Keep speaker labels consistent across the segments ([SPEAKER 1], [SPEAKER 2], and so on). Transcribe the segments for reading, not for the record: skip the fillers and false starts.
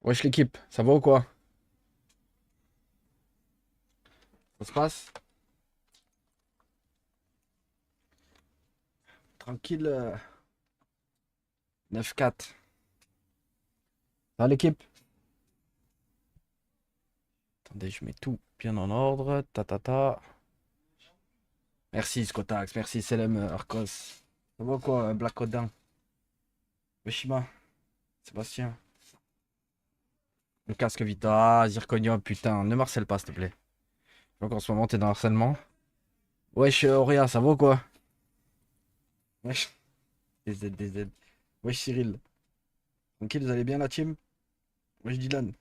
[SPEAKER 1] Wesh l'équipe, ça va ou quoi? Ça se passe? Tranquille, 9-4. Ça va l'équipe? Attendez, je mets tout bien en ordre. Ta ta ta. Merci Scotax, merci Selem Arcos. Ça va ou quoi, Black Odin? Weshima, Sébastien. Le casque Vita, Zirconium, putain, ne harcèle pas s'il te plaît. Donc en ce moment t'es dans le harcèlement. Wesh Auréa, ça va ou quoi? Wesh, DZ, DZ. Wesh Cyril. Tranquille, vous allez bien la team? Wesh Dylan.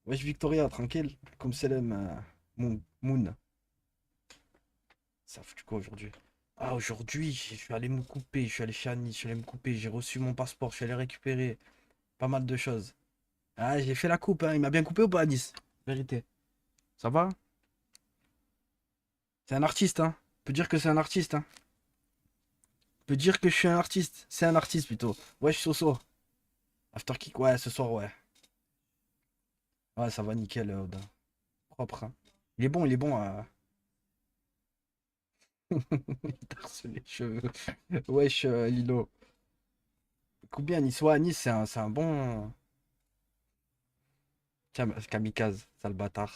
[SPEAKER 1] Wesh Victoria, tranquille. Comme Selem Moon. Ça fout quoi aujourd'hui? Ah, aujourd'hui, je suis allé me couper, je suis allé chez Annie, je suis allé me couper, j'ai reçu mon passeport, je suis allé récupérer pas mal de choses. Ah, j'ai fait la coupe, hein. Il m'a bien coupé ou pas, Anis? Vérité. Ça va? C'est un artiste, hein. On peut dire que c'est un artiste, hein. On peut dire que je suis un artiste. C'est un artiste plutôt. Wesh, Soso. After kick, ouais, ce soir, ouais. Ouais, ça va nickel, Oda. Propre, hein. Il est bon à. Il tarce les cheveux. Wesh, Lilo. Coupe bien, Nice. Ouais, Nice, c'est un bon. Tiens, kamikaze, sale bâtard.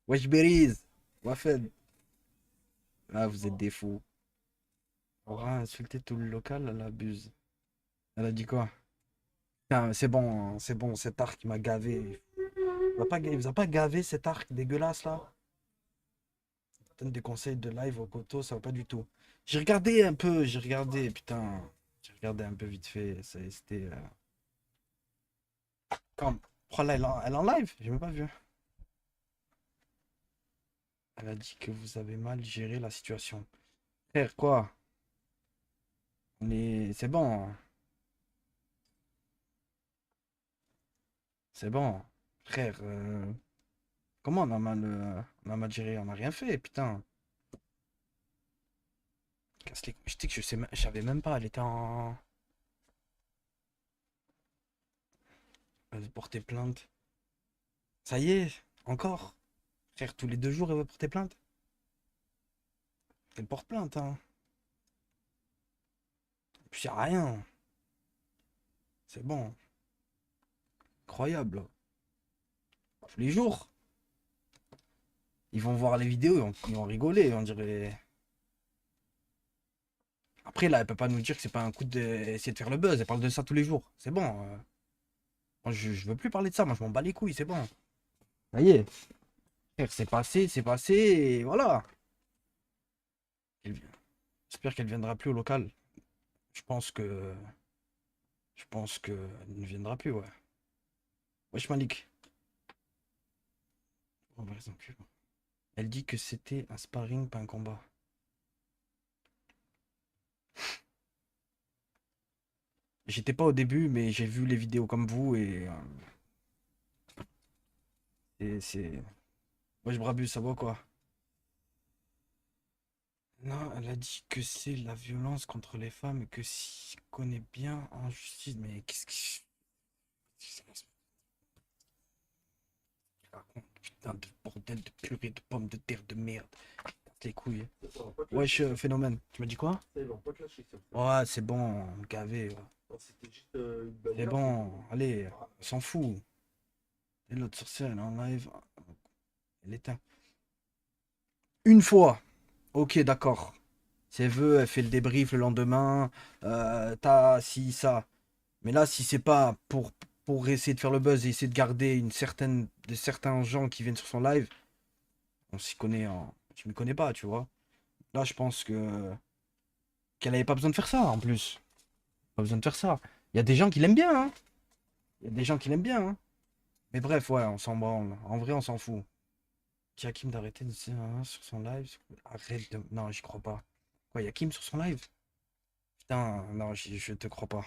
[SPEAKER 1] Wesh, Berries. Wafed. Ah, vous êtes des fous. Aura insulté tout le local, elle abuse. Elle a dit quoi? Putain, c'est bon, hein, c'est bon, cet arc il m'a gavé. Il vous a pas gavé cet arc dégueulasse là? Donne des conseils de live au coteau, ça va pas du tout. J'ai regardé un peu, j'ai regardé, putain. J'ai regardé un peu vite fait. C'était. Quand? Oh là, elle est en live? J'ai même pas vu. Elle a dit que vous avez mal géré la situation. Frère, quoi? On est. C'est bon, hein. C'est bon. Frère, comment on a mal géré? On a rien fait, putain. Casse les couilles. Je sais que je savais même pas, elle était en. Elle veut porter plainte. Ça y est, encore. Frère, tous les 2 jours, elle veut porter plainte. Elle porte plainte, hein. Puis y a rien. C'est bon. Incroyable. Tous les jours. Ils vont voir les vidéos, ils vont rigoler, on dirait. Après, là, elle peut pas nous dire que c'est pas un coup d'essayer de faire le buzz. Elle parle de ça tous les jours. C'est bon. Moi, je veux plus parler de ça. Moi, je m'en bats les couilles, c'est bon. Ça y est. Frère, c'est passé, et voilà. Elle- J'espère qu'elle viendra plus au local. Je pense que. Je pense qu'elle ne viendra plus, ouais. Wesh Malik. Oh, bah, les enculés. Elle dit que c'était un sparring, pas un combat. J'étais pas au début, mais j'ai vu les vidéos comme vous et c'est. Wesh Brabus, ça va quoi? Non, elle a dit que c'est la violence contre les femmes et que si connaît bien en justice. Mais qu'est-ce que. putain de purée de pommes de terre de merde. Les couilles.
[SPEAKER 2] Ça va pas te
[SPEAKER 1] Wesh,
[SPEAKER 2] lâcher, ça.
[SPEAKER 1] phénomène. Tu m'as dit quoi?
[SPEAKER 2] Ça, ils vont pas te lâcher, ça.
[SPEAKER 1] Ouais, c'est bon, gavé. Ouais.
[SPEAKER 2] Non, c'était juste une
[SPEAKER 1] C'est
[SPEAKER 2] bannière, c'est
[SPEAKER 1] bon,
[SPEAKER 2] tout.
[SPEAKER 1] allez, on s'en fout. Et l'autre sorcière, elle est en live. Elle éteint. Une fois. Ok, d'accord. C'est veut, elle fait le débrief le lendemain. T'as si ça. Mais là, si c'est pas pour essayer de faire le buzz et essayer de garder certains gens qui viennent sur son live, on s'y connaît en. Je m'y connais pas, tu vois. Là, je pense que qu'elle avait pas besoin de faire ça en plus. Pas besoin de faire ça. Il y a des gens qui l'aiment bien, hein. Il y a des gens qui l'aiment bien, hein. Mais bref, ouais, on s'en branle. En vrai, on s'en fout. Dis à Kim d'arrêter de dire hein, sur son live. Arrête de. Non, j'y crois pas. Quoi, il y a Kim sur son live? Putain, non, je te crois pas.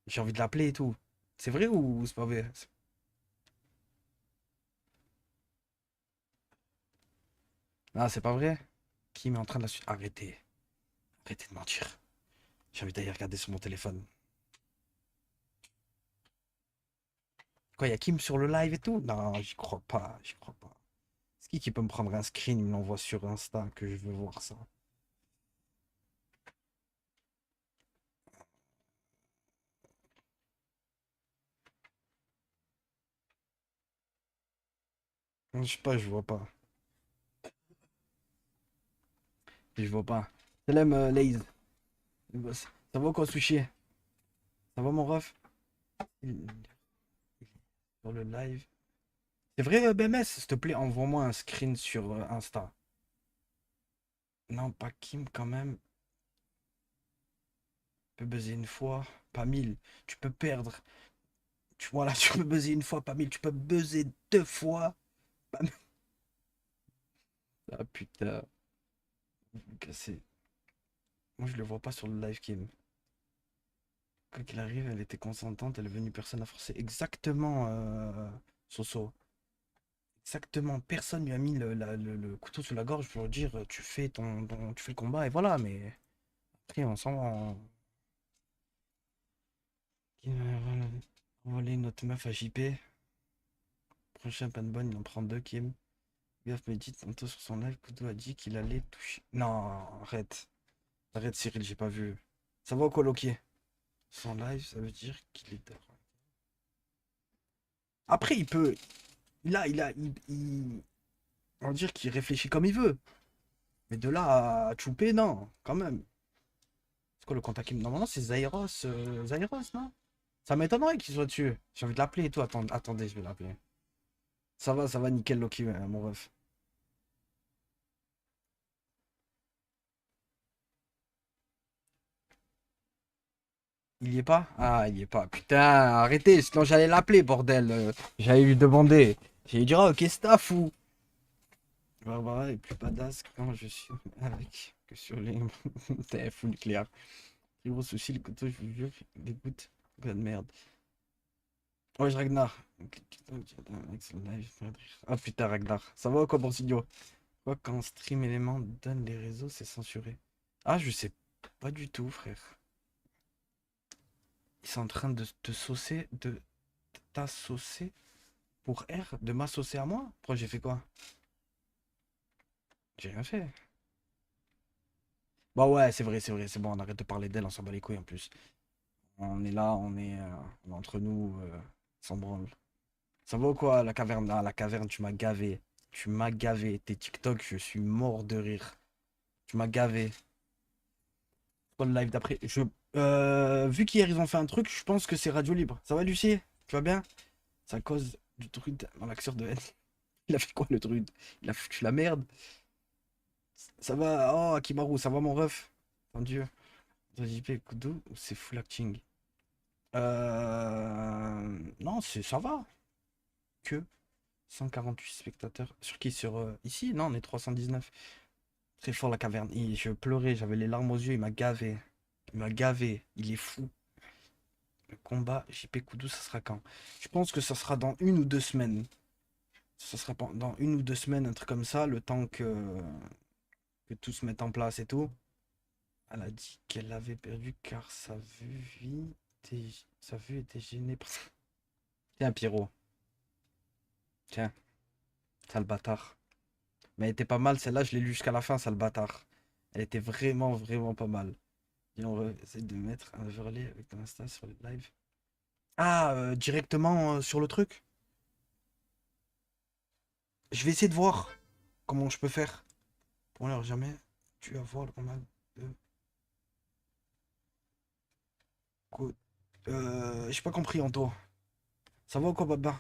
[SPEAKER 1] J'ai envie de l'appeler et tout. C'est vrai ou c'est pas vrai? Ah, c'est pas vrai? Kim est en train de la suivre. Arrêtez. Arrêtez de mentir. J'ai envie d'aller regarder sur mon téléphone. Quoi, il y a Kim sur le live et tout? Non, j'y crois pas. J'y crois pas. C'est qui peut me prendre un screen, il me l'envoie sur Insta que je veux voir ça? Je sais pas, je vois pas. Je vois pas. Salam, Laze. Ça va quoi, sushi? Ça va, mon ref? Sur le live. C'est vrai, BMS, s'il te plaît, envoie-moi un screen sur Insta. Non, pas Kim quand même. Tu peux buzzer une fois, pas 1000. Tu peux perdre. Voilà, tu peux buzzer une fois, pas 1000. Tu peux buzzer deux fois, pas 1000. Ah putain, cassé. Moi, je le vois pas sur le live Kim. Quoi qu'il arrive, elle était consentante, elle est venue, personne n'a forcé. Exactement, Soso. Exactement, personne lui a mis le couteau sous la gorge pour dire tu fais tu fais le combat et voilà, mais après on s'en voler notre meuf à JP. Prochain panbon, il en prend deux, Kim. Gaffe médite tantôt sur son live, Kudo a dit qu'il allait toucher. Non, arrête. Arrête Cyril, j'ai pas vu. Ça va quoi Loki? Son live, ça veut dire qu'il est dehors. Après, il peut. On va dire qu'il réfléchit comme il veut. Mais de là à chouper, non, quand même. C'est quoi le contact? Normalement, c'est Zairos. Zairos, non? Ça m'étonnerait qu'il soit dessus. J'ai envie de l'appeler et tout. Attendez, je vais l'appeler. Ça va, nickel, Loki, mon ref. Il y est pas? Ah, il y est pas. Putain, arrêtez, sinon j'allais l'appeler, bordel. J'allais lui demander. J'allais lui dire, oh, qu'est-ce que t'as, fou? Barbara est plus badass quand je suis avec que sur les. T'es fou nucléaire. Plus gros souci, le couteau, je vous jure, des gouttes. Quoi de merde. Ouais, Ragnar. Ah putain, Ragnar. Ça va ou quoi, bon signaux? Quoi, quand Stream Element donne les réseaux, c'est censuré. Ah, je sais pas du tout, frère. Ils sont en train de te saucer, de t'assaucer pour R, de m'assaucer à moi? Pourquoi j'ai fait quoi? J'ai rien fait. Bah ouais, c'est vrai, c'est bon, on arrête de parler d'elle, on s'en bat les couilles en plus. On est là, on est entre nous, sans branle. Ça va ou quoi, la caverne? Ah, la caverne, tu m'as gavé. Tu m'as gavé. Tes TikTok, je suis mort de rire. Tu m'as gavé. Quoi le live d'après? Vu qu'hier ils ont fait un truc, je pense que c'est Radio Libre. Ça va, Lucie? Tu vas bien? C'est à cause du druide dans l'action de N. Il a fait quoi, le druide? Il a foutu la merde. Ça va? Oh, Akimaru, ça va, mon ref? Mon dieu. JP, Kudo, c'est full acting. Non, ça va. Que 148 spectateurs. Sur qui? Sur ici? Non, on est 319. Très fort la caverne. Je pleurais, j'avais les larmes aux yeux, il m'a gavé. Il m'a gavé. Il est fou. Le combat JP Kudo, ça sera quand? Je pense que ça sera dans 1 ou 2 semaines. Ça sera dans 1 ou 2 semaines, un truc comme ça, le temps que tout se mette en place et tout. Elle a dit qu'elle avait perdu car sa vue était gênée par ça. Tiens, Pierrot. Tiens, sale bâtard. Mais elle était pas mal, celle-là, je l'ai lu jusqu'à la fin, sale bâtard. Elle était vraiment, vraiment pas mal. Et on va essayer de mettre un overlay avec ton Insta sur le live. Ah, directement sur le truc. Je vais essayer de voir comment je peux faire. Pour l'heure, jamais tu vas voir le combat de... J'ai pas compris, Anto. Ça va ou quoi, Baba?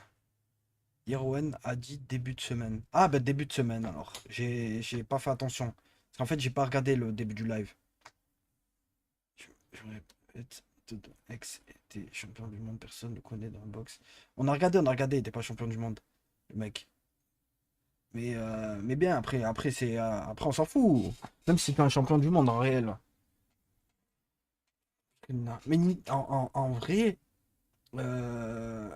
[SPEAKER 1] Hier, Owen a dit début de semaine. Ah, bah début de semaine, alors. J'ai pas fait attention. Parce qu'en fait, j'ai pas regardé le début du live. Je répète, ton ex était champion du monde, personne ne le connaît dans le box. On a regardé, il était pas champion du monde, le mec. Mais bien, après, après on s'en fout. Même si t'es un champion du monde en réel. Mais en vrai, euh,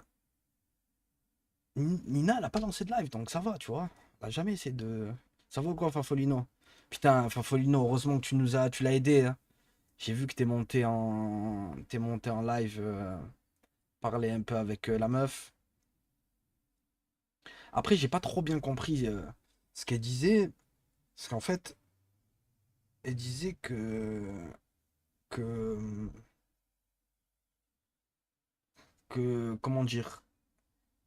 [SPEAKER 1] Nina, elle a pas lancé de live, donc ça va, tu vois. Elle a jamais essayé de. Ça va ou quoi, Fafolino? Putain, Fafolino, heureusement que tu l'as aidé, hein. J'ai vu que t'es monté en live, parler un peu avec la meuf. Après, j'ai pas trop bien compris ce qu'elle disait. Parce qu'en fait, elle disait que, comment dire,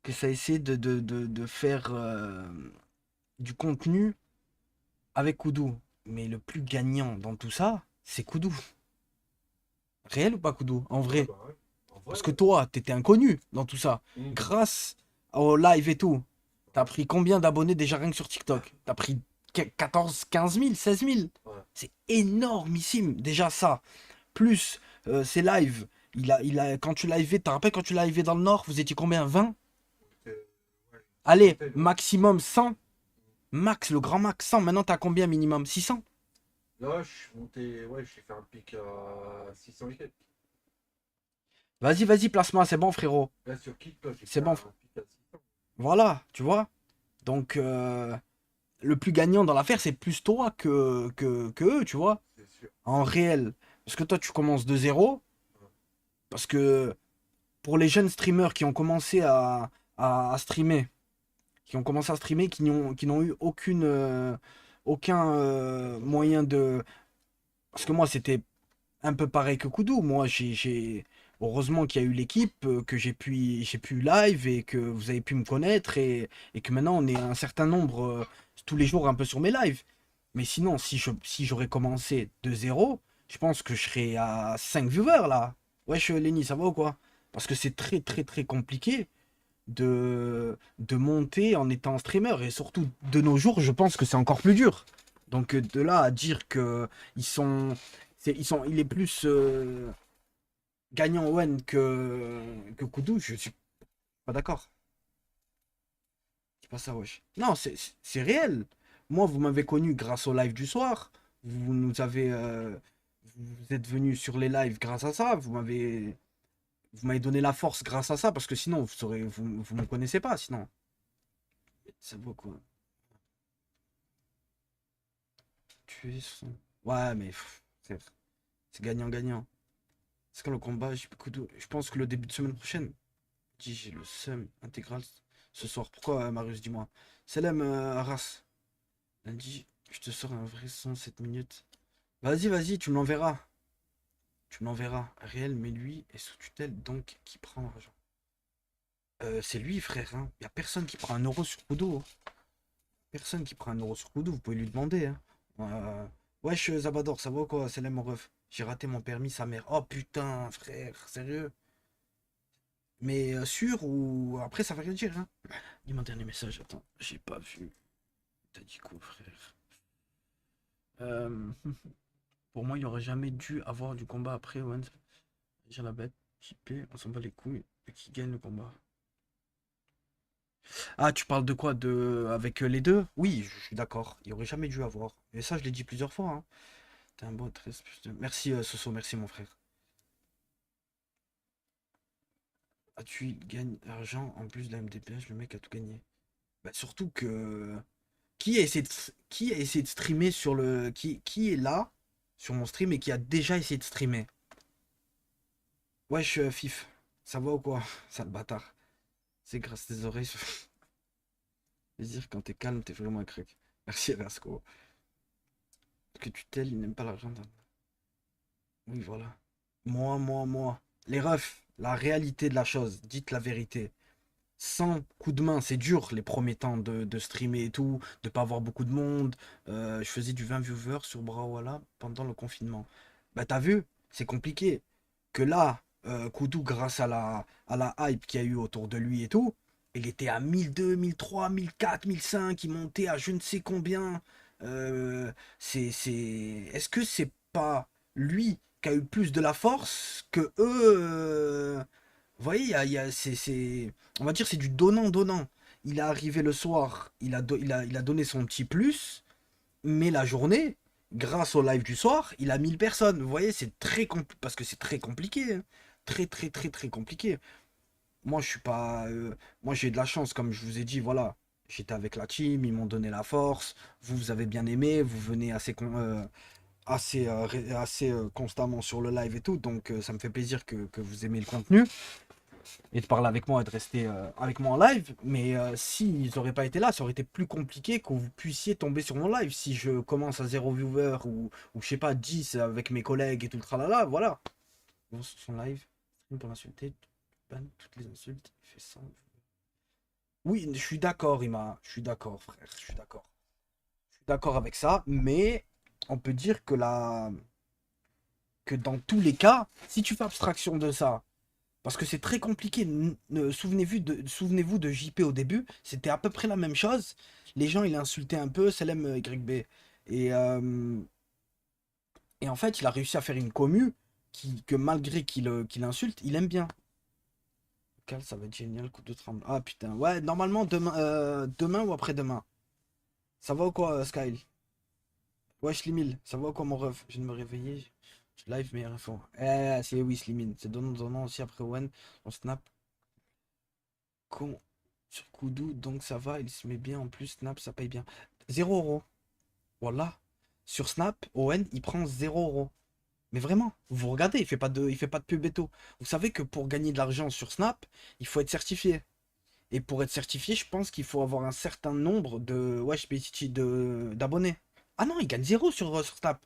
[SPEAKER 1] que ça essayait de faire du contenu avec Koudou. Mais le plus gagnant dans tout ça, c'est Koudou. Réel ou pas Koudou? En
[SPEAKER 2] Ouais,
[SPEAKER 1] vrai.
[SPEAKER 2] bah ouais. En vrai,
[SPEAKER 1] Parce que
[SPEAKER 2] ouais.
[SPEAKER 1] toi, t'étais inconnu dans tout ça.
[SPEAKER 2] Mm.
[SPEAKER 1] Grâce au live et tout, t'as pris combien d'abonnés déjà rien que sur TikTok? T'as pris 14, 15 000, 16 000.
[SPEAKER 2] Ouais.
[SPEAKER 1] C'est énormissime. Déjà ça. Plus ces lives. Quand tu liveais, t'as rappelé quand tu liveais dans le Nord, vous étiez combien? 20?
[SPEAKER 2] C'était- ouais,
[SPEAKER 1] Allez,
[SPEAKER 2] centaine, ouais.
[SPEAKER 1] maximum 100. Max, le grand max 100. Maintenant, t'as combien minimum? 600?
[SPEAKER 2] Là, je suis monté, ouais, j'ai fait un pic à 600 et quelques.
[SPEAKER 1] Vas-y, vas-y, place-moi, c'est bon, frérot.
[SPEAKER 2] Là, sur Kik, là, j'ai
[SPEAKER 1] C'est
[SPEAKER 2] fait
[SPEAKER 1] bon.
[SPEAKER 2] un pic à 600.
[SPEAKER 1] Voilà, tu vois. Donc, le plus gagnant dans l'affaire, c'est plus toi que eux, tu vois.
[SPEAKER 2] C'est sûr.
[SPEAKER 1] En réel. Parce que toi, tu commences de zéro.
[SPEAKER 2] Ouais.
[SPEAKER 1] Parce que pour les jeunes streamers qui ont commencé à streamer, qui n'ont eu aucun moyen de. Parce que moi, c'était un peu pareil que Koudou. Moi, heureusement qu'il y a eu l'équipe, que j'ai pu live et que vous avez pu me connaître et que maintenant on est un certain nombre tous les jours un peu sur mes lives. Mais sinon, si j'aurais commencé de zéro, je pense que je serais à 5 viewers là. Wesh, Lenny, ça va ou quoi? Parce que c'est très très très compliqué de monter en étant streamer. Et surtout de nos jours, je pense que c'est encore plus dur. Donc de là à dire que ils sont, il est plus gagnant Owen que Koudou, je suis pas d'accord. C'est pas ça, wesh. Non, c'est réel. Moi, vous m'avez connu grâce au live du soir. Vous nous avez, vous êtes venu sur les lives grâce à ça. Vous m'avez donné la force grâce à ça parce que sinon, vous me connaissez pas. Sinon, c'est beau quoi. Tu es son... Ouais, mais c'est gagnant-gagnant. C'est quand le combat, j'ai beaucoup de... Je pense que le début de semaine prochaine, j'ai le seum intégral ce soir. Pourquoi, Marius, dis-moi? Salam, Arras. Lundi, je te sors un vrai son 7 minutes. Vas-y, vas-y, tu me l'enverras. Tu me l'enverras. Réel, mais lui est sous tutelle, donc qui prend l'argent? C'est lui, frère. Hein. Y a personne qui prend 1 euro sur Kudo. Hein. Personne qui prend 1 euro sur Kudo, vous pouvez lui demander. Hein. Wesh, Zabador, ça va ou quoi? Salam, mon ref. J'ai raté mon permis, sa mère. Oh putain, frère, sérieux? Mais sûr ou après ça va rien dire, hein? Dis mon dernier message, attends, j'ai pas vu. T'as dit quoi, frère? Euh, Pour moi, il aurait jamais dû avoir du combat après Owens. J'ai la bête, typé, on s'en bat les couilles. Qui gagne le combat? Ah, tu parles de quoi? Avec les deux? Oui, je suis d'accord. Il aurait jamais dû avoir. Et ça, je l'ai dit plusieurs fois, hein. T'es un bon 13 plus de... Merci, Soso, merci, mon frère. Ah, tu gagnes argent en plus de la MDPH, le mec a tout gagné. Bah, surtout que. Qui a essayé de streamer sur le. Qui est là sur mon stream et qui a déjà essayé de streamer? Wesh, Fif, ça va ou quoi? Sale bâtard. C'est grâce à tes oreilles. Plaisir quand t'es calme, t'es vraiment un crack. Merci Rasco. Parce que tu t'ailes, il n'aime pas l'argent. Oui, voilà. Moi. Les refs, la réalité de la chose, dites la vérité. Sans coup de main, c'est dur les premiers temps de streamer et tout, de pas avoir beaucoup de monde. Je faisais du 20 viewers sur Brawlhalla pendant le confinement. Bah t'as vu, c'est compliqué. Que là, Koudou, grâce à la hype qu'il y a eu autour de lui et tout, il était à 1002, 1003, 1004, 1005, il montait à je ne sais combien. Est-ce que c'est pas lui qui a eu plus de la force que eux vous voyez, on va dire c'est du donnant-donnant. Il est arrivé le soir, il a donné son petit plus, mais la journée, grâce au live du soir, il a 1000 personnes. Vous voyez, c'est très compliqué, parce que c'est très compliqué, hein. Très compliqué. Moi, je suis pas... moi, j'ai de la chance, comme je vous ai dit, voilà. J'étais avec la team, ils m'ont donné la force. Vous avez bien aimé, vous venez assez constamment sur le live et tout, donc ça me fait plaisir que vous aimez le contenu et de parler avec moi et de rester avec moi en live. Mais s'ils n'auraient pas été là, ça aurait été plus compliqué que vous puissiez tomber sur mon live. Si je commence à 0 viewer ou je sais pas, 10 avec mes collègues et tout le tralala, voilà. Bon, sur son live, stream pour l'insulter, ban toutes les insultes, il fait ça. Oui, je suis d'accord, Ima. Je suis d'accord, frère. Je suis d'accord. Je suis d'accord avec ça, mais on peut dire que dans tous les cas, si tu fais abstraction de ça, parce que c'est très compliqué. Souvenez-vous de JP au début, c'était à peu près la même chose. Les gens, il insultait un peu Selem YB. Et, euh, et en fait, il a réussi à faire une commu que malgré qu'il insulte, il aime bien. Cal, ça va être génial, coup de tremble. Ah putain, ouais, normalement demain ou après-demain. Ça va ou quoi, Skyle? Ouais, Slimil, ça va ou quoi, mon ref? Je viens de me réveiller. Je live meilleure info. C'est oui, Slimil. C'est donnant aussi après Owen. On snap. Con sur Koudou, donc ça va, il se met bien en plus. Snap, ça paye bien. 0 €. Voilà. Sur Snap, Owen, il prend 0 €. Mais vraiment, vous regardez, il fait pas de pub et tout. Vous savez que pour gagner de l'argent sur Snap, il faut être certifié. Et pour être certifié, je pense qu'il faut avoir un certain nombre de wesh BTT d'abonnés. Ah non, il gagne 0 sur Snap.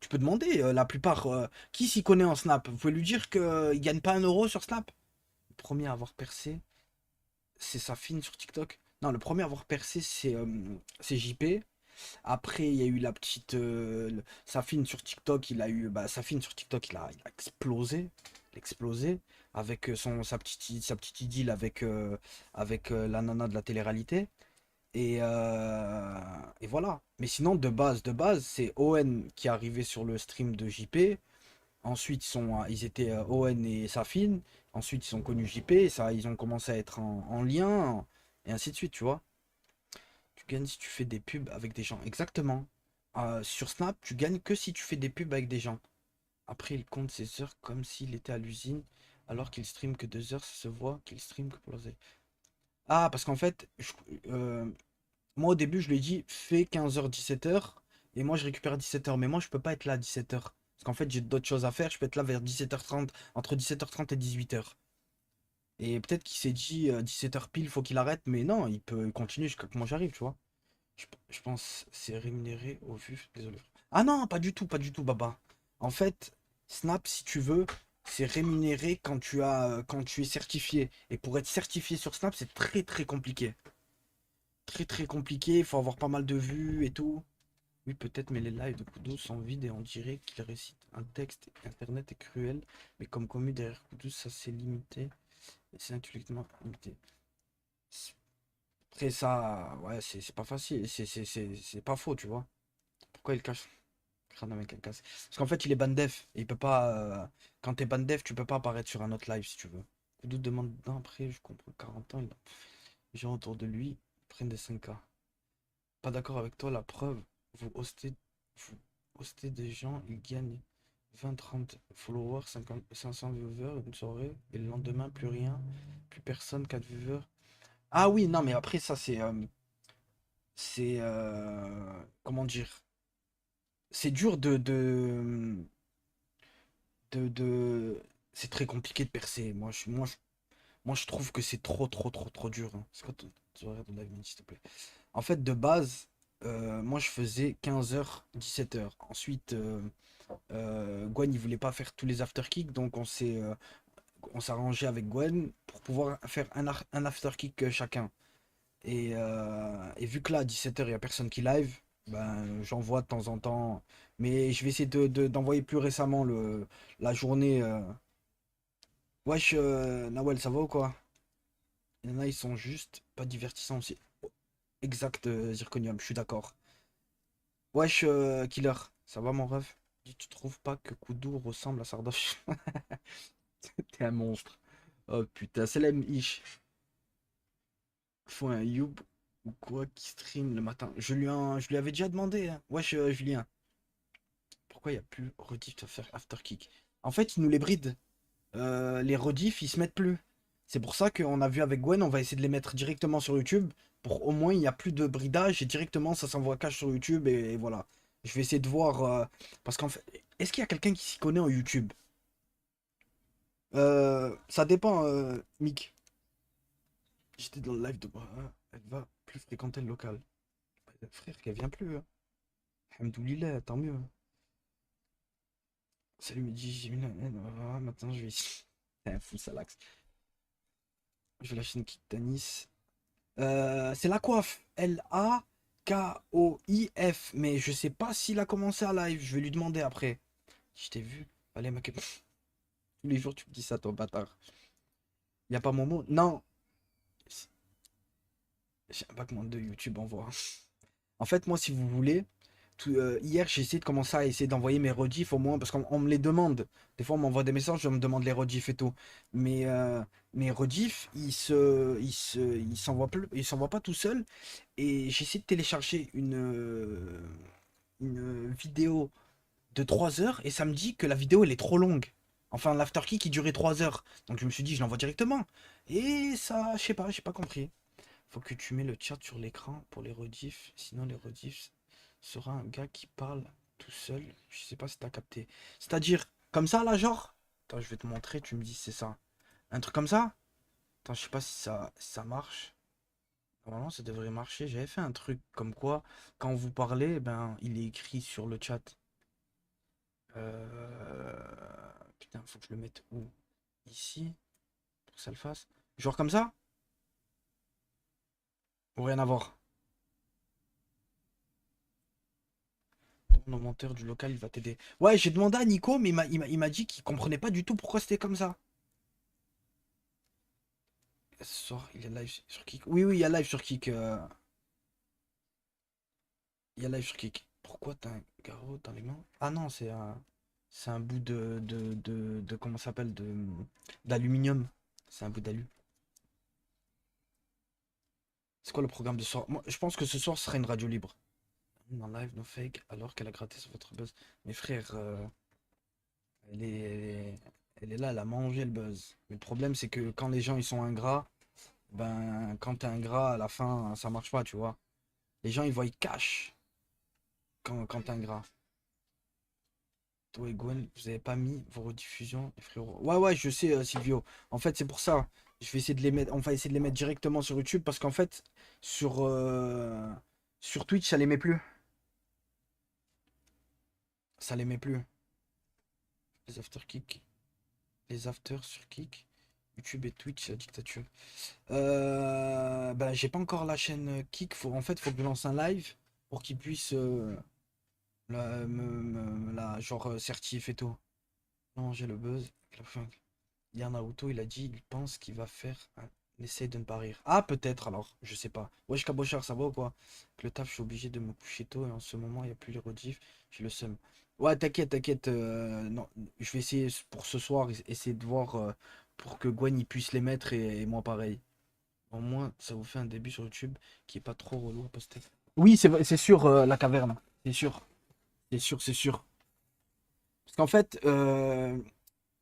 [SPEAKER 1] Tu peux demander, la plupart, qui s'y connaît en Snap? Vous pouvez lui dire qu'il gagne pas 1 € sur Snap. Le premier à avoir percé, c'est Safine sur TikTok. Non, le premier à avoir percé, c'est JP. Après, il y a eu la petite Safine sur TikTok. Safine sur TikTok, il a explosé. Il a explosé avec sa petite idylle avec la nana de la télé-réalité. Et voilà. Mais sinon, de base, c'est Owen qui est arrivé sur le stream de JP. Ensuite, ils étaient Owen et Safine. Ensuite, ils ont connu JP. Ça, ils ont commencé à être en lien. Et ainsi de suite, tu vois. Tu gagnes si tu fais des pubs avec des gens. Exactement. Sur Snap, tu gagnes que si tu fais des pubs avec des gens. Après, il compte ses heures comme s'il était à l'usine. Alors qu'il stream que 2 heures, ça se voit qu'il stream que pour l'oseille. Ah, parce qu'en fait, moi au début, je lui ai dit fais 15h, 17h. Et moi, je récupère à 17h. Mais moi, je peux pas être là à 17h. Parce qu'en fait, j'ai d'autres choses à faire. Je peux être là vers 17h30, entre 17h30 et 18h. Et peut-être qu'il s'est dit 17h pile, faut qu'il arrête. Mais non, il peut continuer jusqu'à que moi j'arrive, tu vois. Je pense c'est rémunéré au vu. Désolé. Ah non, pas du tout, Baba. En fait, Snap, si tu veux, c'est rémunéré quand tu es certifié. Et pour être certifié sur Snap, c'est très compliqué. Très compliqué, il faut avoir pas mal de vues et tout. Oui, peut-être, mais les lives de Kudus sont vides et on dirait qu'il récite un texte. Internet est cruel, mais comme commu derrière Kudus, ça c'est limité. Et c'est intellectuellement limité. Après ça, ouais, c'est pas facile, c'est pas faux, tu vois. Pourquoi il cache? Crâne avec un casque. Parce qu'en fait, il est ban def. Et il peut pas. Quand t'es ban def, tu peux pas apparaître sur un autre live si tu veux. Kudu demande d'un après, je comprends. 40 ans, les gens autour de lui prennent des 5K. Pas d'accord avec toi, la preuve. Vous hostez des gens, ils gagnent 20-30 followers, 50, 500 viewers une soirée. Et le lendemain, plus rien. Plus personne, 4 viewers. Ah oui, non, mais après, ça, comment dire? C'est dur de c'est très compliqué de percer. Moi, je trouve que c'est trop dur, hein. C'est quoi ton horaire de live, Mehdi, s'il te plaît? En fait, de base, moi, je faisais 15h, 17h. Ensuite, Gwen, il voulait pas faire tous les after kicks, donc on s'est arrangé avec Gwen pour pouvoir faire un after kick chacun. Et vu que là, à 17h, il n'y a personne qui live, ben, j'envoie de temps en temps. Mais je vais essayer d'envoyer plus récemment la journée. Wesh, Nawel, ça va ou quoi? Il y en a, ils sont juste pas divertissants aussi. Exact, Zirconium, je suis d'accord. Wesh, Killer, ça va mon ref? Tu trouves pas que Koudou ressemble à Sardoche? T'es un monstre. Oh putain, c'est la ish. Faut un Youb ou quoi qui stream le matin. Je lui avais déjà demandé, hein. Wesh, Julien, pourquoi il n'y a plus rediff à faire after kick? En fait, ils nous les brident. Les rediffs, ils se mettent plus. C'est pour ça qu'on a vu avec Gwen, on va essayer de les mettre directement sur YouTube. Pour au moins, il n'y a plus de bridage et directement, ça s'envoie cash sur YouTube et voilà. Je vais essayer de voir. Parce qu'en fait, est-ce qu'il y a quelqu'un qui s'y connaît en YouTube? Ça dépend, Mick. J'étais dans le live de moi. Elle va plus fréquenter le local. Frère, qu'elle vient plus, hein. Alhamdoulilah, tant mieux. Salut, Mehdi, j'ai mis la haine. Maintenant, je vais ici. Un fou, Salax. Je vais lâcher une kick Tanis. C'est la coiffe. Lakoif. Mais je sais pas s'il a commencé à live. Je vais lui demander après. Je t'ai vu. Allez, ma Tous les jours, tu me dis ça, toi, bâtard. Y a pas Momo? Non. J'ai un backman de YouTube en voix. En fait, moi, si vous voulez, hier, j'ai essayé de commencer à essayer d'envoyer mes rediffs au moins, parce qu'on me les demande. Des fois, on m'envoie des messages, je me demande les rediffs et tout. Mais mes rediffs, ils s'envoient plus, ils s'envoient pas tout seuls. Et j'ai essayé de télécharger une vidéo de 3 heures et ça me dit que la vidéo, elle est trop longue. Enfin, l'afterkey qui durait 3 heures. Donc je me suis dit, je l'envoie directement. Et ça, je sais pas, j'ai pas compris. Faut que tu mets le chat sur l'écran pour les rediffs. Sinon, les rediffs sera un gars qui parle tout seul. Je sais pas si t'as capté. C'est-à-dire, comme ça, là, genre. Attends, je vais te montrer, tu me dis si c'est ça. Un truc comme ça? Attends, je sais pas si ça marche. Normalement, ça devrait marcher. J'avais fait un truc comme quoi, quand vous parlez, ben, il est écrit sur le chat. Putain, faut que je le mette où? Ici, pour que ça le fasse. Genre comme ça? Ou rien à voir. Ton monteur du local, il va t'aider. Ouais, j'ai demandé à Nico, mais il m'a dit qu'il comprenait pas du tout pourquoi c'était comme ça. Ce soir, il y a live sur Kik. Oui, oui, il y a live sur Kik. Il y a live sur Kik. Pourquoi t'as un garrot dans les mains? Ah non, c'est un bout comment ça s'appelle? D'aluminium. C'est un bout d'alu. C'est quoi le programme de ce soir? Moi, je pense que ce soir, ce sera une radio libre. En live, no fake, alors qu'elle a gratté sur votre buzz. Mes frères, elle est là, elle a mangé le buzz. Mais le problème, c'est que quand les gens ils sont ingrats, ben quand t'es ingrat, à la fin, ça marche pas, tu vois. Les gens ils voient cash quand t'es ingrat. Toi et Gwen, vous avez pas mis vos rediffusions, les frérots. Ouais, ouais, je sais, Silvio. En fait, c'est pour ça. Je vais essayer de les mettre. On va essayer de les mettre directement sur YouTube parce qu'en fait, sur Twitch, ça les met plus. Ça les met plus. Les after kick. Les afters sur Kick. YouTube et Twitch, la dictature. Bah, j'ai pas encore la chaîne Kick. En fait, faut que je lance un live pour qu'il puisse genre certif et tout. Non, j'ai le buzz. Il y a un auto, il a dit, il pense qu'il va faire un essai de ne pas rire. Ah, peut-être alors, je sais pas. Wesh, Cabochard, ça va ou quoi? Que le taf, je suis obligé de me coucher tôt et en ce moment, il n'y a plus les rediffs. J'ai le seum. Ouais, t'inquiète, t'inquiète. Non, je vais essayer pour ce soir, essayer de voir pour que Gwen il puisse les mettre et moi pareil. Au moins, ça vous fait un début sur YouTube qui est pas trop relou à poster. Oui, c'est sûr, la caverne. C'est sûr. C'est sûr, c'est sûr. Parce qu'en fait,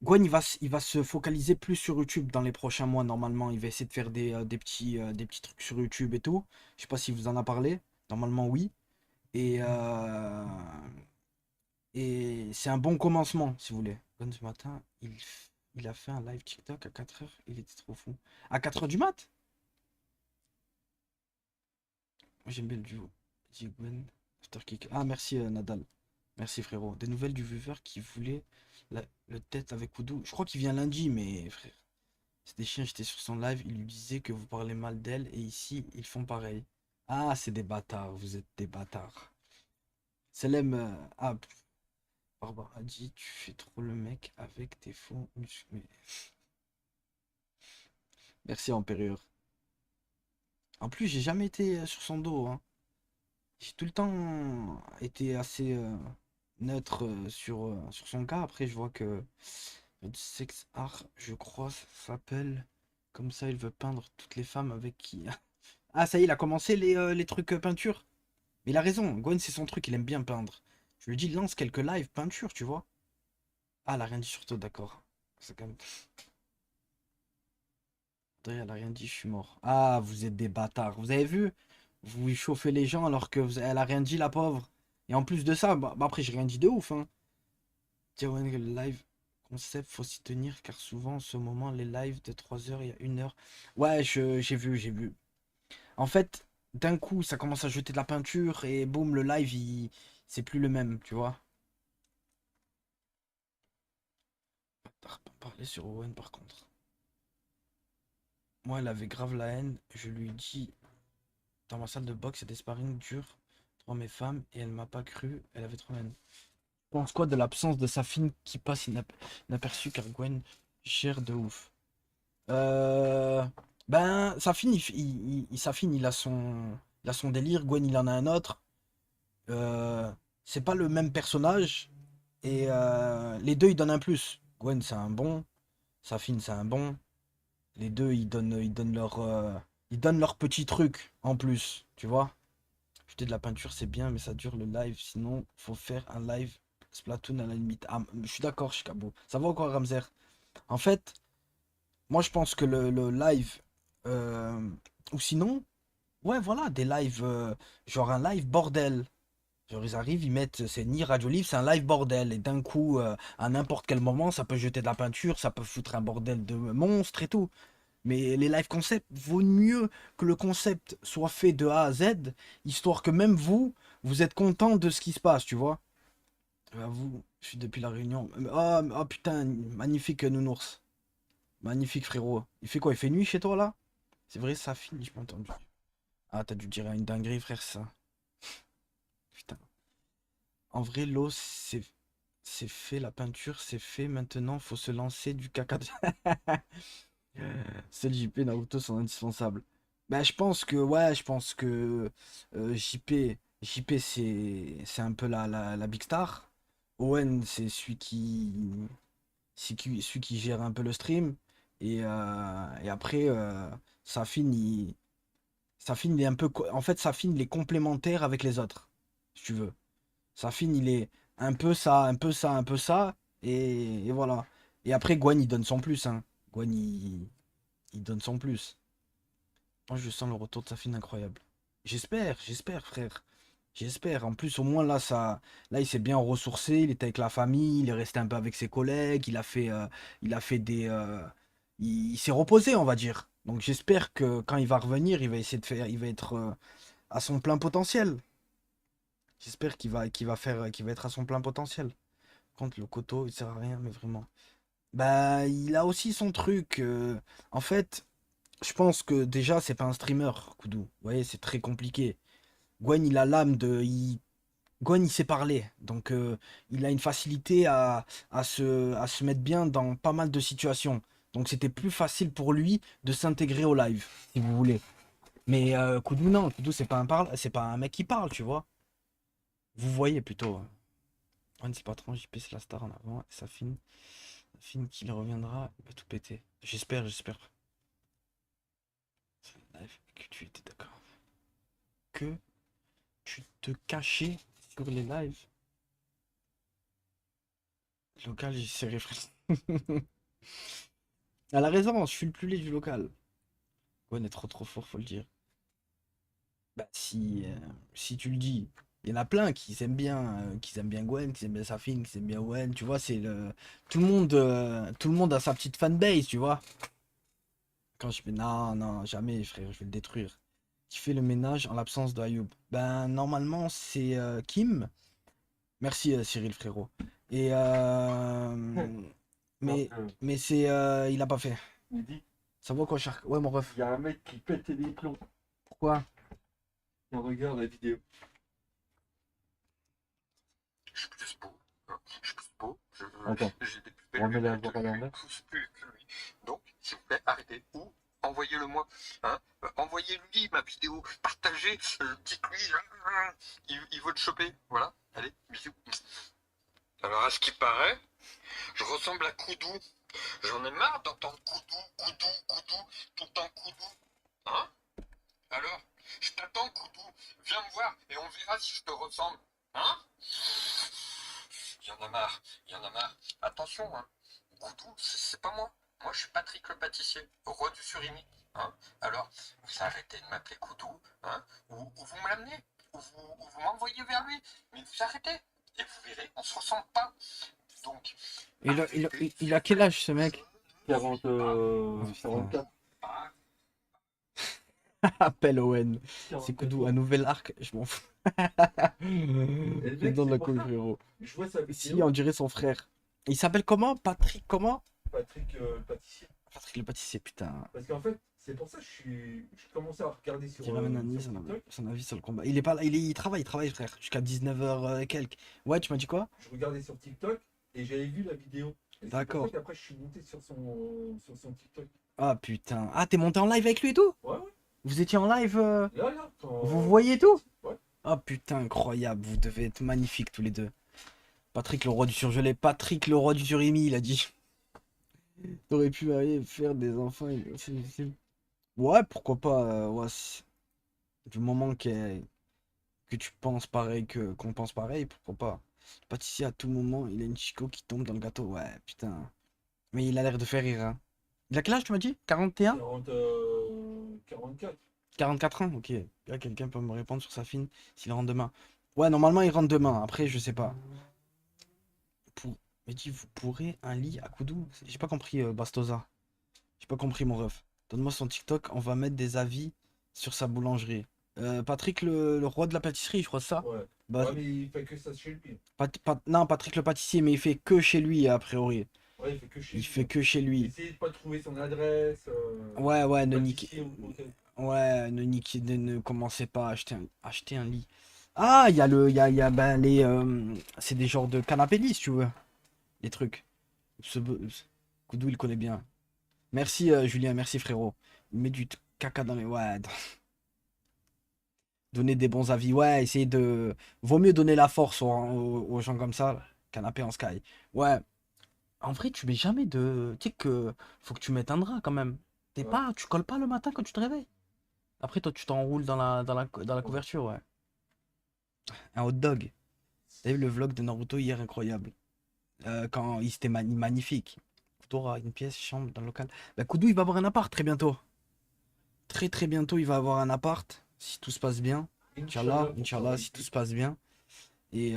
[SPEAKER 1] Gwen, il va se focaliser plus sur YouTube dans les prochains mois, normalement. Il va essayer de faire des petits trucs sur YouTube et tout. Je sais pas si vous en a parlé. Normalement, oui. Et, c'est un bon commencement, si vous voulez. Gwen, ce matin, il a fait un live TikTok à 4 heures. Il était trop fou. À 4 heures du mat? Moi, j'aime bien le duo. Dit Gwen, Afterkick. Ah, merci Nadal. Merci frérot. Des nouvelles du viewer qui voulait le tête avec Oudou. Je crois qu'il vient lundi, mais frère. C'est des chiens, j'étais sur son live, il lui disait que vous parlez mal d'elle et ici ils font pareil. Ah, c'est des bâtards, vous êtes des bâtards. Selem, Barbara a dit, tu fais trop le mec avec tes faux muscles. Merci Empérieur. En plus, j'ai jamais été sur son dos, hein. J'ai tout le temps été assez neutre sur son cas. Après, je vois que Sex Art, je crois, ça s'appelle. Comme ça, il veut peindre toutes les femmes avec qui. Ah, ça y est, il a commencé les trucs peinture. Mais il a raison, Gwen, c'est son truc, il aime bien peindre. Je lui dis, lance quelques lives peinture, tu vois. Ah, elle a rien dit sur toi, d'accord. C'est quand même. Audrey, elle a rien dit, je suis mort. Ah, vous êtes des bâtards. Vous avez vu? Vous chauffez les gens alors que elle a rien dit, la pauvre. Et en plus de ça, après, j'ai rien dit de ouf, hein. Tiens, ouais, le live concept, faut s'y tenir car souvent, en ce moment, les lives de 3 heures, il y a 1 heure. Ouais, j'ai vu, j'ai vu. En fait, d'un coup, ça commence à jeter de la peinture et boum, le live, c'est plus le même, tu vois. Pas parler sur Owen par contre. Moi, elle avait grave la haine. Je lui dis dans ma salle de boxe, il y a des sparring durs. Trois mes femmes et elle m'a pas cru. Elle avait trop la haine. Tu penses quoi de l'absence de Safine qui passe inaperçue car Gwen gère de ouf? Euh, Ben, Safine, Safine, il a son délire. Gwen, il en a un autre. Euh, c'est pas le même personnage. Et les deux, ils donnent un plus. Gwen, c'est un bon. Safine, c'est un bon. Les deux, ils donnent leur petit truc en plus, tu vois. Jeter de la peinture, c'est bien, mais ça dure le live. Sinon, faut faire un live Splatoon à la limite. Ah, je suis d'accord, Chicago. Ça va ou quoi, Ramzer? En fait, moi, je pense que le live, euh, ou sinon, ouais, voilà, des lives, genre un live bordel. Genre, ils arrivent, ils mettent, c'est ni Radio Live, c'est un live bordel. Et d'un coup, à n'importe quel moment, ça peut jeter de la peinture, ça peut foutre un bordel de monstres et tout. Mais les live concepts, vaut mieux que le concept soit fait de A à Z, histoire que même vous, vous êtes content de ce qui se passe, tu vois. Vous, je suis depuis la Réunion. Oh, putain, magnifique nounours. Magnifique frérot. Il fait quoi? Il fait nuit chez toi là? C'est vrai, ça finit, j'ai pas entendu. Ah, t'as dû dire une dinguerie, frère, ça. Putain. En vrai, l'eau, c'est fait, la peinture, c'est fait. Maintenant, faut se lancer du caca. Seul JP, Naruto sont indispensables. Bah, je pense que, ouais, je pense que JP c'est un peu la big star. Owen, c'est celui qui gère un peu le stream. Et après, Safin, il est un peu. En fait, Safin, il est complémentaire avec les autres, si tu veux. Safin, il est un peu ça, un peu ça, un peu ça. Et voilà. Et après, Gwen, il donne son plus, hein. Gwen, il donne son plus. Moi, je sens le retour de Safin incroyable. J'espère, frère. J'espère. En plus, au moins, là, il s'est bien ressourcé. Il était avec la famille. Il est resté un peu avec ses collègues. Il a fait il s'est reposé, on va dire. Donc, j'espère que quand il va revenir, il va essayer de faire, il va être à son plein potentiel. J'espère qu'il va être à son plein potentiel. Par contre, le coteau, il sert à rien, mais vraiment. Bah, il a aussi son truc. En fait, je pense que déjà, c'est pas un streamer, Koudou. Vous voyez, c'est très compliqué. Gwen, il a l'âme de. Gwen, il sait parler. Donc, il a une facilité à se mettre bien dans pas mal de situations. Donc, c'était plus facile pour lui de s'intégrer au live, si vous voulez. Mais Koudou, non. Koudou, c'est pas un mec qui parle, tu vois. Vous voyez plutôt. Gwen, c'est pas trop. JP, c'est la star en avant. Et ça filme qu'il reviendra. Il va tout péter. J'espère. C'est le live que tu étais d'accord. Que tu te cachais sur les lives. Local, j'y sais réfléchir. Elle a raison, je suis le plus laid du local. Ouais, on est trop fort, faut le dire. Bah, si tu le dis. Il y en a plein qui aiment bien Gwen, qui aiment bien Safin, qui aiment bien Owen, tu vois, tout le monde a sa petite fanbase, tu vois. Quand je fais non, non, jamais, frère, je vais le détruire. Qui fait le ménage en l'absence de Ayoub? Ben, normalement, c'est Kim. Merci, Cyril, frérot. Et,
[SPEAKER 2] Alors
[SPEAKER 1] mais,
[SPEAKER 2] que,
[SPEAKER 1] mais il a pas fait.
[SPEAKER 2] il dit,
[SPEAKER 1] Ça vaut quoi, Shark? Ouais, mon ref.
[SPEAKER 2] il y a un mec qui pète des plombs.
[SPEAKER 1] Pourquoi?
[SPEAKER 2] On regarde la vidéo.
[SPEAKER 3] Je suis plus beau. Je suis plus beau.
[SPEAKER 2] Attends,
[SPEAKER 3] J'ai des plus
[SPEAKER 2] on
[SPEAKER 3] belles
[SPEAKER 2] remet la
[SPEAKER 3] lunettes
[SPEAKER 2] voix à l'envers.
[SPEAKER 3] que lui. Donc, s'il vous plaît, arrêtez. Ou envoyez-le moi. Hein. Envoyez-lui ma vidéo. Partagez. Dites-lui. Il veut te choper. Voilà. Allez, bisous. Alors, à ce qui paraît, je ressemble à Koudou. J'en ai marre d'entendre Koudou, Koudou, Koudou, tout le temps Koudou. Hein? Alors, je t'attends, Koudou. Viens me voir et on verra si je te ressemble. Hein? Il y en a marre, il y en a marre. Attention, hein. Koudou, c'est pas moi. Moi, je suis Patrick le pâtissier, roi du surimi. Hein. Alors, vous arrêtez de m'appeler Koudou, hein, ou vous me l'amenez, ou vous m'envoyez vers lui. Mais vous arrêtez. Et vous verrez, on se ressemble pas. Donc,
[SPEAKER 1] Il a quel âge, ce mec?
[SPEAKER 2] 40,
[SPEAKER 1] Oh, putain.
[SPEAKER 2] 44.
[SPEAKER 1] Appelle Owen. C'est
[SPEAKER 2] 44.
[SPEAKER 1] Koudou, un nouvel arc, je m'en fous.
[SPEAKER 2] le
[SPEAKER 1] Je
[SPEAKER 2] mec,
[SPEAKER 1] donne
[SPEAKER 2] c'est
[SPEAKER 1] la
[SPEAKER 2] pour
[SPEAKER 1] couille,
[SPEAKER 2] ça.
[SPEAKER 1] frérot.
[SPEAKER 2] Je vois sa
[SPEAKER 1] Si,
[SPEAKER 2] vidéo.
[SPEAKER 1] on dirait son frère. Il s'appelle comment? Patrick, comment?
[SPEAKER 2] Patrick le pâtissier.
[SPEAKER 1] Patrick le pâtissier, putain.
[SPEAKER 2] Parce qu'en fait, c'est pour ça que je commençais à regarder sur,
[SPEAKER 1] Il ramène un nid,
[SPEAKER 2] sur TikTok.
[SPEAKER 1] son avis sur le combat. Il est pas là, il travaille, frère. Jusqu'à 19h quelques. Ouais, tu m'as dit quoi?
[SPEAKER 2] Je regardais sur TikTok et j'avais vu la vidéo. Et c'est
[SPEAKER 1] D'accord.
[SPEAKER 2] pour ça qu'après, je suis monté sur son TikTok.
[SPEAKER 1] Ah putain. Ah, t'es monté en live avec lui et tout?
[SPEAKER 2] Ouais, ouais.
[SPEAKER 1] Vous étiez en live
[SPEAKER 2] Là, quand...
[SPEAKER 1] vous voyez tout?
[SPEAKER 2] Ouais.
[SPEAKER 1] Ah putain, incroyable. Vous devez être magnifiques tous les deux. Patrick le roi du surgelé. Patrick le roi du surimi, il a dit. T'aurais pu aller faire des enfants. Ouais, pourquoi pas. Ouais, du moment que tu penses pareil, qu'on pense pareil, pourquoi pas. Pâtissier à tout moment, il a une chico qui tombe dans le gâteau. Ouais, putain. Mais il a l'air de faire rire, hein. Il a quel âge, tu m'as dit? 41?
[SPEAKER 2] 44.
[SPEAKER 1] 44 ans? Ok. Là, quelqu'un peut me répondre sur sa fine s'il rentre demain. Ouais, normalement, il rentre demain. Après, je sais pas. Pour... Mais dit, vous pourrez un lit à Koudou? J'ai pas compris, Bastoza. J'ai pas compris, mon ref. Donne-moi son TikTok, on va mettre des avis sur sa boulangerie. Patrick, le roi de la pâtisserie, je crois ça.
[SPEAKER 2] Ouais.
[SPEAKER 1] Bah,
[SPEAKER 2] Ouais, mais il fait que ça chez lui.
[SPEAKER 1] non, Patrick le pâtissier, mais il fait que chez lui, a priori.
[SPEAKER 2] Ouais, il fait que chez
[SPEAKER 1] Il
[SPEAKER 2] lui.
[SPEAKER 1] fait que chez lui.
[SPEAKER 2] Essayez de pas trouver son adresse.
[SPEAKER 1] Ouais, ouais, ne
[SPEAKER 2] pâtissier
[SPEAKER 1] niquez.
[SPEAKER 2] ou hôtel.
[SPEAKER 1] Ouais, ne commencez pas à acheter un lit. Ah, il y a ben, c'est des genres de canapé lit, si tu veux. Les trucs. Koudou, il connaît bien. Merci, Julien, merci, frérot. Il met du caca dans les. Ouais, donner des bons avis. Ouais, essayer de. Vaut mieux donner la force aux gens comme ça. Canapé en sky. Ouais. En vrai, tu mets jamais de. Tu sais que. Faut que tu mettes un drap quand même.
[SPEAKER 2] Ouais.
[SPEAKER 1] Tu colles pas le matin quand tu te réveilles. Après, toi, tu t'enroules dans la couverture, ouais. Un hot dog. T'as vu le vlog de Naruto hier, incroyable. Quand il était magnifique. Koudou aura une pièce, chambre dans le local. Bah, Koudou, il va avoir un appart très bientôt. Très très bientôt, il va avoir un appart. Si tout se passe bien. Inch'Allah, Inch'Allah, si tout se passe bien. Et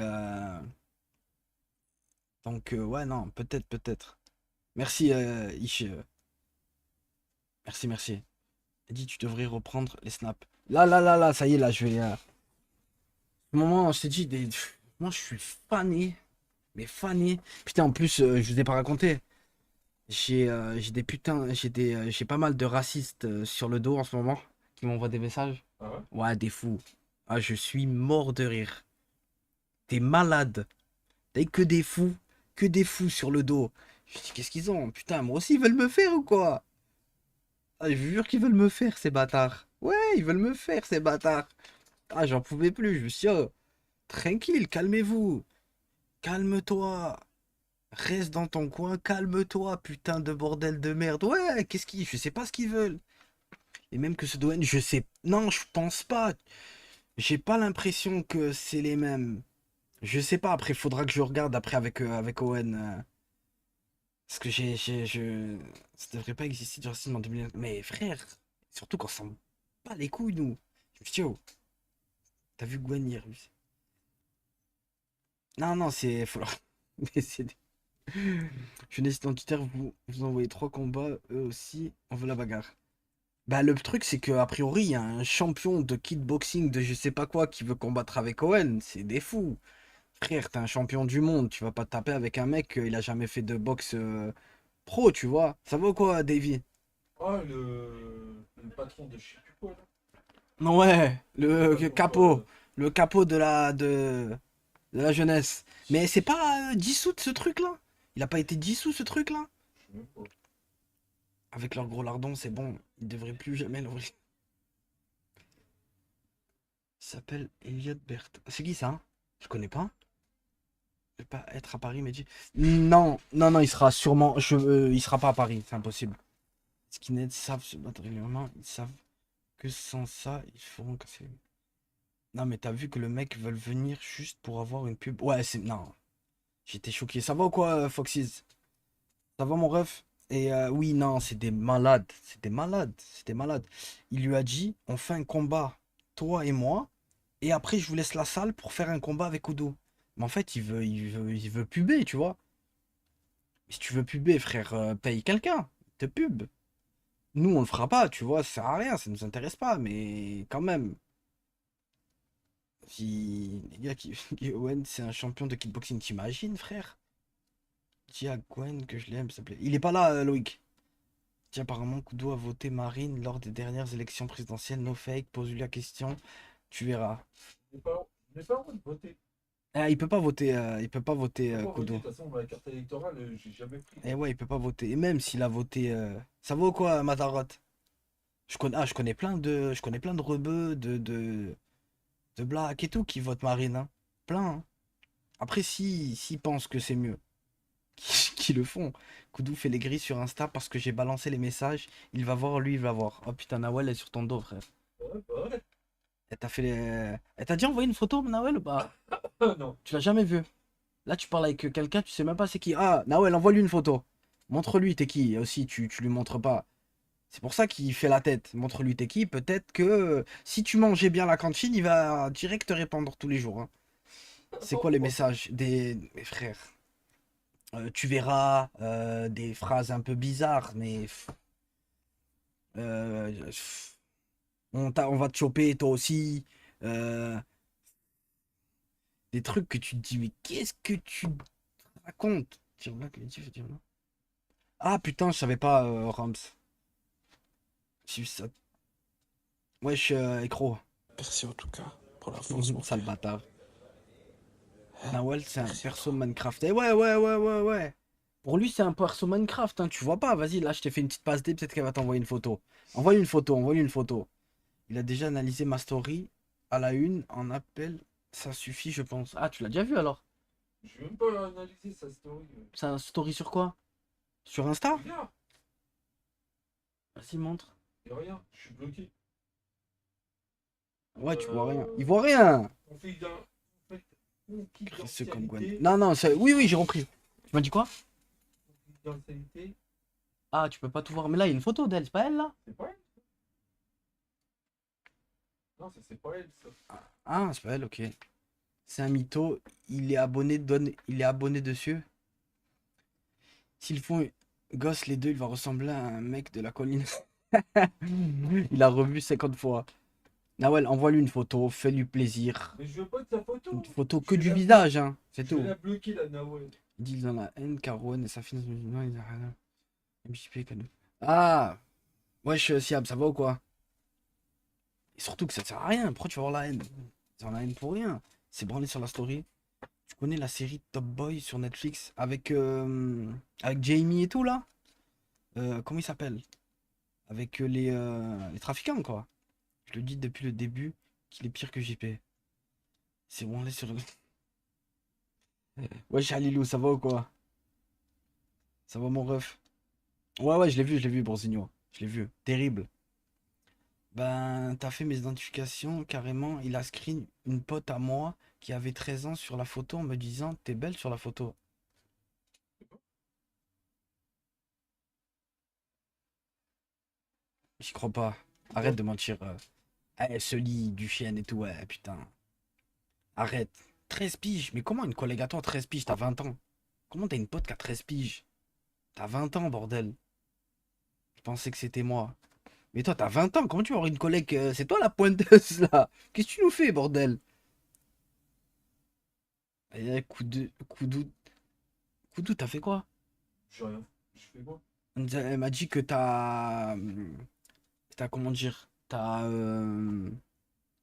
[SPEAKER 1] donc, ouais, non, peut-être, peut-être. Merci, Ish. Merci, merci. Elle dit, tu devrais reprendre les snaps. Là, ça y est, là, je vais. Au moment, je t'ai dit, moi, je suis fané. Mais fané. Putain, en plus, je vous ai pas raconté. J'ai des putains. J'ai pas mal de racistes sur le dos en ce moment qui m'envoient des messages.
[SPEAKER 2] Ah ouais?
[SPEAKER 1] Ouais, des fous. Ah, je suis mort de rire. T'es malade. T'as que des fous sur le dos. Je dis, qu'est-ce qu'ils ont? Putain, moi aussi, ils veulent me faire ou quoi? Ah, je vous jure qu'ils veulent me faire, ces bâtards. Ouais, ils veulent me faire, ces bâtards. Ah, j'en pouvais plus. Je me suis dit, oh, tranquille, calmez-vous. Calme-toi. Reste dans ton coin, calme-toi, putain de bordel de merde. Ouais, je sais pas ce qu'ils veulent. Et même que ce domaine, je sais. Non, je pense pas. J'ai pas l'impression que c'est les mêmes. Je sais pas, après, faudra que je regarde après avec Owen. Parce que ça devrait pas exister du racisme en 2000. Mais frère, surtout quand on s'en bat les couilles, nous. Je me suis dit, oh, t'as vu Gwen hier, lui. Non, non, c'est. Faut leur décider. Jeunesse identitaire, vous envoyez 3 combats, eux aussi, on veut la bagarre. Bah, le truc, c'est que a priori, il y a un champion de kickboxing de je sais pas quoi qui veut combattre avec Owen. C'est des fous. Frère, t'es un champion du monde. Tu vas pas te taper avec un mec, il a jamais fait de boxe pro, tu vois. Ça va ou quoi, Davy?
[SPEAKER 2] Ah, le patron de je sais plus quoi, là.
[SPEAKER 1] Non, ouais,
[SPEAKER 2] Le
[SPEAKER 1] le
[SPEAKER 2] patron,
[SPEAKER 1] capot. Le capot de la jeunesse. Mais c'est pas dissous ce truc-là? Il a pas été dissous ce truc-là?
[SPEAKER 2] je sais même pas.
[SPEAKER 1] Avec leur gros lardon, c'est bon. Ils devraient plus jamais l'ouvrir. Il s'appelle Elliot Bert. C'est qui ça, hein? Je connais pas. Je vais pas être à Paris, mais dit. Non, non, non, il sera sûrement. Il sera pas à Paris, c'est impossible. Skinheads savent se battre régulièrement. Ils savent que sans ça, ils feront casser. Non, mais t'as vu que le mec veut venir juste pour avoir une pub. Ouais, c'est. Non. J'étais choqué. Ça va ou quoi, Foxys? Ça va, mon ref? Et oui, non, c'est des malades. C'est des malades. C'est des malades. Il lui a dit on fait un combat, toi et moi. Et après, je vous laisse la salle pour faire un combat avec Udo. Mais en fait, il veut puber, tu vois. Si tu veux puber, frère, paye quelqu'un. Te pub. Nous, on le fera pas, tu vois, ça sert à rien, ça nous intéresse pas, mais quand même. Si les gars qui Owen, c'est un champion de kickboxing, t'imagines, frère? Dis à Gwen que je l'aime, s'il te plaît. Il est pas là, Loïc. Dis apparemment Kudo a voté Marine lors des dernières élections présidentielles. No fake, pose-lui la question, tu verras.
[SPEAKER 2] Je n'ai pas le droit de voter.
[SPEAKER 1] Ah, il peut pas voter
[SPEAKER 2] Pourquoi voter? De
[SPEAKER 1] Kudo.
[SPEAKER 2] toute façon, ma carte électorale, j'ai jamais pris.
[SPEAKER 1] Eh ouais, il peut pas voter. Et même s'il a voté. Ça vaut quoi, Matarot? Je connais plein de rebeux, de black et tout qui votent Marine. Hein. Plein. Hein. Après, si, s'ils pensent que c'est mieux, qui le font. Koudou fait les grilles sur Insta parce que j'ai balancé les messages. Il va voir, lui, il va voir. Oh putain, Nawel est sur ton dos, frère.
[SPEAKER 2] Ouais, bah ouais.
[SPEAKER 1] Elle t'a fait les... Elle t'a déjà envoyé une photo, Nawel, ou pas?
[SPEAKER 2] Ah, non.
[SPEAKER 1] Tu l'as jamais vu. Là, tu parles avec quelqu'un, tu sais même pas c'est qui. Ah, Nawel, envoie-lui une photo. Montre-lui t'es qui. Aussi, tu lui montres pas. C'est pour ça qu'il fait la tête. Montre-lui t'es qui. Peut-être que si tu mangeais bien la cantine, il va direct te répondre tous les jours. Hein. C'est quoi les messages des mes frères? Tu verras des phrases un peu bizarres, mais pff, on va te choper toi aussi. Euh, des trucs que tu te dis, mais qu'est-ce que tu racontes? Tire là, collectif, tire là. Ah putain, je savais pas, Rams. J'ai vu ça. Wesh, Ekro.
[SPEAKER 4] Merci en tout cas pour la force, mon
[SPEAKER 1] Sale
[SPEAKER 4] frère.
[SPEAKER 1] bâtard. Nawal, c'est un
[SPEAKER 4] Merci à
[SPEAKER 1] perso
[SPEAKER 4] toi.
[SPEAKER 1] Minecraft. Eh ouais, ouais, ouais, ouais, ouais. Pour lui, c'est un perso Minecraft, hein, tu vois pas. Vas-y, là, je t'ai fait une petite passe D, peut-être qu'elle va t'envoyer une photo. Envoie-lui une photo, envoie-lui une photo. Il a déjà analysé ma story à la une, en appel. Ça suffit, je pense. Ah, tu l'as déjà vu alors?
[SPEAKER 2] Je vais même pas analyser sa story.
[SPEAKER 1] C'est un story sur quoi? Sur Insta?
[SPEAKER 2] Regarde,
[SPEAKER 1] Vas-y, montre.
[SPEAKER 2] y a rien, je suis bloqué.
[SPEAKER 1] Ouais, tu vois rien. Il voit rien.
[SPEAKER 2] Conflit
[SPEAKER 1] Chris comme Gwen.
[SPEAKER 2] confidentialité.
[SPEAKER 1] Non, non, oui, oui, j'ai repris. Tu m'as dit quoi?
[SPEAKER 2] Confidentialité.
[SPEAKER 1] Ah, tu peux pas tout voir. Mais là, il y a une photo d'elle, c'est pas elle là?
[SPEAKER 2] C'est pas elle? Non, ça c'est pas elle, ça.
[SPEAKER 1] Ah, c'est pas elle, ok. C'est un mytho. Il est abonné dessus. S'ils font gosse les deux, il va ressembler à un mec de la colline. Il a revu 50 fois. Nawel, envoie-lui une photo, fais-lui plaisir.
[SPEAKER 2] Mais je veux pas de sa photo.
[SPEAKER 1] Une photo
[SPEAKER 2] Je
[SPEAKER 1] que
[SPEAKER 2] vais
[SPEAKER 1] du
[SPEAKER 2] la
[SPEAKER 1] visage, hein. C'est
[SPEAKER 2] Je vais
[SPEAKER 1] tout.
[SPEAKER 2] la bloquer, la Nawel.
[SPEAKER 1] Il dit dans la haine, car Owen et sa fille. Non, il a rien. MJP, cadeau. Ah! Wesh, Siab, ça va ou quoi? Et surtout que ça sert à rien. Pourquoi tu vas avoir la haine? Tu vas avoir la haine pour rien. C'est branlé sur la story. Tu connais la série Top Boy sur Netflix avec Jamie et tout là? Comment il s'appelle? Avec les trafiquants quoi. Je le dis depuis le début qu'il est pire que JP. C'est branlé sur. Ouais, Chalilou, ça va ou quoi? Ça va mon ref? Ouais, ouais, je l'ai vu, Bronzino. Je l'ai vu. Terrible. Ben, t'as fait mes identifications, carrément. Il a screen une pote à moi qui avait 13 ans sur la photo en me disant t'es belle sur la photo. J'y crois pas. Arrête
[SPEAKER 2] Bon,
[SPEAKER 1] de mentir. Eh, ce lit du chien et tout, ouais, putain. Arrête. 13 piges. Mais comment une collègue à toi, 13 piges, t'as 20 ans? Comment t'as une pote qui a 13 piges? T'as 20 ans, bordel. Je pensais que c'était moi. Mais toi, t'as 20 ans. Comment tu vas avoir une collègue? C'est toi la pointeuse, là. Qu'est-ce que tu nous fais, bordel? Eh, Koudou, t'as fait quoi?
[SPEAKER 2] J'ai rien. Je fais quoi?
[SPEAKER 1] Elle m'a dit que t'as. T'as comment dire? T'as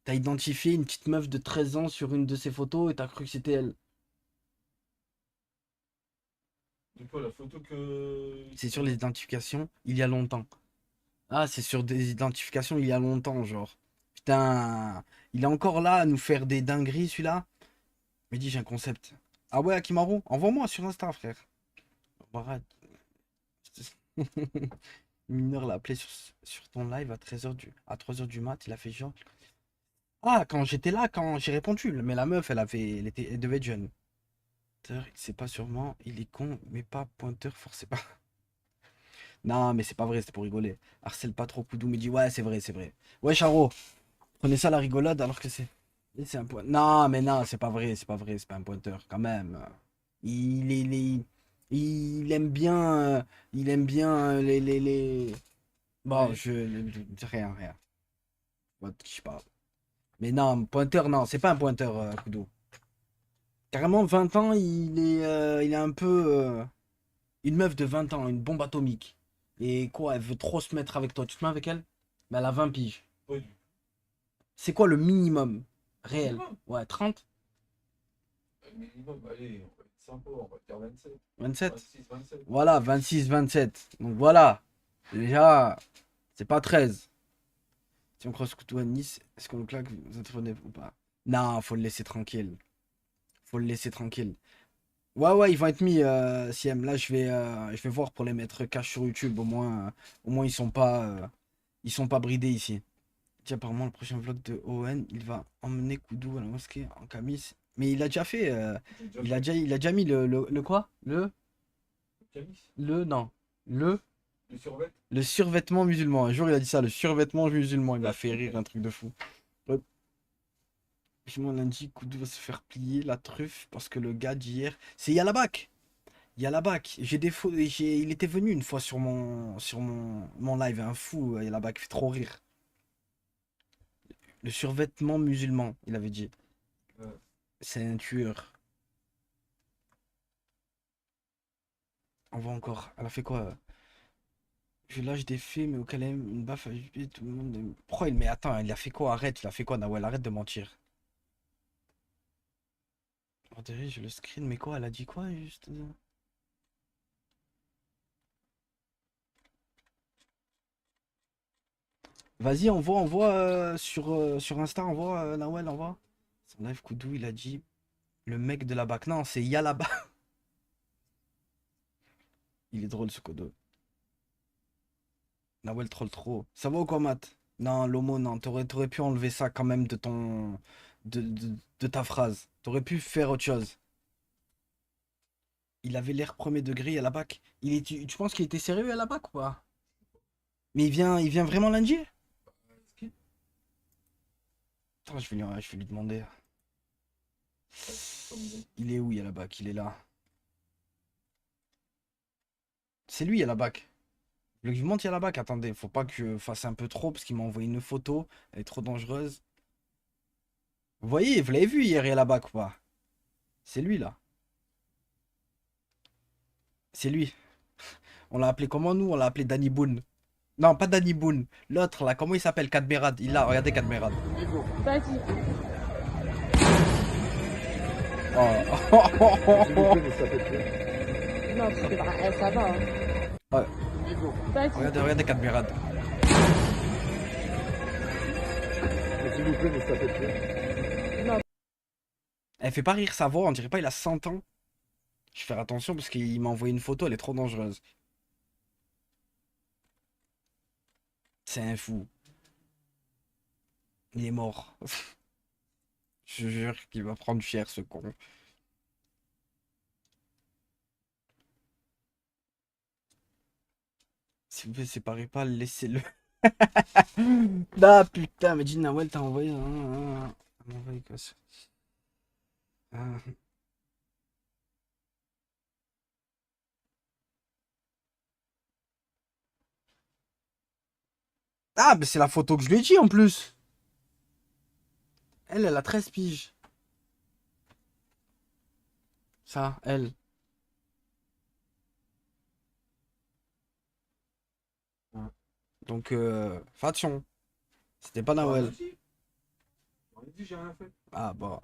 [SPEAKER 1] identifié une petite meuf de 13 ans sur une de ses photos et t'as cru que c'était elle.
[SPEAKER 2] Du coup, la photo que.
[SPEAKER 1] C'est sur les identifications il y a longtemps. Ah, c'est sur des identifications il y a longtemps, genre. Putain, il est encore là à nous faire des dingueries, celui-là. Mais dis, j'ai un concept. Ah ouais, Akimaru, envoie-moi sur Insta, frère. Arrête. Mineur l'a appelé sur ton live à 13h à 3h du mat, il a fait genre. Ah, quand j'étais là, quand j'ai répondu, mais la meuf, elle devait être jeune. Il sait pas sûrement, il est con, mais pas pointeur, forcément. Non, mais c'est pas vrai, c'était pour rigoler. Harcèle pas trop Koudou, me dit ouais, c'est vrai, c'est vrai. Ouais, Charo, prenez ça la rigolade alors que c'est. C'est un point. Non, mais non, c'est pas vrai, c'est pas vrai, c'est pas un pointeur, quand même. Il, est- il, est- il aime bien, les. Bon,
[SPEAKER 2] Ouais.
[SPEAKER 1] rien, rien. What, qui je parle. Mais non, pointeur, non, c'est pas un pointeur, Koudou. Carrément, 20 ans, il est un peu. Une meuf de 20 ans, une bombe atomique. Et quoi, elle veut trop se mettre avec toi. Tu te mets avec elle? Mais elle a 20 piges.
[SPEAKER 2] Pas du
[SPEAKER 1] C'est quoi le minimum réel?
[SPEAKER 2] minimum.
[SPEAKER 1] Ouais, 30?
[SPEAKER 2] Minimum, allez, on va être sympa, on va dire 27.
[SPEAKER 1] 27?
[SPEAKER 2] 26, 27.
[SPEAKER 1] Voilà, 26, 27. Donc voilà. Déjà, c'est pas 13. Si on croise couteau à Nice, est-ce qu'on le claque? Vous entreprenez ou pas? Non, faut le laisser tranquille. Faut le laisser tranquille. Ouais, ouais, ils vont être mis, CM. Là, je vais voir pour les mettre cash sur YouTube. Au moins ils sont pas bridés ici. Tiens, apparemment, le prochain vlog de Owen, il va emmener Koudou à la mosquée en camis. Mais il a déjà fait.
[SPEAKER 2] J'ai déjà
[SPEAKER 1] Il a déjà mis le quoi?
[SPEAKER 2] Camis,
[SPEAKER 1] Non. Le,
[SPEAKER 2] le survêt.
[SPEAKER 1] le survêtement musulman. Un jour, il a dit ça, le survêtement musulman. Il m'a fait rire, un truc de fou. Ouais. Franchement, lundi, Koudou va se faire plier la truffe parce que le gars d'hier. C'est Yalabak! Yalabak. Il était venu une fois sur mon live. Un fou, Yalabak. Il fait trop rire. Le survêtement musulman, il avait dit.
[SPEAKER 2] Ouais.
[SPEAKER 1] C'est un tueur. On va encore. Elle a fait quoi? Je lâche des faits, mais au calme, une baffe à juper, tout le monde. Pourquoi il. Mais attends, il a fait quoi? Arrête, il a fait quoi, Nawel? Arrête de mentir. On dirait, je le screen, mais quoi? Elle a dit quoi, juste? Vas-y, envoie sur Insta, envoie, Nawel, envoie. Son live Koudou, il a dit le mec de la BAC. Non, c'est Yalaba. Il est drôle ce Kodo. Nawel troll trop. Ça va ou quoi, Matt? Non, Lomo, non. T'aurais pu enlever ça quand même de ton. De ta phrase. T'aurais pu faire autre chose. Il avait l'air premier degré à la bac. Tu penses qu'il était sérieux à la bac ou pas? Mais il vient vraiment lundi? Attends, je vais lui demander. Il est où, il à la bac? Il est là. C'est lui à la bac. Je veux que je monte à la bac. Attendez, faut pas que je fasse un peu trop parce qu'il m'a envoyé une photo. Elle est trop dangereuse. Vous voyez, vous l'avez vu hier, il est à la bac ou pas? C'est lui là. C'est lui. On l'a appelé comment nous? On l'a appelé Danny Boone. Non, pas Danny Boone. L'autre là, comment il s'appelle? Kadmerad. Il a, regardez Kadmerad.
[SPEAKER 5] Vas-y.
[SPEAKER 1] Oh.
[SPEAKER 5] Non, c'est vrai, ça va. Hein.
[SPEAKER 1] Ouais.
[SPEAKER 5] Vas-y.
[SPEAKER 1] Regardez Kadmerad.
[SPEAKER 2] S'il vous plaît, ne tapez plus.
[SPEAKER 5] Non.
[SPEAKER 1] Elle fait pas rire sa voix, on dirait pas il a 100 ans. Je vais faire attention parce qu'il m'a envoyé une photo, elle est trop dangereuse. C'est un fou. Il est mort. Je jure qu'il va prendre cher ce con. S'il vous plaît, séparez pas, laissez-le. Ah putain, mais dis Nawel, t'as envoyé. Elle m'a envoyé quoi ça? Ah, Ah, mais c'est la photo que je lui ai dit en plus. Elle a 13 piges. Ça, elle.
[SPEAKER 2] Ouais.
[SPEAKER 1] Donc, fais attention. C'était pas
[SPEAKER 2] J'ai rien
[SPEAKER 1] Nawel.
[SPEAKER 2] dit. J'ai rien dit, j'ai rien fait.
[SPEAKER 1] Ah, bah.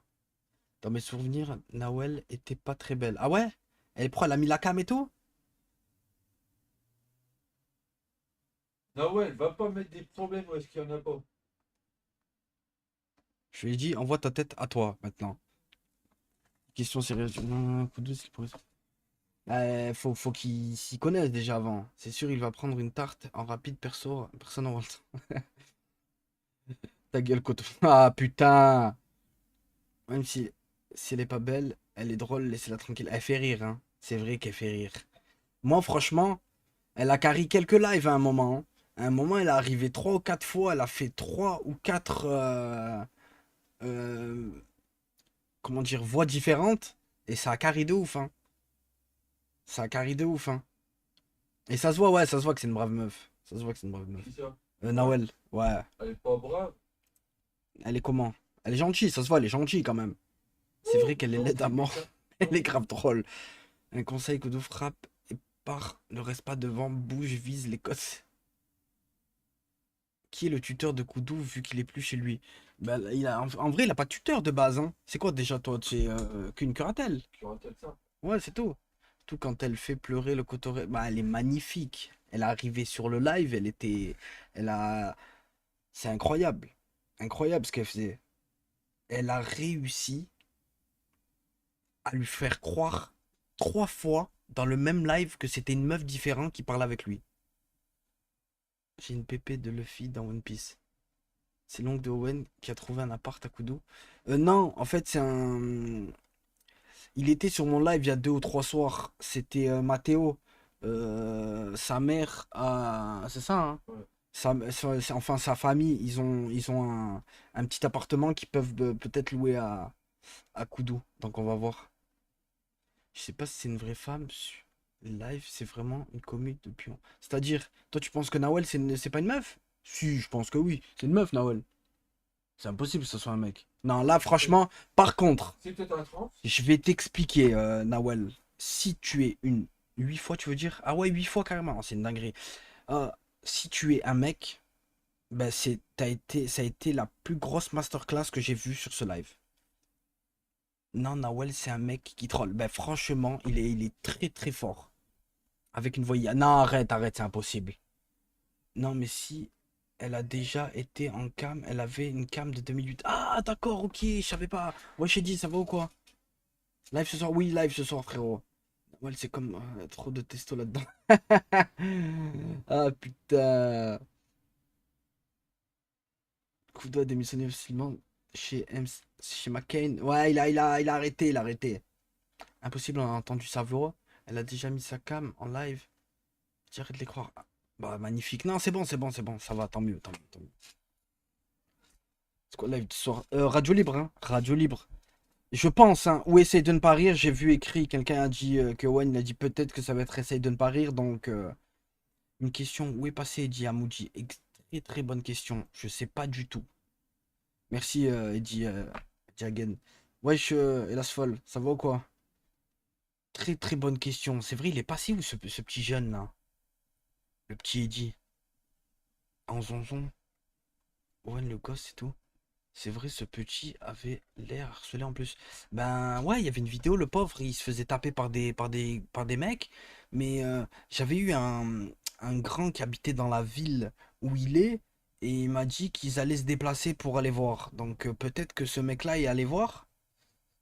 [SPEAKER 1] Dans mes souvenirs, Nawel était pas très belle. Ah ouais? Elle, elle a mis la cam et tout?
[SPEAKER 2] Nawel, va pas mettre des problèmes où est-ce qu'il y en a pas.
[SPEAKER 1] Je lui ai dit, envoie ta tête à toi maintenant. Question sérieuse. Coup de c'est pour ça. Faut qu'il s'y connaisse déjà avant. C'est sûr, il va prendre une tarte en rapide perso. Personne n'aura le temps. Ta gueule, coton. Ah putain! Même si elle est pas belle, elle est drôle, laissez-la tranquille. Elle fait rire, hein. C'est vrai qu'elle fait rire. Moi, franchement, elle a carry quelques lives à un moment, hein. À un moment, elle est arrivée 3 ou 4 fois. Elle a fait 3 ou 4 euh, comment dire, voix différentes. Et ça a carry de ouf, hein. Ça a carry de ouf, hein. Et ça se voit, ouais, ça se voit que c'est une brave meuf. Ça se voit que c'est une brave meuf.
[SPEAKER 2] Qui ça?
[SPEAKER 1] Nawel, ouais.
[SPEAKER 2] Elle est pas brave.
[SPEAKER 1] Elle est comment? Elle est gentille, ça se voit, elle est gentille quand même. C'est vrai qu'elle est laide à mort. Elle est grave drôle. Un conseil que frappe et part, ne reste pas devant, bouge, vise l'Écosse. Qui est le tuteur de Koudou vu qu'il est plus chez lui? Bah, en vrai, il a pas de tuteur de base, hein. C'est quoi déjà toi? C'est qu'une curatelle.
[SPEAKER 2] Qui aurait-elle ça?
[SPEAKER 1] Ouais, c'est tout. Tout quand elle fait pleurer le cotoré. Bah, elle est magnifique. Elle est arrivée sur le live, elle était. Elle a. C'est incroyable. Incroyable ce qu'elle faisait. Elle a réussi à lui faire croire 3 fois dans le même live que c'était une meuf différente qui parlait avec lui. J'ai une pépé de Luffy dans One Piece. C'est l'oncle de Owen qui a trouvé un appart à Kudo. Non, en fait, c'est un. Il était sur mon live il y a 2 ou 3 soirs. C'était Mathéo. Sa mère a. C'est ça, hein?
[SPEAKER 2] Ouais.
[SPEAKER 1] Enfin, sa famille, ils ont un petit appartement qu'ils peuvent peut-être louer à Kudo. Donc, on va voir. Je sais pas si c'est une vraie femme. Live, c'est vraiment une commute de pion. C'est-à-dire, toi, tu penses que Nawel, c'est pas une meuf? Si, je pense que oui. C'est une meuf, Nawel. C'est impossible que ce soit un mec. Non, là, franchement, par contre,
[SPEAKER 2] C'est peut-être un trans.
[SPEAKER 1] je vais t'expliquer, Nawel. Si tu es une. 8 fois, tu veux dire? Ah ouais, 8 fois carrément. C'est une dinguerie. Euh, Si tu es un mec, ben ça a été la plus grosse masterclass que j'ai vue sur ce live. Non, Nawel, c'est un mec qui troll. Ben franchement, il est très très fort. Avec une voix. Non, arrête, arrête, c'est impossible. Non, mais si elle a déjà été en cam, elle avait une cam de 2008. Ah, d'accord, ok, je savais pas. Ouais, j'ai dit, ça va ou quoi? Live ce soir? Oui, live ce soir, frérot. Ouais, c'est comme trop de testo là-dedans. Ah putain. Kudo a démissionné officiellement chez McCain. Ouais, il a arrêté, il a arrêté. Impossible, on a entendu sa voix. Elle a déjà mis sa cam en live. J'arrête de les croire. Ah, bah, magnifique. Non, c'est bon, c'est bon, c'est bon. Ça va, tant mieux, tant mieux, tant mieux. C'est quoi live du soir? Radio Libre, hein? Radio Libre. Je pense, hein. Ou essaye de ne pas rire. J'ai vu écrit, quelqu'un a dit que Owen il a dit peut-être que ça va être essaye de ne pas rire. Donc, une question. Où est passé Eddie Amoudi? Très très bonne question. Je sais pas du tout. Merci Eddie again. Wesh, hélas folle, ça va ou quoi? Très très bonne question. C'est vrai, il est passé où ce petit jeune là? Le petit Eddie. En zonzon. Owen le gosse et tout. C'est vrai, ce petit avait l'air harcelé en plus. Ben ouais, il y avait une vidéo, le pauvre, il se faisait taper par des mecs. Mais j'avais eu un grand qui habitait dans la ville où il est. Et il m'a dit qu'ils allaient se déplacer pour aller voir. Donc peut-être que ce mec-là est allé voir.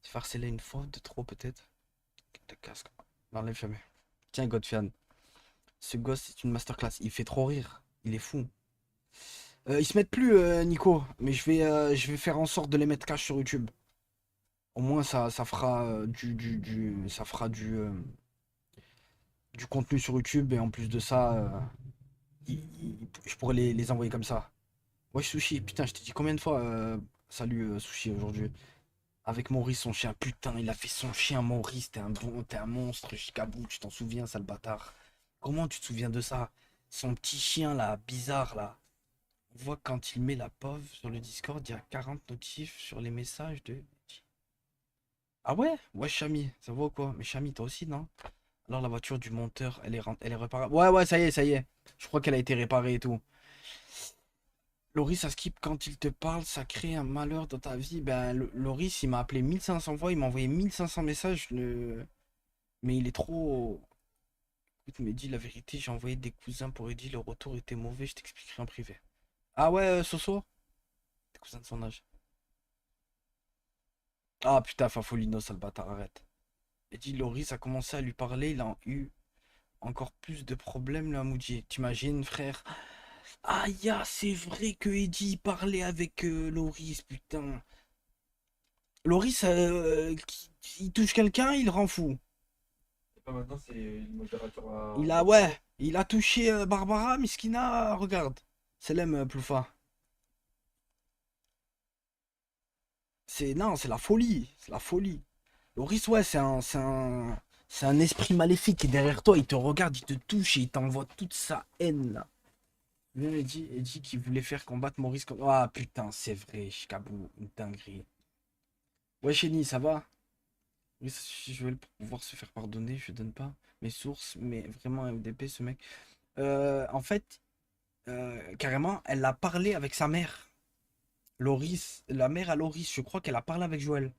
[SPEAKER 1] Il s'est harcelé une fois, de trop peut-être. De casque. N'enlève jamais. Tiens, Godfian. Ce gosse, c'est une masterclass. Il fait trop rire. Il est fou. Ils se mettent plus, Nico, mais je vais faire en sorte de les mettre cash sur YouTube. Au moins, ça fera ça fera du contenu sur YouTube et en plus de ça, je pourrais les envoyer comme ça. Ouais, Sushi, putain, je t'ai dit combien de fois salut Sushi aujourd'hui. Avec Maurice, son chien. Putain, il a fait son chien, Maurice. T'es un monstre, Chicabou. Tu t'en souviens, sale bâtard. Comment tu te souviens de ça? Son petit chien, là, bizarre, là. On voit quand il met la pauvre sur le Discord, il y a 40 notifs sur les messages de... Ah ouais? Ouais, Chami, ça va ou quoi? Mais Chami, toi aussi, non? Alors la voiture du monteur, elle est réparable. Ouais, ouais, ça y est, ça y est. Je crois qu'elle a été réparée et tout. Loris, ça skip quand il te parle, ça crée un malheur dans ta vie. Ben, Loris, il m'a appelé 1500 fois, il m'a envoyé 1500 messages. Mais il est trop... Écoute, me dis la vérité, j'ai envoyé des cousins pour Eddie, le retour était mauvais, je t'expliquerai en privé. Ah ouais, Soso? Tes cousins de son âge. Ah putain, Fafolino, sale bâtard, arrête. Eddie, Loris a commencé à lui parler, il a eu encore plus de problèmes, le Hamoudji. T'imagines, frère? Ah, c'est vrai que Eddie parlait avec Loris, putain. Loris, il touche quelqu'un, il le rend fou.
[SPEAKER 2] Et pas maintenant, c'est le modérateur à.
[SPEAKER 1] Ouais, il a touché Barbara, Miskina, regarde. Selem Ploufa. Non, c'est la folie, c'est la folie. Loris, ouais, c'est un esprit maléfique qui est derrière toi, il te regarde, il te touche et il t'envoie toute sa haine, là. Viens, Eddie qui voulait faire combattre Maurice comme... Ah, putain, c'est vrai, Chicabou, une dinguerie. Ouais, Chéni, ça va? Oui, si je veux pouvoir se faire pardonner, je donne pas mes sources, mais vraiment MDP, ce mec. En fait, carrément, elle a parlé avec sa mère. Loris, la mère à Loris, je crois qu'elle a parlé avec Joël.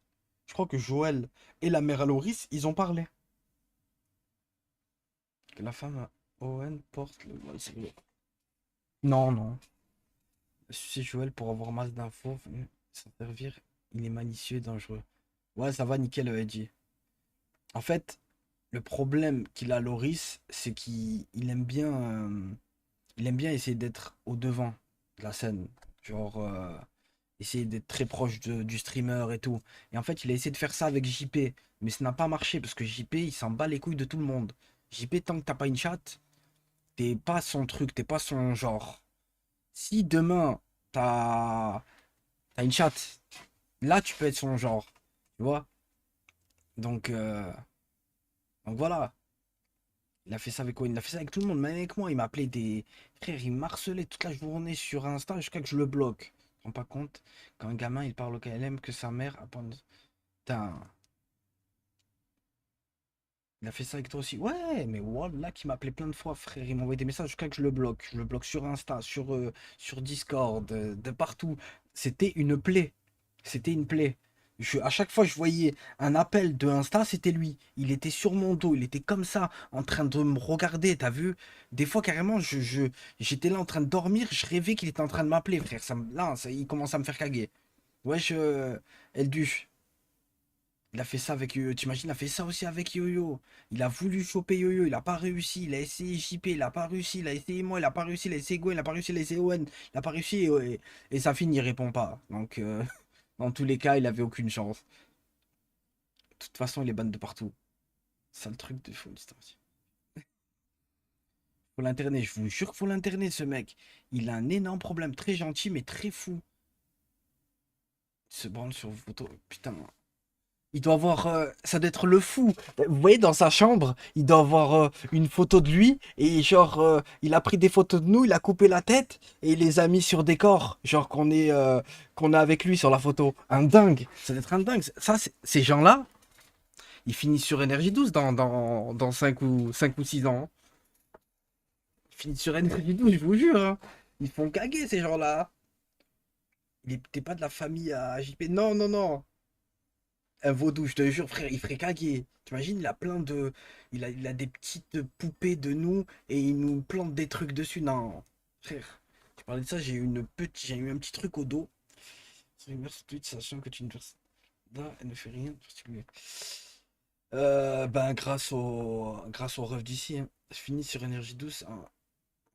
[SPEAKER 1] Je crois que Joël et la mère à Loris, ils ont parlé. Que la femme à Owen porte le voile sérieux. Non, non. C'est Joël pour avoir masse d'infos, s'en servir, il est malicieux et dangereux. Ouais, ça va, nickel, Eddie. En fait, le problème qu'il a, Loris, c'est qu'il il aime bien essayer d'être au devant de la scène. Genre, essayer d'être très proche du streamer et tout. Et en fait, il a essayé de faire ça avec JP. Mais ça n'a pas marché parce que JP, il s'en bat les couilles de tout le monde. JP, tant que t'as pas une chatte, t'es pas son truc, t'es pas son genre. Si demain, t'as une chatte, là, tu peux être son genre. Tu vois? Donc, euh, donc voilà. Il a fait ça avec quoi? Il a fait ça avec tout le monde, même avec moi. Il m'a appelé des... Frère, il m'harcelait toute la journée sur Insta jusqu'à que je le bloque. Tu te rends pas compte? Quand un gamin, il parle au KLM que sa mère... Putain. Il a fait ça avec toi aussi. Ouais, mais voilà, qui m'a appelé plein de fois, frère. Il m'a envoyé des messages jusqu'à que je le bloque. Je le bloque sur Insta, sur Discord, de partout. C'était une plaie. C'était une plaie. À chaque fois que je voyais un appel de Insta, c'était lui. Il était sur mon dos, il était comme ça, en train de me regarder, t'as vu? Des fois, carrément, j'étais là en train de dormir, je rêvais qu'il était en train de m'appeler, frère. Là, il commence à me faire caguer. Wesh, Elduche. Il a fait ça avec Yo-Yo. T'imagines, il a fait ça aussi avec Yo-Yo. Il a voulu choper Yo-Yo, il a pas réussi. Il a essayé JP, il a pas réussi. Il a essayé moi, il a pas réussi. Il a essayé Gwen, il a pas réussi. Il a essayé Owen, il a pas réussi. Et sa fille n'y répond pas. Donc, dans tous les cas, il avait aucune chance. De toute façon, il est ban de partout. C'est le truc de fou, distance. Faut l'internet, je vous jure qu'il faut l'internet, ce mec. Il a un énorme problème, très gentil, mais très fou. Il se branle sur vos photos. Putain. Il doit avoir. Ça doit être le fou. Vous voyez, dans sa chambre, il doit avoir une photo de lui. Et genre, il a pris des photos de nous, il a coupé la tête. Et il les a mis sur des corps. Genre qu'on est avec lui sur la photo. Un dingue. Ça doit être un dingue. Ça, ces gens-là, ils finissent sur énergie 12 dans 5 ou 6 ans. Ils finissent sur énergie 12, je vous jure. Hein. Ils font caguer, ces gens-là. T'es pas de la famille à JP. Non, non, non. Un vaudou, je te jure, frère, il ferait caguer. T'imagines, il a plein de. Il a des petites poupées de nous et il nous plante des trucs dessus. Non, frère, tu parlais de ça, j'ai eu un petit truc au dos. C'est une tweet, sachant que tu ne elle ne fait rien de particulier. Ben, grâce au ref d'ici, hein. Je finis sur énergie douce à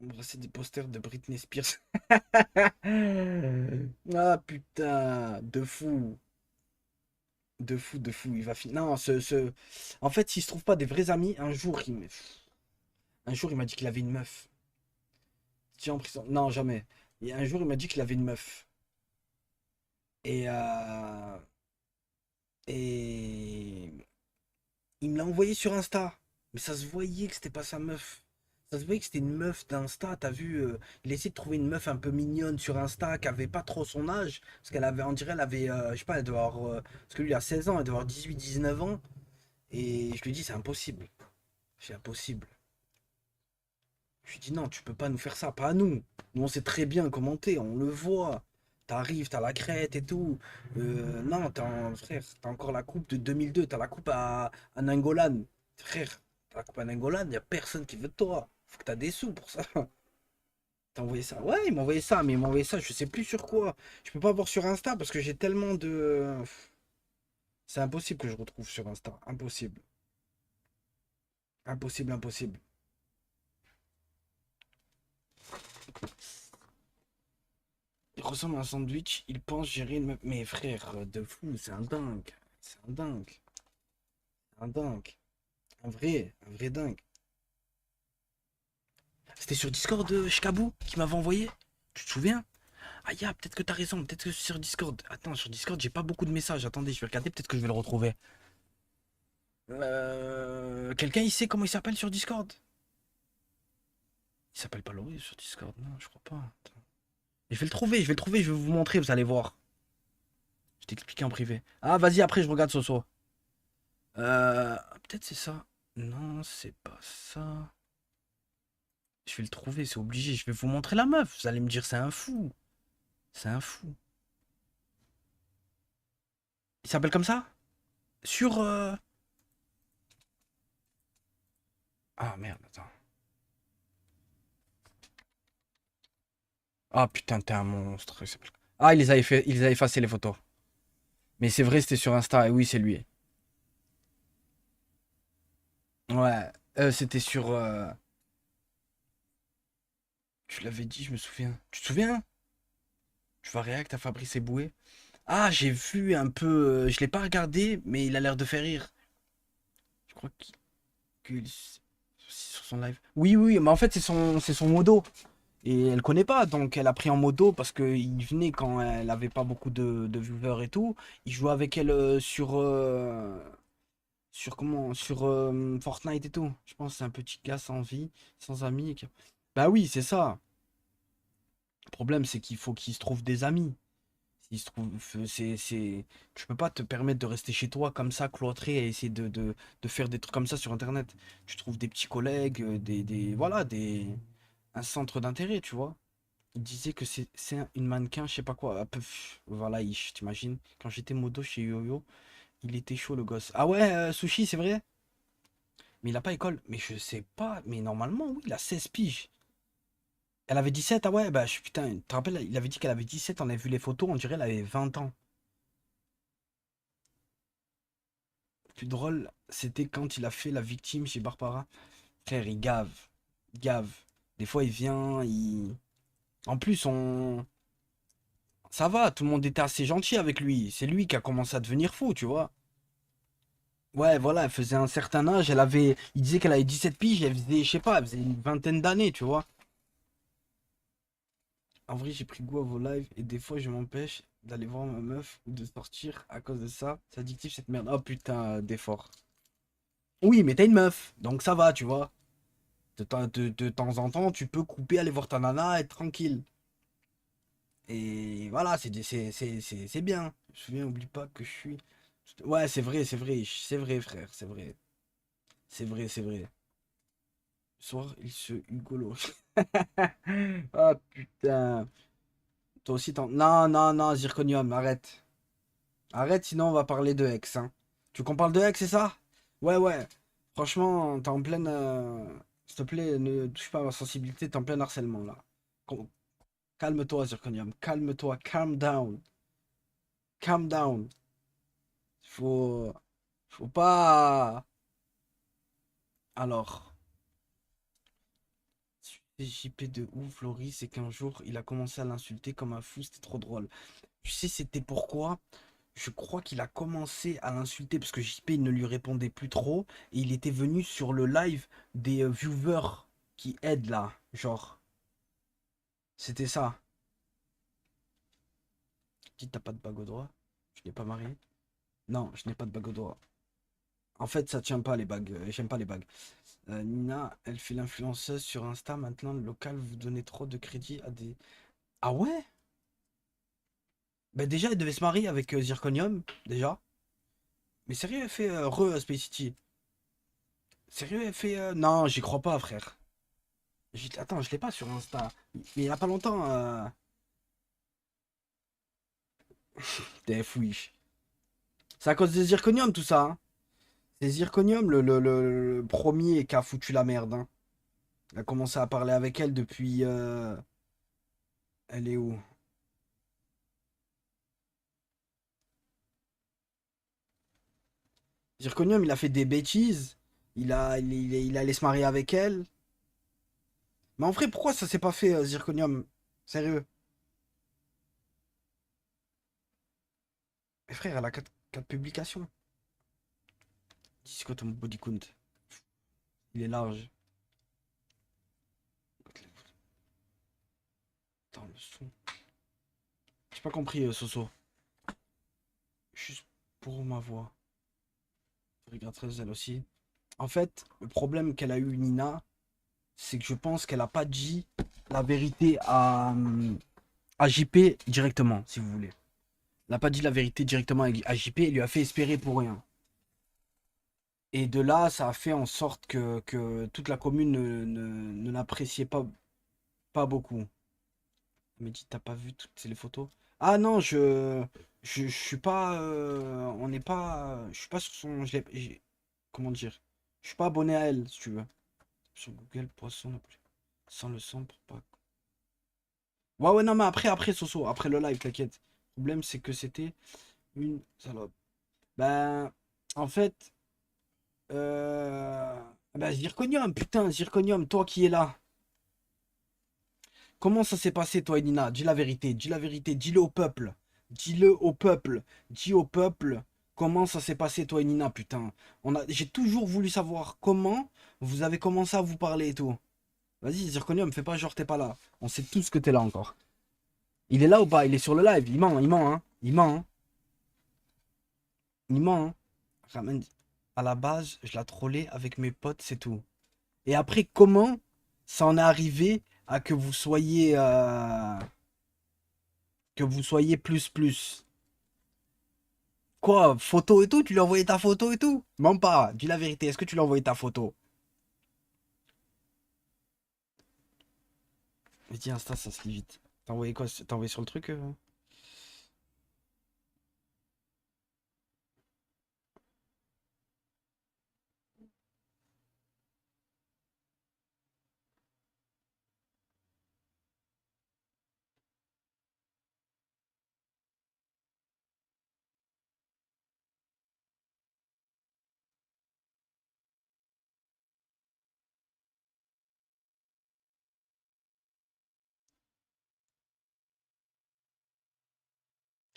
[SPEAKER 1] embrasser des posters de Britney Spears. Ah putain, de fou. De fou, de fou. Il va finir. Non, en fait, s'il se trouve pas des vrais amis, un jour, il m'a dit qu'il avait une meuf. Tiens, en prison. Non, jamais. Et un jour, il m'a dit qu'il avait une meuf. Et Et il me l'a envoyé sur Insta. Mais ça se voyait que c'était pas sa meuf. Ça se voyait que c'était une meuf d'Insta. T'as vu, il essayait de trouver une meuf un peu mignonne sur Insta qui avait pas trop son âge. Parce qu'elle avait, on dirait, elle avait, je sais pas, elle doit avoir, parce que lui il a 16 ans, elle doit avoir 18, 19 ans. Et je lui dis, c'est impossible. C'est impossible. Je lui dis, non, tu peux pas nous faire ça, pas à nous. Nous, on sait très bien commenter, on le voit. T'arrives, t'as la crête et tout. Non, frère, t'as encore la coupe de 2002, t'as la coupe à Nangolan. Frère, t'as la coupe à Nangolan, y a personne qui veut de toi. Faut que t'as des sous pour ça. T'as envoyé ça? Ouais, il m'a envoyé ça, mais il m'a envoyé ça, je sais plus sur quoi. Je peux pas voir sur Insta parce que j'ai tellement de. C'est impossible que je retrouve sur Insta. Impossible. Impossible, impossible. Il ressemble à un sandwich, il pense gérer une meuf. Mais frère, de fou, c'est un dingue. C'est un dingue. Un dingue. Un vrai dingue. C'était sur Discord, Shikabou, qui m'avait envoyé. Tu te souviens? Ah, peut-être que t'as raison, peut-être que c'est sur Discord. Attends, sur Discord, j'ai pas beaucoup de messages. Attendez, je vais regarder, peut-être que je vais le retrouver. Quelqu'un, il sait comment il s'appelle sur Discord? Il s'appelle pas Laurie sur Discord, non, je crois pas. Attends. Je vais le trouver, je vais le trouver, je vais vous montrer, vous allez voir. Je t'explique en privé. Ah, vas-y, après, je regarde Soso. Peut-être c'est ça. Non, c'est pas ça. Je vais le trouver, c'est obligé. Je vais vous montrer la meuf. Vous allez me dire, c'est un fou. C'est un fou. Il s'appelle comme ça? Sur. Ah merde, attends. Ah putain, t'es un monstre. Ah, il les a effacé les photos. Mais c'est vrai, c'était sur Insta. Et oui, c'est lui. Ouais. C'était sur. Tu l'avais dit, je me souviens. Tu te souviens? Tu vas réact à Fabrice Eboué. Ah, j'ai vu un peu. Je l'ai pas regardé, mais il a l'air de faire rire. Je crois que sur son live. Oui, oui, mais en fait, c'est son modo. Et elle connaît pas, donc elle a pris en modo parce qu'il venait quand elle avait pas beaucoup de viewers et tout. Il jouait avec elle sur comment? Sur Fortnite et tout. Je pense que c'est un petit gars sans vie, sans amis. Bah oui, c'est ça. Le problème, c'est qu'il faut qu'il se trouve des amis. Il se trouve, tu peux pas te permettre de rester chez toi comme ça, cloîtré, et essayer de faire des trucs comme ça sur Internet. Tu trouves des petits collègues, voilà, un centre d'intérêt, tu vois. Il disait que c'est une mannequin, je sais pas quoi. Voilà, t'imagines. Quand j'étais modo chez YoYo, il était chaud le gosse. Ah ouais, Sushi, c'est vrai? Mais il a pas école. Mais je sais pas. Mais normalement, oui, il a 16 piges. Elle avait 17, ah ouais, bah putain, tu te rappelles, il avait dit qu'elle avait 17, on avait vu les photos, on dirait qu'elle avait 20 ans. Le plus drôle, c'était quand il a fait la victime chez Barbara. Frère, il gave. Il gave. Des fois, il vient, il. En plus, on. Ça va, tout le monde était assez gentil avec lui. C'est lui qui a commencé à devenir fou, tu vois. Ouais, voilà, elle faisait un certain âge, elle avait. Il disait qu'elle avait 17 piges, elle faisait, je sais pas, elle faisait une vingtaine d'années, tu vois. En vrai, j'ai pris goût à vos lives et des fois, je m'empêche d'aller voir ma meuf ou de sortir à cause de ça. C'est addictif cette merde. Oh putain, d'effort. Oui, mais t'as une meuf, donc ça va, tu vois. De temps en temps, tu peux couper, aller voir ta nana, être tranquille. Et voilà, c'est bien. Je me souviens, oublie pas que je suis. Ouais, c'est vrai, frère, c'est vrai. C'est vrai, c'est vrai. Ce soir, il se hugolo. Ah putain. Toi aussi, t'en. Non, non, non, Zirconium, arrête. Arrête, sinon on va parler de Hex, hein. Tu veux qu'on parle de Hex, c'est ça? Ouais, ouais. Franchement, t'es en pleine. S'il te plaît, ne touche pas à ma sensibilité, t'es en plein harcèlement là. Com- Calme-toi, Zirconium. Calme-toi. Calm down. Calm down. Faut. Faut pas. Alors. JP de ouf, Laurie, c'est qu'un jour, il a commencé à l'insulter comme un fou, c'était trop drôle. Tu sais, c'était pourquoi? Je crois qu'il a commencé à l'insulter parce que JP ne lui répondait plus trop et il était venu sur le live des viewers qui aident là, genre. C'était ça. Dis t'as pas de bague au droit, je n'ai pas marié. Non, je n'ai pas de bague au doigt. En fait, ça tient pas les bagues. J'aime pas les bagues. Nina, elle fait l'influenceuse sur Insta. Maintenant, le local, vous donnez trop de crédit à des. Ah ouais? Ben déjà, elle devait se marier avec Zirconium, déjà. Mais sérieux, elle fait Space City. Sérieux, elle fait. Non, j'y crois pas, frère. Attends, je l'ai pas sur Insta. Mais il y a pas longtemps. TF, oui. C'est à cause des Zirconium, tout ça. Hein. C'est Zirconium, le premier qui a foutu la merde. Hein. Il a commencé à parler avec elle depuis. Elle est où? Zirconium, il a fait des bêtises. Il allait se marier avec elle. Mais en vrai, pourquoi ça s'est pas fait, Zirconium? Sérieux. Mais frère, elle a 4 publications. C'est quoi ton body count? Il est large. Attends, le son. J'ai pas compris, Soso. Juste pour ma voix. Regarde très elle aussi. En fait, le problème qu'elle a eu, Nina, c'est que je pense qu'elle a pas dit la vérité à JP directement, si vous voulez. Elle n'a pas dit la vérité directement à JP, elle lui a fait espérer pour rien. Et de là, ça a fait en sorte que toute la commune ne l'appréciait pas beaucoup. Elle m'a dit, t'as pas vu toutes les photos? Ah non, je suis pas, on n'est pas, je suis pas sur son, comment dire? Je suis pas abonné à elle, si tu veux. Sur Google, poisson, sans le sang pour pas. Ouais, ouais, non, mais après, Soso, après le live, t'inquiète. Le problème, c'est que c'était une salope. Ben, en fait, ben, Zirconium, putain, Zirconium, toi qui es là. Comment ça s'est passé, toi et Nina? Dis la vérité, dis la vérité, dis-le au peuple. Dis-le au peuple. Dis au peuple comment ça s'est passé, toi et Nina, putain. J'ai toujours voulu savoir comment vous avez commencé à vous parler et tout. Vas-y, Zirconium, fais pas genre t'es pas là. On sait tous que t'es là encore. Il est là ou pas? Il est sur le live. Il ment, hein. Il ment, hein. Il ment, hein. Ramène. À la base, je la trollais avec mes potes, c'est tout. Et après, comment ça en est arrivé à que vous soyez plus? Quoi? Photo et tout? Tu lui as envoyé ta photo et tout? Mens pas. Dis la vérité. Est-ce que tu lui as envoyé ta photo? Mais dis Insta, ça se lit vite. T'as envoyé quoi? T'as envoyé sur le truc?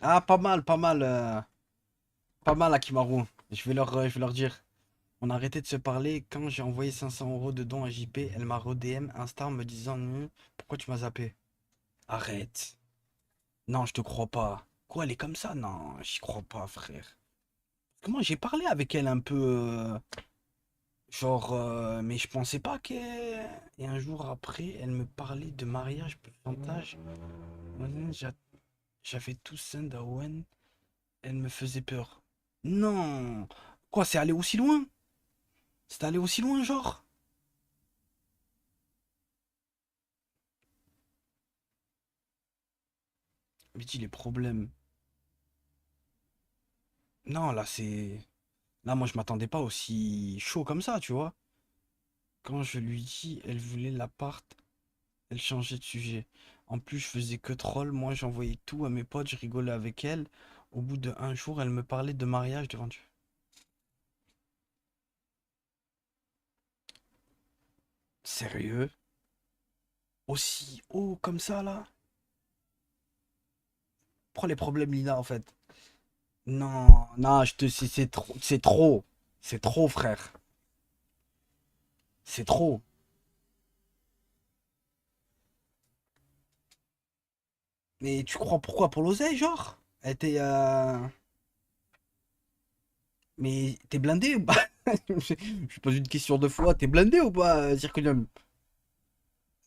[SPEAKER 1] Ah, pas mal, pas mal. Pas mal, Akimaru. Je vais leur dire. On a arrêté de se parler quand j'ai envoyé 500 € de dons à JP. Elle m'a re-DM Insta en me disant pourquoi tu m'as zappé? Arrête. Non, je te crois pas. Quoi, elle est comme ça? Non, j'y crois pas, frère. Comment j'ai parlé avec elle un peu. Genre, mais je pensais pas qu'elle. Et un jour après, elle me parlait de mariage, de chantage. J'avais tout ça d'Owen. Elle me faisait peur. Non. Quoi, c'est allé aussi loin? C'est allé aussi loin, genre? Mais dis les problèmes. Non, là, c'est. Là, moi, je m'attendais pas aussi chaud comme ça, tu vois. Quand je lui dis, elle voulait l'appart, elle changeait de sujet. En plus, je faisais que troll. Moi, j'envoyais tout à mes potes, je rigolais avec elle. Au bout de un jour, elle me parlait de mariage devant Dieu. Sérieux? Aussi haut comme ça, là? Prends les problèmes, Lina, en fait. Non, non, c'est trop, c'est trop. C'est trop, frère. C'est trop. Mais tu crois pourquoi? Pour l'oseille, genre? Elle était. Mais t'es blindé ou pas? Je pose une question de fois, t'es blindé ou pas, Zirconium?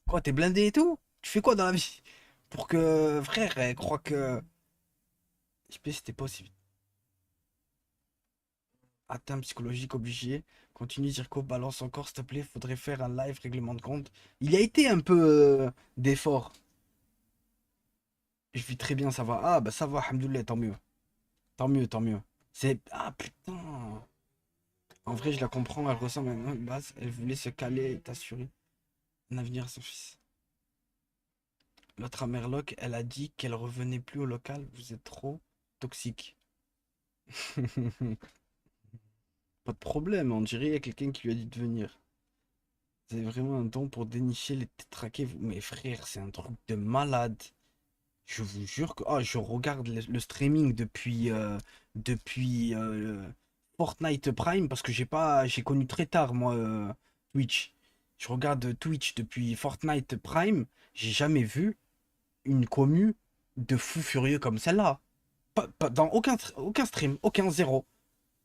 [SPEAKER 1] Quoi, t'es blindé et tout? Tu fais quoi dans la vie? Pour que, frère, elle croit que... Je sais pas si c'était possible. Atteint psychologique obligé. Continue, Zirco, balance encore, s'il te plaît. Faudrait faire un live règlement de compte. Il y a été un peu d'effort. Je vis très bien, ça va. Ah, bah ça va, alhamdoulilah, tant mieux. Tant mieux, tant mieux. C'est... Ah, putain. En vrai, je la comprends, elle ressent maintenant une base. Elle voulait se caler et t'assurer un avenir à son fils. L'autre à Merloc, elle a dit qu'elle revenait plus au local. Vous êtes trop toxique. Pas de problème, on dirait qu'il y a quelqu'un qui lui a dit de venir. Vous avez vraiment un don pour dénicher les tétraqués. Mais frère, c'est un truc de malade. Je vous jure que je regarde le streaming depuis Fortnite Prime parce que j'ai connu très tard moi Twitch. Je regarde Twitch depuis Fortnite Prime, j'ai jamais vu une commu de fous furieux comme celle-là. Dans aucun stream, aucun zéro.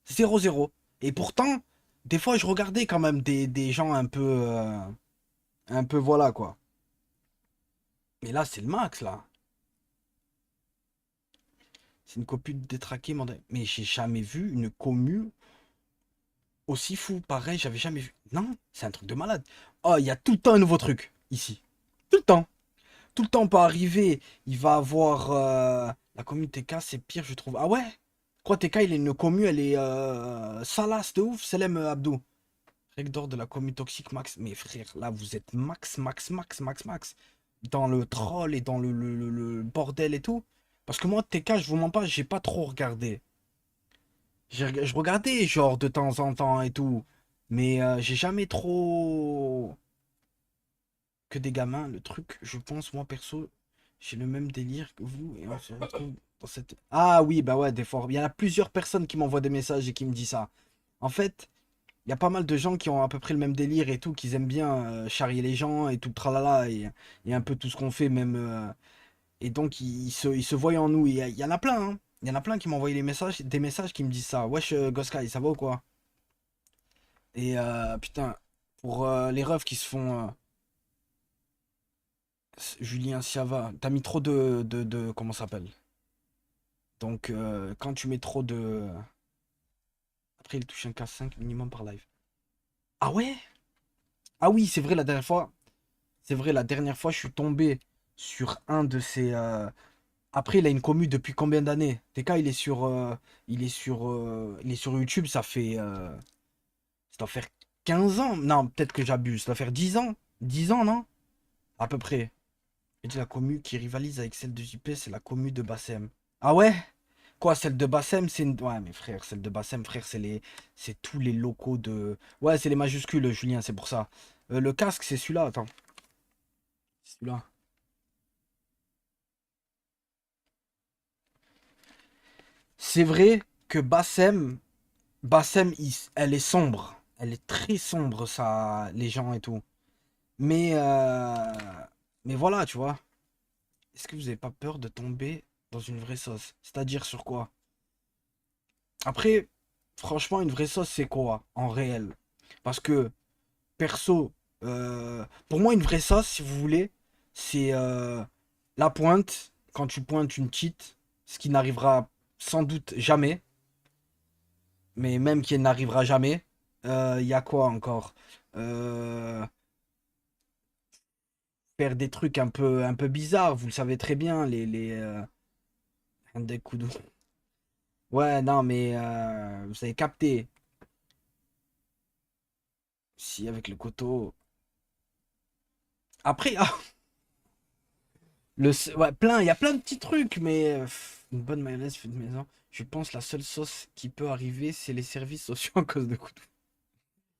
[SPEAKER 1] Zéro zéro. Et pourtant, des fois je regardais quand même des gens un peu voilà quoi. Mais là c'est le max là. C'est une copie de détraqué, mais j'ai jamais vu une commu aussi fou. Pareil, j'avais jamais vu. Non, c'est un truc de malade. Oh, il y a tout le temps un nouveau truc ici. Tout le temps. Tout le temps on peut arriver. Il va avoir la commu TK, c'est pire, je trouve. Ah ouais? Quoi, TK, il est une commu, elle est salace de ouf. Selem Abdou. Règle d'or de la commu toxique max. Mais frère, là, vous êtes max, max, max, max, max. Dans le troll et dans le bordel et tout. Parce que moi, TK, je vous mens pas, j'ai pas trop regardé. Je regardais genre de temps en temps et tout, mais j'ai jamais trop que des gamins. Le truc, je pense, moi perso, j'ai le même délire que vous et on se retrouve dans cette... Ah oui, bah ouais, des fois, il y en a plusieurs personnes qui m'envoient des messages et qui me disent ça. En fait, il y a pas mal de gens qui ont à peu près le même délire et tout, qui aiment bien charrier les gens et tout, tralala, et un peu tout ce qu'on fait, même... et donc, ils se voient en nous. Il y en a plein, hein. Il y en a plein qui m'ont envoyé des messages qui me disent ça. Wesh, Goskai, ça va ou quoi? Et putain, pour les refs qui se font Julien Siava, t'as mis trop comment ça s'appelle? Donc, quand tu mets trop de. Après, il touche un K5 minimum par live. Ah ouais? Ah oui, c'est vrai, la dernière fois. C'est vrai, la dernière fois, je suis tombé sur un de ces. Après, il a une commu depuis combien d'années? TK, il est sur YouTube, ça doit faire 15 ans. Non, peut-être que j'abuse. Ça doit faire 10 ans. 10 ans, non? À peu près. Et dit la commu qui rivalise avec celle de JP, c'est la commu de Bassem. Ah ouais? Quoi, celle de Bassem, c'est une... Ouais, mais frère, celle de Bassem, frère, c'est tous les locaux de... Ouais, c'est les majuscules, Julien, c'est pour ça. Le casque, c'est celui-là, attends. C'est celui-là. C'est vrai que elle est sombre. Elle est très sombre, ça, les gens et tout. Mais, voilà, tu vois. Est-ce que vous avez pas peur de tomber dans une vraie sauce? C'est-à-dire sur quoi? Après, franchement, une vraie sauce, c'est quoi en réel? Parce que, perso, pour moi, une vraie sauce, si vous voulez, c'est la pointe, quand tu pointes une cheat, ce qui n'arrivera sans doute jamais, mais même qui n'arrivera jamais. Il y a quoi encore? Euh, Faire des trucs un peu bizarres, vous le savez très bien, des coups de... Ouais, non, mais vous avez capté. Si, avec le couteau. Après, ouais, plein, il y a plein de petits trucs, mais une bonne mayonnaise faite maison. Je pense la seule sauce qui peut arriver, c'est les services sociaux à cause de couteau.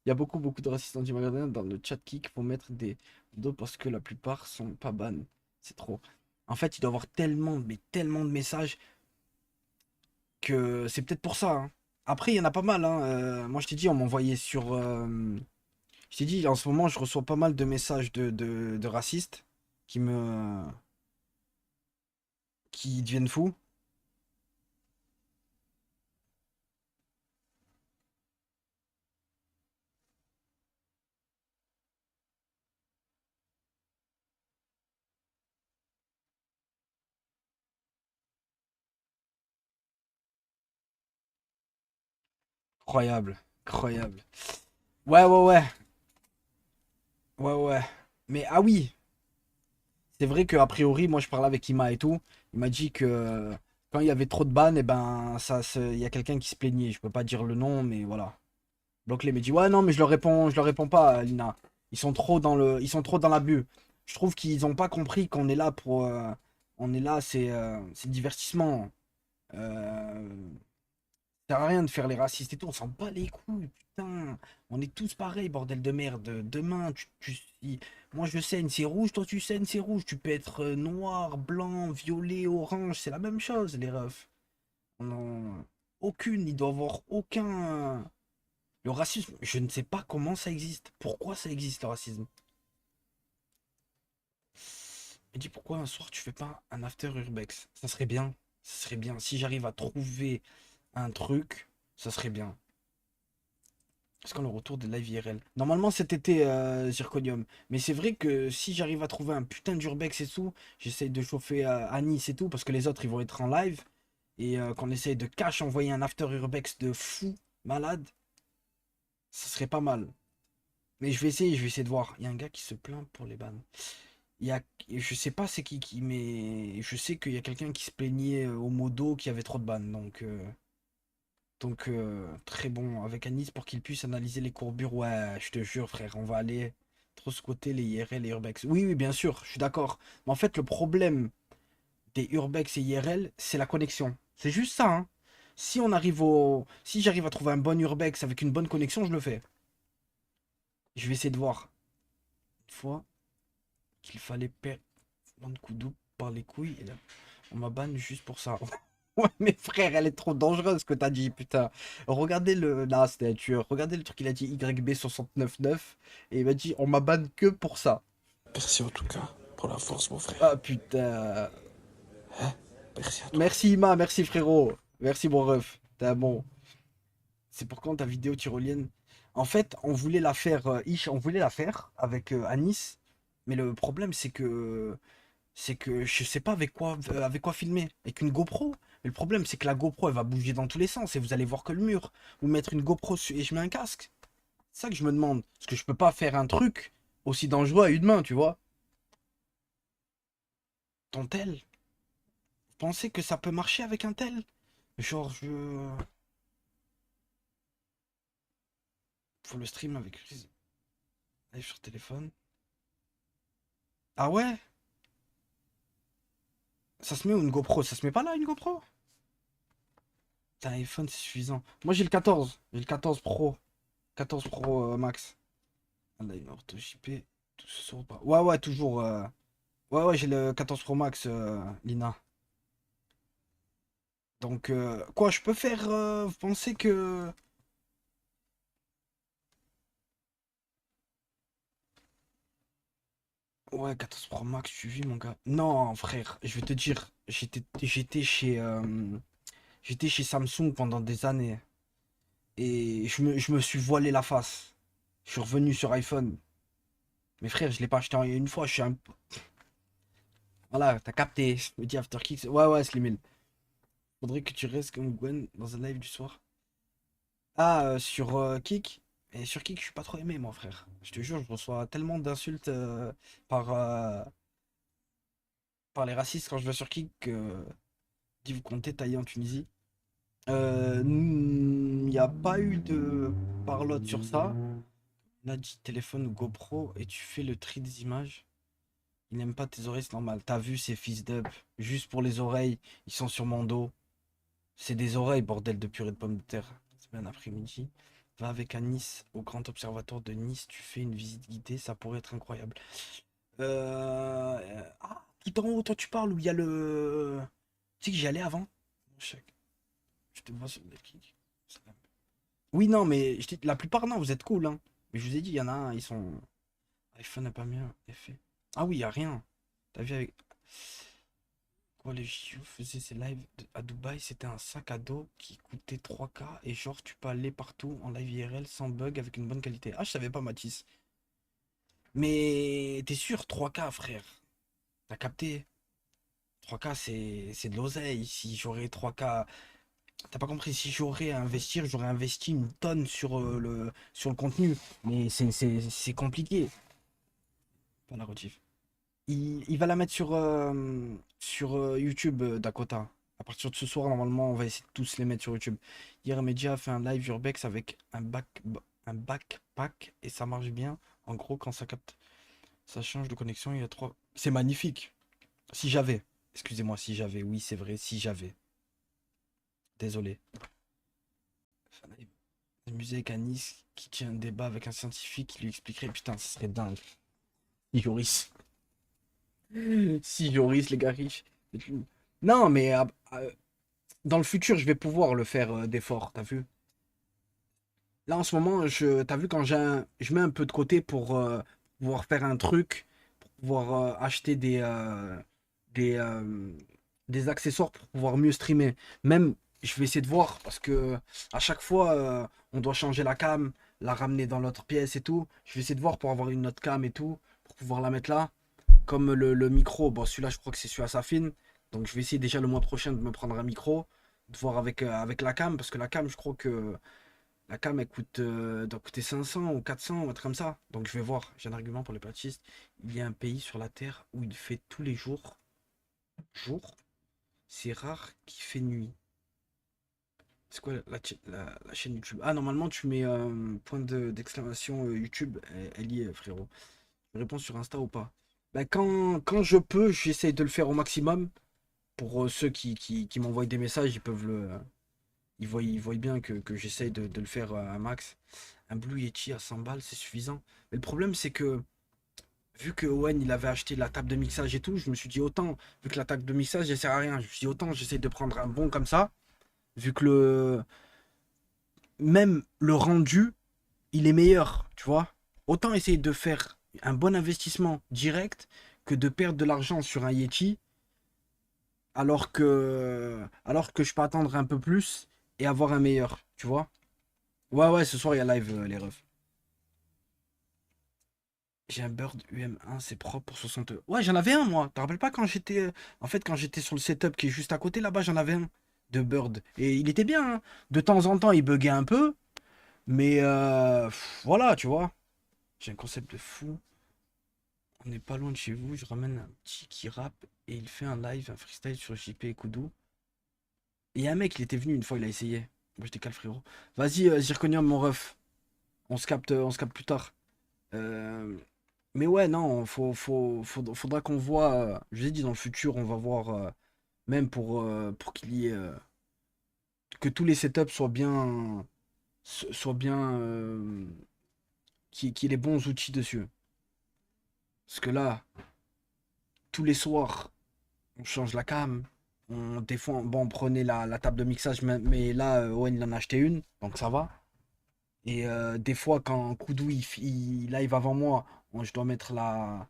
[SPEAKER 1] Il y a beaucoup de racistes anti-maghrébins dans le chat kick pour mettre des dos parce que la plupart sont pas ban. C'est trop. En fait, il doit y avoir tellement, mais tellement de messages que c'est peut-être pour ça, hein. Après, il y en a pas mal, hein. Moi, je t'ai dit, on m'envoyait sur. Je t'ai dit, en ce moment, je reçois pas mal de messages de racistes qui me. Qui deviennent fous. Incroyable. Incroyable. Ouais, ouais, ouais. Ouais, ouais. Mais ah oui, c'est vrai qu'a priori, moi je parlais avec Ima et tout. Il m'a dit que quand il y avait trop de ban, et ben il y a quelqu'un qui se plaignait. Je peux pas dire le nom, mais voilà. Bloqué m'a dit ouais non mais je leur réponds pas, Lina. Ils sont trop dans l'abus. Je trouve qu'ils ont pas compris qu'on est là pour, on est là, c'est le divertissement. Euh, Ça sert à rien de faire les racistes et tout, on s'en bat les couilles, putain. On est tous pareils, bordel de merde. Demain, moi je saigne, c'est rouge, toi tu saignes, c'est rouge. Tu peux être noir, blanc, violet, orange, c'est la même chose, les refs. On en... Aucune, il doit y avoir aucun. Le racisme, je ne sais pas comment ça existe. Pourquoi ça existe, le racisme? Je me dis pourquoi un soir tu fais pas un after urbex? Ça serait bien. Ça serait bien. Si j'arrive à trouver un truc, ça serait bien. Est-ce qu'on le retour de live IRL? Normalement cet été, Zirconium. Mais c'est vrai que si j'arrive à trouver un putain d'urbex et tout, j'essaye de chauffer à Nice et tout, parce que les autres ils vont être en live. Et qu'on essaye de cash envoyer un after urbex de fou, malade, ça serait pas mal. Mais je vais essayer de voir. Il y a un gars qui se plaint pour les bans. Il y a, je sais pas c'est qui, mais je sais qu'il y a quelqu'un qui se plaignait au modo qui avait trop de bans. Donc, très bon avec Anis pour qu'il puisse analyser les courbures. Ouais, je te jure, frère, on va aller trop squatter les IRL et Urbex. Oui, oui, bien sûr, je suis d'accord. Mais en fait, le problème des Urbex et IRL, c'est la connexion. C'est juste ça, hein. Si j'arrive à trouver un bon Urbex avec une bonne connexion, je le fais. Je vais essayer de voir. Une fois qu'il fallait perdre de coups double par les couilles, et là, on m'a ban juste pour ça. Ouais, mais frère, elle est trop dangereuse ce que t'as dit, putain. Regardez le. Là, c'était un tueur. Regardez le truc qu'il a dit YB699. Et il m'a dit on m'a ban que pour ça.
[SPEAKER 4] Merci en tout cas pour la force, mon frère.
[SPEAKER 1] Ah putain.
[SPEAKER 4] Merci à toi.
[SPEAKER 1] Merci Ima, merci frérot. Merci mon ref. T'es un bon. C'est pour quand ta vidéo tyrolienne? En fait, on voulait la faire, on voulait la faire avec Anis. Mais le problème, c'est que je sais pas avec quoi filmer. Avec une GoPro. Mais le problème, c'est que la GoPro, elle va bouger dans tous les sens et vous allez voir que le mur. Ou mettre une GoPro et je mets un casque. C'est ça que je me demande. Parce que je peux pas faire un truc aussi dangereux à une main, tu vois. Ton tel, vous pensez que ça peut marcher avec un tel? Genre, faut le stream avec live sur téléphone. Ah ouais? Ça se met où une GoPro? Ça se met pas là une GoPro? T'as un iPhone, c'est suffisant. Moi j'ai le 14. J'ai le 14 Pro. 14 Pro Max. Ah, là, il m'a auto-shippé. Tout se sort pas. Ouais, ouais, toujours. Ouais, ouais, j'ai le 14 Pro Max, Lina. Donc, quoi, je peux faire. Vous pensez que. Ouais, 14 Pro Max, tu vis, mon gars. Non, frère, je vais te dire. J'étais chez Samsung pendant des années. Et je me suis voilé la face. Je suis revenu sur iPhone. Mais frère, je l'ai pas acheté en une fois. Je suis un. Voilà, t'as capté. Je me dis AfterKick. Ouais, ouais, Slimil. Faudrait que tu restes comme Gwen dans un live du soir. Ah, sur Kick. Et sur Kick, je suis pas trop aimé, moi, frère. Je te jure, je reçois tellement d'insultes par, euh, par les racistes quand je vais sur Kick que. Dit vous comptez tailler en Tunisie. Il n'y a pas eu de parlotte sur ça. On a dit téléphone ou GoPro et tu fais le tri des images. Il n'aime pas tes oreilles, c'est normal. T'as vu ces fils d'up. Juste pour les oreilles, ils sont sur mon dos. C'est des oreilles, bordel de purée de pommes de terre. C'est bien après-midi. Va avec à Nice, au Grand Observatoire de Nice. Tu fais une visite guidée, ça pourrait être incroyable. Ah, tout en haut, toi tu parles où il y a le. Tu sais que j'y allais avant? Je te vois sur le kick. Oui, non, mais la plupart, non, vous êtes cool, hein. Mais je vous ai dit, il y en a un, ils sont. iPhone n'a pas mieux effet. Ah oui, il y a rien. T'as vu avec. Quoi, les JO faisaient ses lives à Dubaï, c'était un sac à dos qui coûtait 3K et genre tu peux aller partout en live IRL sans bug avec une bonne qualité. Ah, je savais pas, Mathis. Mais t'es sûr, 3K, frère. T'as capté? 3K, c'est de l'oseille. Si j'aurais 3K. T'as pas compris, si j'aurais à investir, j'aurais investi une tonne sur le contenu. Mais c'est compliqué. Pas la rediff. Il va la mettre sur YouTube, Dakota. À partir de ce soir, normalement, on va essayer de tous les mettre sur YouTube. Hier, Media a fait un live Urbex avec un backpack et ça marche bien. En gros, quand ça capte, ça change de connexion. Il y a trois. C'est magnifique. Si j'avais. Excusez-moi, si j'avais. Oui, c'est vrai, si j'avais. Désolé. Un musée avec un Nice qui tient un débat avec un scientifique qui lui expliquerait. Putain, ce serait dingue. Si Joris. Si Joris, les gars riches. Non, mais dans le futur, je vais pouvoir le faire d'effort, t'as vu? Là, en ce moment, t'as vu quand je mets un peu de côté pour pouvoir faire un truc, pour pouvoir acheter des, euh, des accessoires pour pouvoir mieux streamer. Même, je vais essayer de voir parce que à chaque fois, on doit changer la cam, la ramener dans l'autre pièce et tout. Je vais essayer de voir pour avoir une autre cam et tout, pour pouvoir la mettre là. Comme le micro, bon, celui-là, je crois que c'est celui à Safine. Donc, je vais essayer déjà le mois prochain de me prendre un micro, de voir avec la cam, parce que la cam, je crois que la cam, elle doit coûter 500 ou 400, ou un truc comme ça. Donc, je vais voir. J'ai un argument pour les platistes. Il y a un pays sur la Terre où il fait tous les jours, jour. C'est rare qu'il fait nuit. C'est quoi la chaîne YouTube? Ah, normalement, tu mets point d'exclamation YouTube. Elle y est, frérot. Je réponds sur Insta ou pas? Bah, quand je peux, j'essaye de le faire au maximum. Pour ceux qui m'envoient des messages, ils peuvent ils voient bien que j'essaye de le faire à max. Un Blue Yeti à 100 balles, c'est suffisant. Mais le problème, c'est que vu que Owen il avait acheté la table de mixage et tout, je me suis dit autant, vu que la table de mixage elle sert à rien, je me suis dit autant j'essaye de prendre un bon comme ça, vu que même le rendu, il est meilleur, tu vois. Autant essayer de faire un bon investissement direct que de perdre de l'argent sur un Yeti alors que je peux attendre un peu plus et avoir un meilleur, tu vois. Ouais, ouais, ce soir il y a live, les refs. J'ai un Bird UM1, c'est propre pour 60 euros. Ouais, j'en avais un, moi. Te rappelles pas quand j'étais. En fait, quand j'étais sur le setup qui est juste à côté là-bas, j'en avais un de Bird. Et il était bien, hein. De temps en temps, il buguait un peu. Mais voilà, tu vois. J'ai un concept de fou. On n'est pas loin de chez vous. Je ramène un petit qui rappe et il fait un live, un freestyle sur JP et Koudou. Et il y a un mec, il était venu une fois, il a essayé. Moi, j'étais calme, frérot. Vas-y, Zirconium, mon ref. On se capte plus tard. Euh, Mais ouais, non, faudra qu'on voit. Je l'ai dit, dans le futur, on va voir. Même pour qu'il y ait. Que tous les setups soient bien. Qu'il y ait les bons outils dessus. Parce que là, tous les soirs, on change la cam. Des fois, bon, on prenait la table de mixage, mais là, Owen, il en a acheté une. Donc ça va. Et des fois, quand Koudou il live avant moi, je dois mettre la.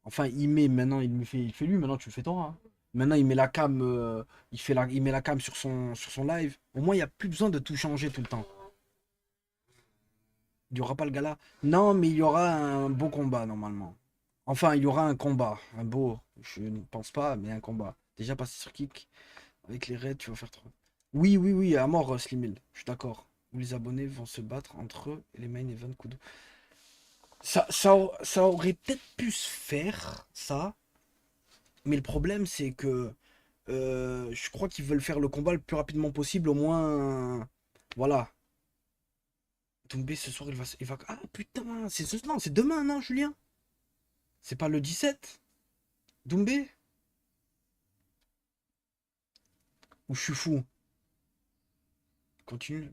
[SPEAKER 1] Enfin, il met maintenant, il fait lui, maintenant tu le fais toi, hein. Maintenant, il met la cam, il met la cam sur son live. Au moins, il n'y a plus besoin de tout changer tout le temps. Il n'y aura pas le gala. Non, mais il y aura un beau combat normalement. Enfin, il y aura un combat. Un beau. Je ne pense pas, mais un combat. Déjà passé sur Kick. Avec les raids, tu vas faire trop. Oui, oui, oui, à mort, Slimil. Je suis d'accord. Où les abonnés vont se battre entre eux et les main event Kudo. Ça aurait peut-être pu se faire, ça. Mais le problème, c'est que je crois qu'ils veulent faire le combat le plus rapidement possible. Au moins, voilà. Doumbé, ce soir, il va. Ah putain, non, c'est demain, non, Julien? C'est pas le 17? Doumbé? Ou je suis fou? Continue.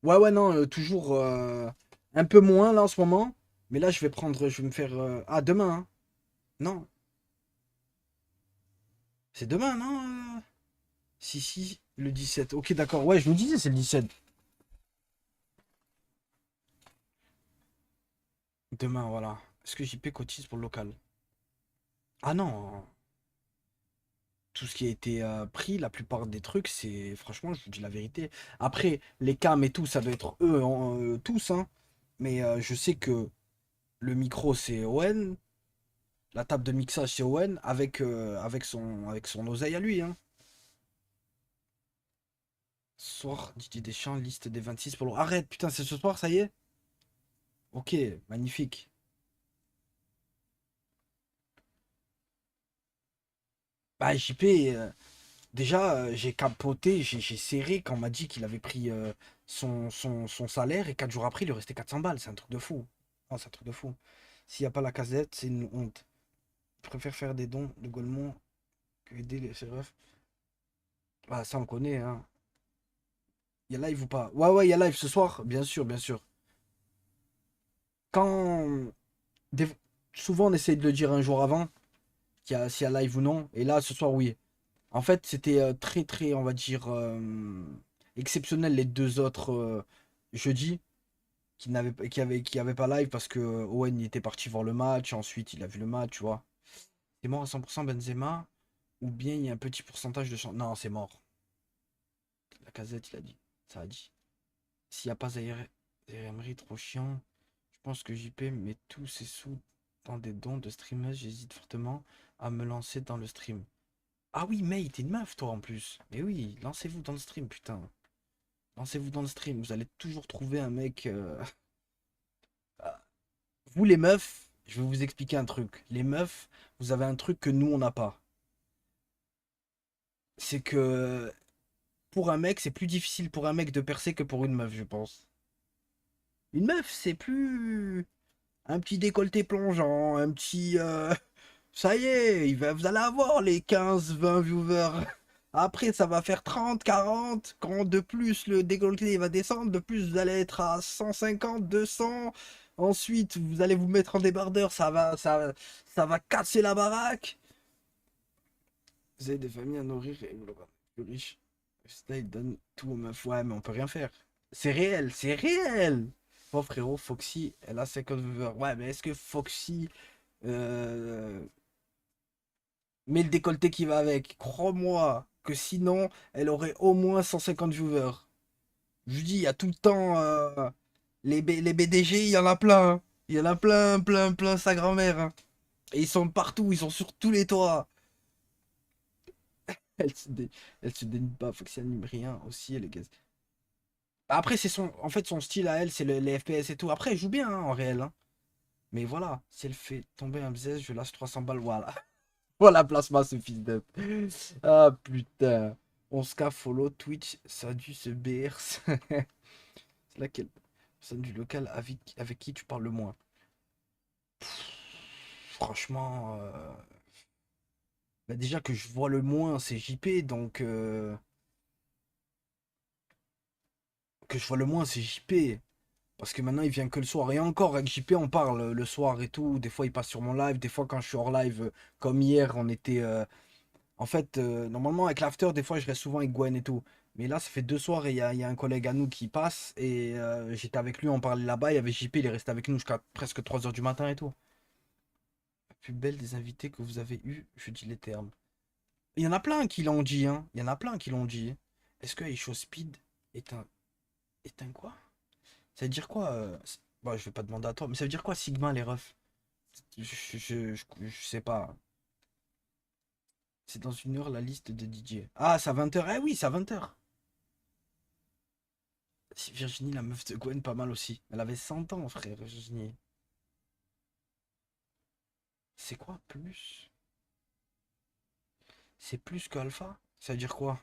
[SPEAKER 1] Ouais, ouais, non, toujours un peu moins là en ce moment. Mais là, je vais me faire. Ah, demain, hein. Non, c'est demain, non? Si, si, le 17. Ok, d'accord. Ouais, je me disais, c'est le 17. Demain, voilà. Est-ce que JP cotise pour le local? Ah non. Tout ce qui a été pris, la plupart des trucs, c'est. Franchement, je vous dis la vérité. Après, les cams et tout, ça doit être eux tous, hein. Mais je sais que le micro, c'est Owen. La table de mixage, c'est Owen avec son oseille à lui, hein. Ce soir, Didier Deschamps, liste des 26 pour le... Arrête, putain, c'est ce soir, ça y est? Ok, magnifique. Bah, JP, déjà, j'ai capoté, j'ai serré quand on m'a dit qu'il avait pris son salaire et 4 jours après, il lui restait 400 balles. C'est un truc de fou. Oh, c'est un truc de fou. S'il n'y a pas la casette, c'est une honte. Je préfère faire des dons de Golemont que aider ses refs. Bah, ça, on le connaît, hein. Il y a live ou pas? Ouais, ouais, il y a live ce soir, bien sûr, bien sûr. Quand. des- Souvent, on essaye de le dire un jour avant, s'il y a live ou non. Et là, ce soir, oui. En fait, c'était très, très, on va dire, exceptionnel les deux autres jeudis qui avaient pas live parce que Owen il était parti voir le match. Ensuite, il a vu le match, tu vois. C'est mort à 100% Benzema ou bien il y a un petit pourcentage de chance. Non, c'est mort. La casette, il a dit. Ça a dit. S'il n'y a pas Zaire Emery, trop chiant. Je pense que JP met tous ses sous dans des dons de streamers. J'hésite fortement à me lancer dans le stream. Ah oui, mate, t'es une meuf, toi, en plus. Mais oui, lancez-vous dans le stream, putain. Lancez-vous dans le stream. Vous allez toujours trouver un mec. Vous, les meufs, je vais vous expliquer un truc. Les meufs, vous avez un truc que nous, on n'a pas. C'est que pour un mec, c'est plus difficile pour un mec de percer que pour une meuf, je pense. Une meuf, c'est plus. Un petit décolleté plongeant, un petit. Ça y est, vous allez avoir les 15, 20 viewers. Après, ça va faire 30, 40. Quand de plus le décolleté va descendre, de plus vous allez être à 150, 200. Ensuite, vous allez vous mettre en débardeur, ça va casser la baraque. Vous avez des familles à nourrir et vous le rendez plus riche. Ça, il donne tout aux meufs. Ouais, mais on peut rien faire. C'est réel, c'est réel. Bon, frérot, Foxy, elle a 50 viewers. Ouais, mais est-ce que Foxy euh, met le décolleté qui va avec? Crois-moi que sinon, elle aurait au moins 150 viewers. Je dis, il y a tout le temps les BDG, il y en a plein, hein. Il y en a plein, plein, plein, sa grand-mère, hein. Et ils sont partout, ils sont sur tous les toits. Elle se, dé... elle se dénudent pas, Foxy anime rien aussi, elle est gaz. Après, c'est en fait, son style à elle, c'est les FPS et tout. Après, elle joue bien hein, en réel, hein. Mais voilà, si elle fait tomber un bzz, je lâche 300 balles, voilà. Voilà, place-moi ce fils de... Ah putain. On se follow Twitch, ça a dû se BR. C'est laquelle personne du local avec qui tu parles le moins? Franchement, bah déjà que je vois le moins, c'est JP, donc que je vois le moins, c'est JP. Parce que maintenant, il vient que le soir. Et encore, avec JP, on parle le soir et tout. Des fois, il passe sur mon live. Des fois, quand je suis hors live, comme hier, on était. En fait, normalement, avec l'after, des fois, je reste souvent avec Gwen et tout. Mais là, ça fait 2 soirs et il y a un collègue à nous qui passe. Et j'étais avec lui, on parlait là-bas. Il y avait JP, il est resté avec nous jusqu'à presque 3 heures du matin et tout. La plus belle des invités que vous avez eu, je dis les termes. Il y en a plein qui l'ont dit, hein. Il y en a plein qui l'ont dit. Est-ce que Aisho Speed est un. Est un quoi? Ça veut dire quoi Bon, je vais pas demander à toi, mais ça veut dire quoi Sigma les refs? Je sais pas. C'est dans 1 heure la liste de DJ. Ah, c'est à 20 h. Eh oui, c'est à 20 h. Si Virginie, la meuf de Gwen, pas mal aussi. Elle avait 100 ans, frère, Virginie. C'est quoi plus? C'est plus que Alpha? Ça veut dire quoi?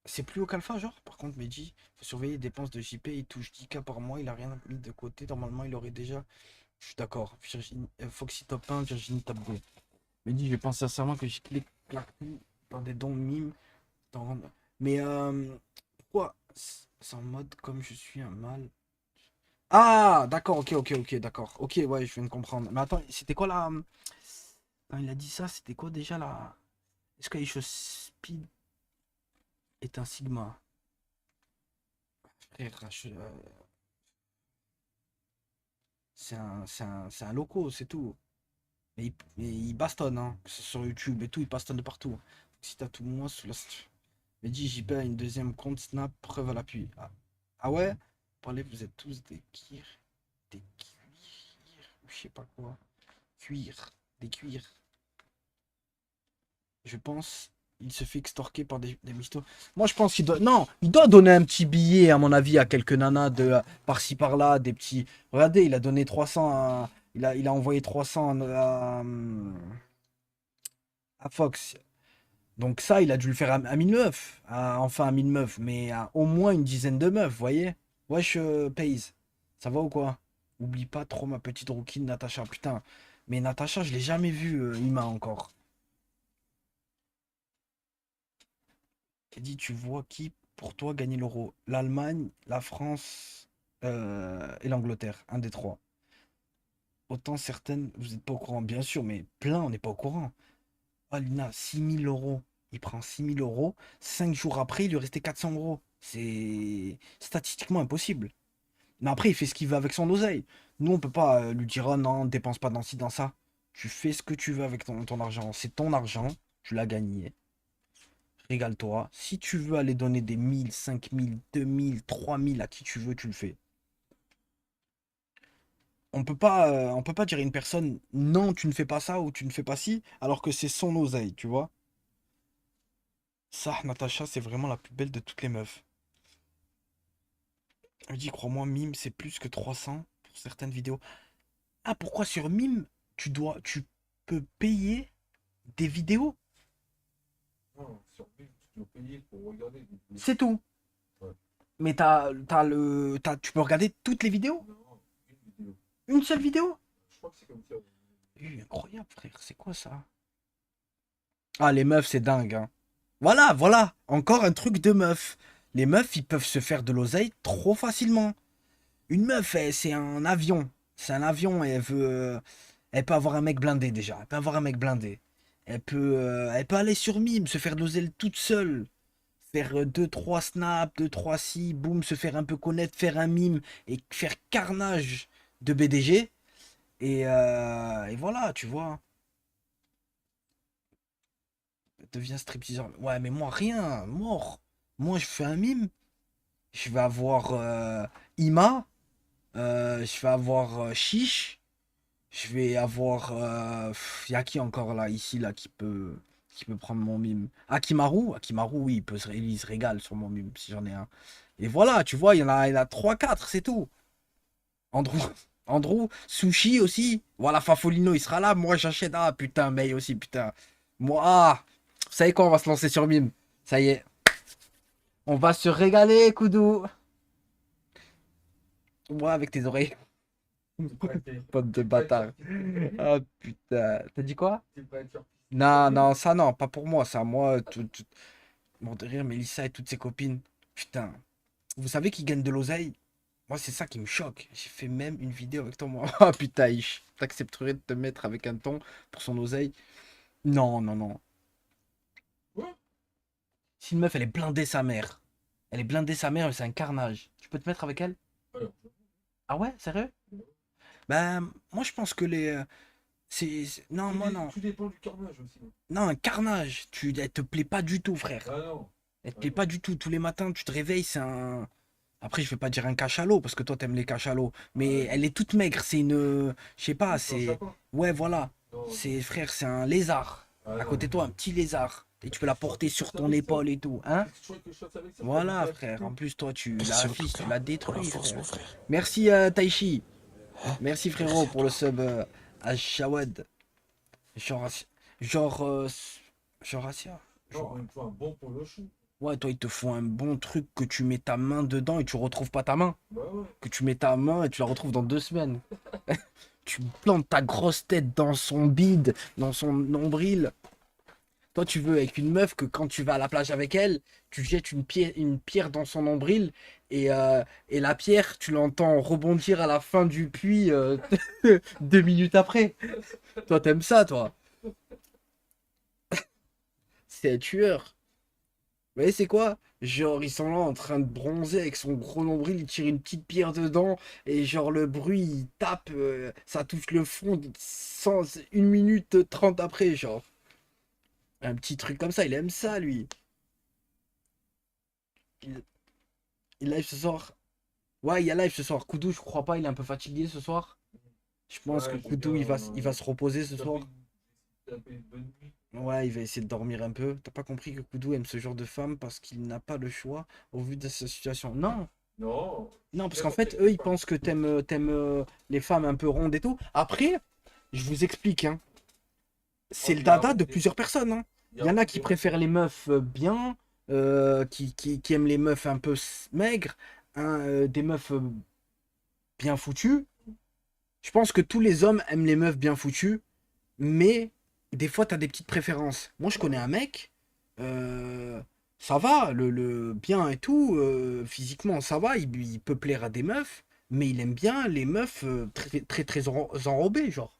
[SPEAKER 1] C'est plus haut qu'Alpha, genre? Par contre, Mehdi, faut surveiller les dépenses de JP. Il touche 10K par mois, il a rien mis de côté. Normalement, il aurait déjà. Je suis d'accord. Foxy top 1, Virginie top 2. Mehdi, je pense sincèrement que j'ai cliqué dans des dons mimes. Mais pourquoi c'est en mode comme je suis un mâle? Ah, d'accord, ok, d'accord. Ok, ouais, je viens de comprendre. Mais attends, c'était quoi là? Quand il a dit ça, c'était quoi déjà là? Est-ce que Aisho Speed est un Sigma? Frère, c'est un loco, c'est tout. Mais il bastonne, hein. Que ce soit sur YouTube et tout, il bastonne de partout. Si t'as tout moi sous la. Mais dis, j'y paie une deuxième compte Snap, preuve à l'appui. Ah, ah ouais? Parlez, vous êtes tous des cuirs. Des cuirs. Je sais pas quoi. Cuir. Des cuirs. Je pense Il se fait extorquer par des mistos. Moi, je pense qu'il doit. Non, il doit donner un petit billet, à mon avis, à quelques nanas de par-ci par-là, des petits. Regardez, il a donné 300 à. Il a envoyé 300 à Fox. Donc, ça, il a dû le faire à 1000 meufs. Enfin, à 1000 meufs, mais à au moins une dizaine de meufs, vous voyez? Wesh, Pays. Ça va ou quoi? Oublie pas trop ma petite rouquine, Natacha. Putain. Mais Natacha, je l'ai jamais vue, Ima, encore. Il dit, tu vois qui pour toi gagner l'euro? L'Allemagne, la France et l'Angleterre, un des trois. Autant certaines, vous n'êtes pas au courant, bien sûr, mais plein, on n'est pas au courant. Oh, Lina, 6 000 euros. Il prend 6 000 euros. 5 jours après, il lui restait 400 euros. C'est statistiquement impossible. Mais après, il fait ce qu'il veut avec son oseille. Nous, on peut pas lui dire, oh non, dépense pas dans ci, dans ça. Tu fais ce que tu veux avec ton argent. C'est ton argent. Tu l'as gagné. Régale-toi. Si tu veux aller donner des 1000, 5000, 2000, 3000 à qui tu veux, tu le fais. On peut pas dire à une personne non, tu ne fais pas ça ou tu ne fais pas ci, alors que c'est son oseille, tu vois. Ça, Natacha, c'est vraiment la plus belle de toutes les meufs. Elle dit, crois-moi, Mime, c'est plus que 300 pour certaines vidéos. Ah, pourquoi sur Mime, tu peux payer des vidéos?
[SPEAKER 2] Non, sur Bill, tu dois payer pour regarder des vidéos.
[SPEAKER 1] C'est tout.
[SPEAKER 2] Ouais.
[SPEAKER 1] Mais tu peux regarder toutes les vidéos?
[SPEAKER 2] Non, une vidéo.
[SPEAKER 1] Une seule vidéo?
[SPEAKER 2] Je crois que c'est comme ça.
[SPEAKER 1] Incroyable, frère, c'est quoi ça? Ah, les meufs, c'est dingue, hein. Voilà, voilà, encore un truc de meuf. Les meufs, ils peuvent se faire de l'oseille trop facilement. Une meuf, c'est un avion. C'est un avion et elle peut avoir un mec blindé déjà. Elle peut avoir un mec blindé. Elle peut aller sur Mime, se faire de l'oseille toute seule. Faire deux trois snaps, deux trois si, boum, se faire un peu connaître, faire un mime et faire carnage de BDG. Et voilà, tu vois. Devient stripteaseur. Ouais, mais moi, rien. Mort. Moi, je fais un mime. Je vais avoir Ima. Je vais avoir Chiche. Je vais avoir. Y a qui encore là, ici, là, qui peut prendre mon mime? Akimaru. Akimaru, oui, il se régale sur mon mime si j'en ai un. Et voilà, tu vois, il y en a 3-4, c'est tout. Andrew. Andrew. Sushi aussi. Voilà, Fafolino, il sera là. Moi, j'achète. Ah, putain, May aussi, putain. Moi, ah. Vous savez quoi, on va se lancer sur mime. Ça y est. On va se régaler, Koudou. Moi, avec tes oreilles.
[SPEAKER 2] C'est pas être-
[SPEAKER 1] Pote de
[SPEAKER 2] c'est pas être
[SPEAKER 1] bâtard.
[SPEAKER 2] artistique.
[SPEAKER 1] Ah putain. T'as dit quoi?
[SPEAKER 2] C'est pas être artistique.
[SPEAKER 1] Non, non, ça non, pas pour moi, ça. Moi, mort de rire, Mélissa et toutes ses copines. Putain. Vous savez qui gagne de l'oseille? Moi, c'est ça qui me choque. J'ai fait même une vidéo avec toi, moi. Ah putain, t'accepterais de te mettre avec un ton pour son oseille? Non, non, non.
[SPEAKER 2] Quoi?
[SPEAKER 1] Si une meuf, elle est blindée sa mère. Elle est blindée sa mère, mais c'est un carnage. Tu peux te mettre avec elle?
[SPEAKER 2] Alors,
[SPEAKER 1] Ah ouais, sérieux? Ben, moi, je pense que Non, moi, non.
[SPEAKER 2] tout dépend du carnage aussi.
[SPEAKER 1] Non, un carnage. Elle te plaît pas du tout, frère.
[SPEAKER 2] Ah non.
[SPEAKER 1] Elle te plaît pas du tout. Tous les matins, tu te réveilles, c'est un. Après, je vais pas dire un cachalot, parce que toi, t'aimes les cachalots. Mais
[SPEAKER 2] Ouais.
[SPEAKER 1] elle est toute maigre. C'est une. Je sais pas,
[SPEAKER 2] Une planche à
[SPEAKER 1] c'est.
[SPEAKER 2] pain.
[SPEAKER 1] Ouais, voilà.
[SPEAKER 2] Non,
[SPEAKER 1] C'est, frère, c'est un lézard.
[SPEAKER 2] ah
[SPEAKER 1] À
[SPEAKER 2] non.
[SPEAKER 1] côté de toi, un petit lézard. Et tu peux la porter sur ton
[SPEAKER 2] Avec ça.
[SPEAKER 1] épaule et tout. Hein?
[SPEAKER 2] Qu'est-ce que tu crois que je fasse avec ça?
[SPEAKER 1] Voilà,
[SPEAKER 2] Ça,
[SPEAKER 1] frère. En plus, toi, tu
[SPEAKER 4] Merci
[SPEAKER 1] la
[SPEAKER 4] en tout
[SPEAKER 1] affiches, tu
[SPEAKER 4] cas
[SPEAKER 1] l'as
[SPEAKER 4] pour la
[SPEAKER 1] détruit,
[SPEAKER 4] force,
[SPEAKER 1] frère.
[SPEAKER 4] mon frère.
[SPEAKER 1] Merci, Taichi. Merci, frérot,
[SPEAKER 4] Merci à
[SPEAKER 1] pour le
[SPEAKER 4] toi.
[SPEAKER 1] sub à Shawad. Genre. Genre. Genre Asia.
[SPEAKER 2] Non, il me faut un bon pour le chou.
[SPEAKER 1] Ouais, toi, ils te font un bon truc que tu mets ta main dedans et tu retrouves pas ta main.
[SPEAKER 2] Bah ouais.
[SPEAKER 1] Que tu mets ta main et tu la retrouves dans 2 semaines. Tu plantes ta grosse tête dans son bide, dans son nombril. Toi, tu veux avec une meuf que quand tu vas à la plage avec elle, tu jettes une pierre dans son nombril et la pierre, tu l'entends rebondir à la fin du puits 2 minutes après. Toi, t'aimes ça, toi. C'est un tueur. Vous voyez, c'est quoi? Genre, ils sont là en train de bronzer avec son gros nombril, il tire une petite pierre dedans, et genre, le bruit, il tape, ça touche le fond 1 minute 30 après, genre. Un petit truc comme ça, il aime ça, lui. Il, il live ce soir. Ouais, il y a live ce soir. Koudou, je crois pas, il est un peu fatigué ce soir. Je pense
[SPEAKER 2] Ouais,
[SPEAKER 1] que
[SPEAKER 2] j'ai
[SPEAKER 1] Koudou,
[SPEAKER 2] bien,
[SPEAKER 1] il va se reposer ce
[SPEAKER 2] T'as
[SPEAKER 1] soir.
[SPEAKER 2] fait une bonne nuit.
[SPEAKER 1] Ouais, il va essayer de dormir un peu. T'as pas compris que Koudou aime ce genre de femme parce qu'il n'a pas le choix au vu de sa situation. Non,
[SPEAKER 2] Non,
[SPEAKER 1] non, parce qu'en
[SPEAKER 2] n'importe
[SPEAKER 1] fait,
[SPEAKER 2] quelle
[SPEAKER 1] eux, ils
[SPEAKER 2] femme.
[SPEAKER 1] pensent que t'aimes les femmes un peu rondes et tout. Après, je vous explique, hein. C'est
[SPEAKER 2] Oh,
[SPEAKER 1] le
[SPEAKER 2] il y a
[SPEAKER 1] dada de
[SPEAKER 2] ronde et
[SPEAKER 1] plusieurs personnes, hein.
[SPEAKER 2] il y
[SPEAKER 1] Il
[SPEAKER 2] a
[SPEAKER 1] y en a
[SPEAKER 2] ronde
[SPEAKER 1] qui
[SPEAKER 2] et ronde.
[SPEAKER 1] préfèrent les meufs bien, qui aiment les meufs un peu maigres, hein, des meufs bien foutues. Je pense que tous les hommes aiment les meufs bien foutues, mais des fois, t'as des petites préférences. Moi, je connais
[SPEAKER 2] Ouais.
[SPEAKER 1] un mec, euh, ça va, le bien et tout, physiquement, ça va, il peut plaire à des meufs, mais il aime bien les meufs très enrobées, genre.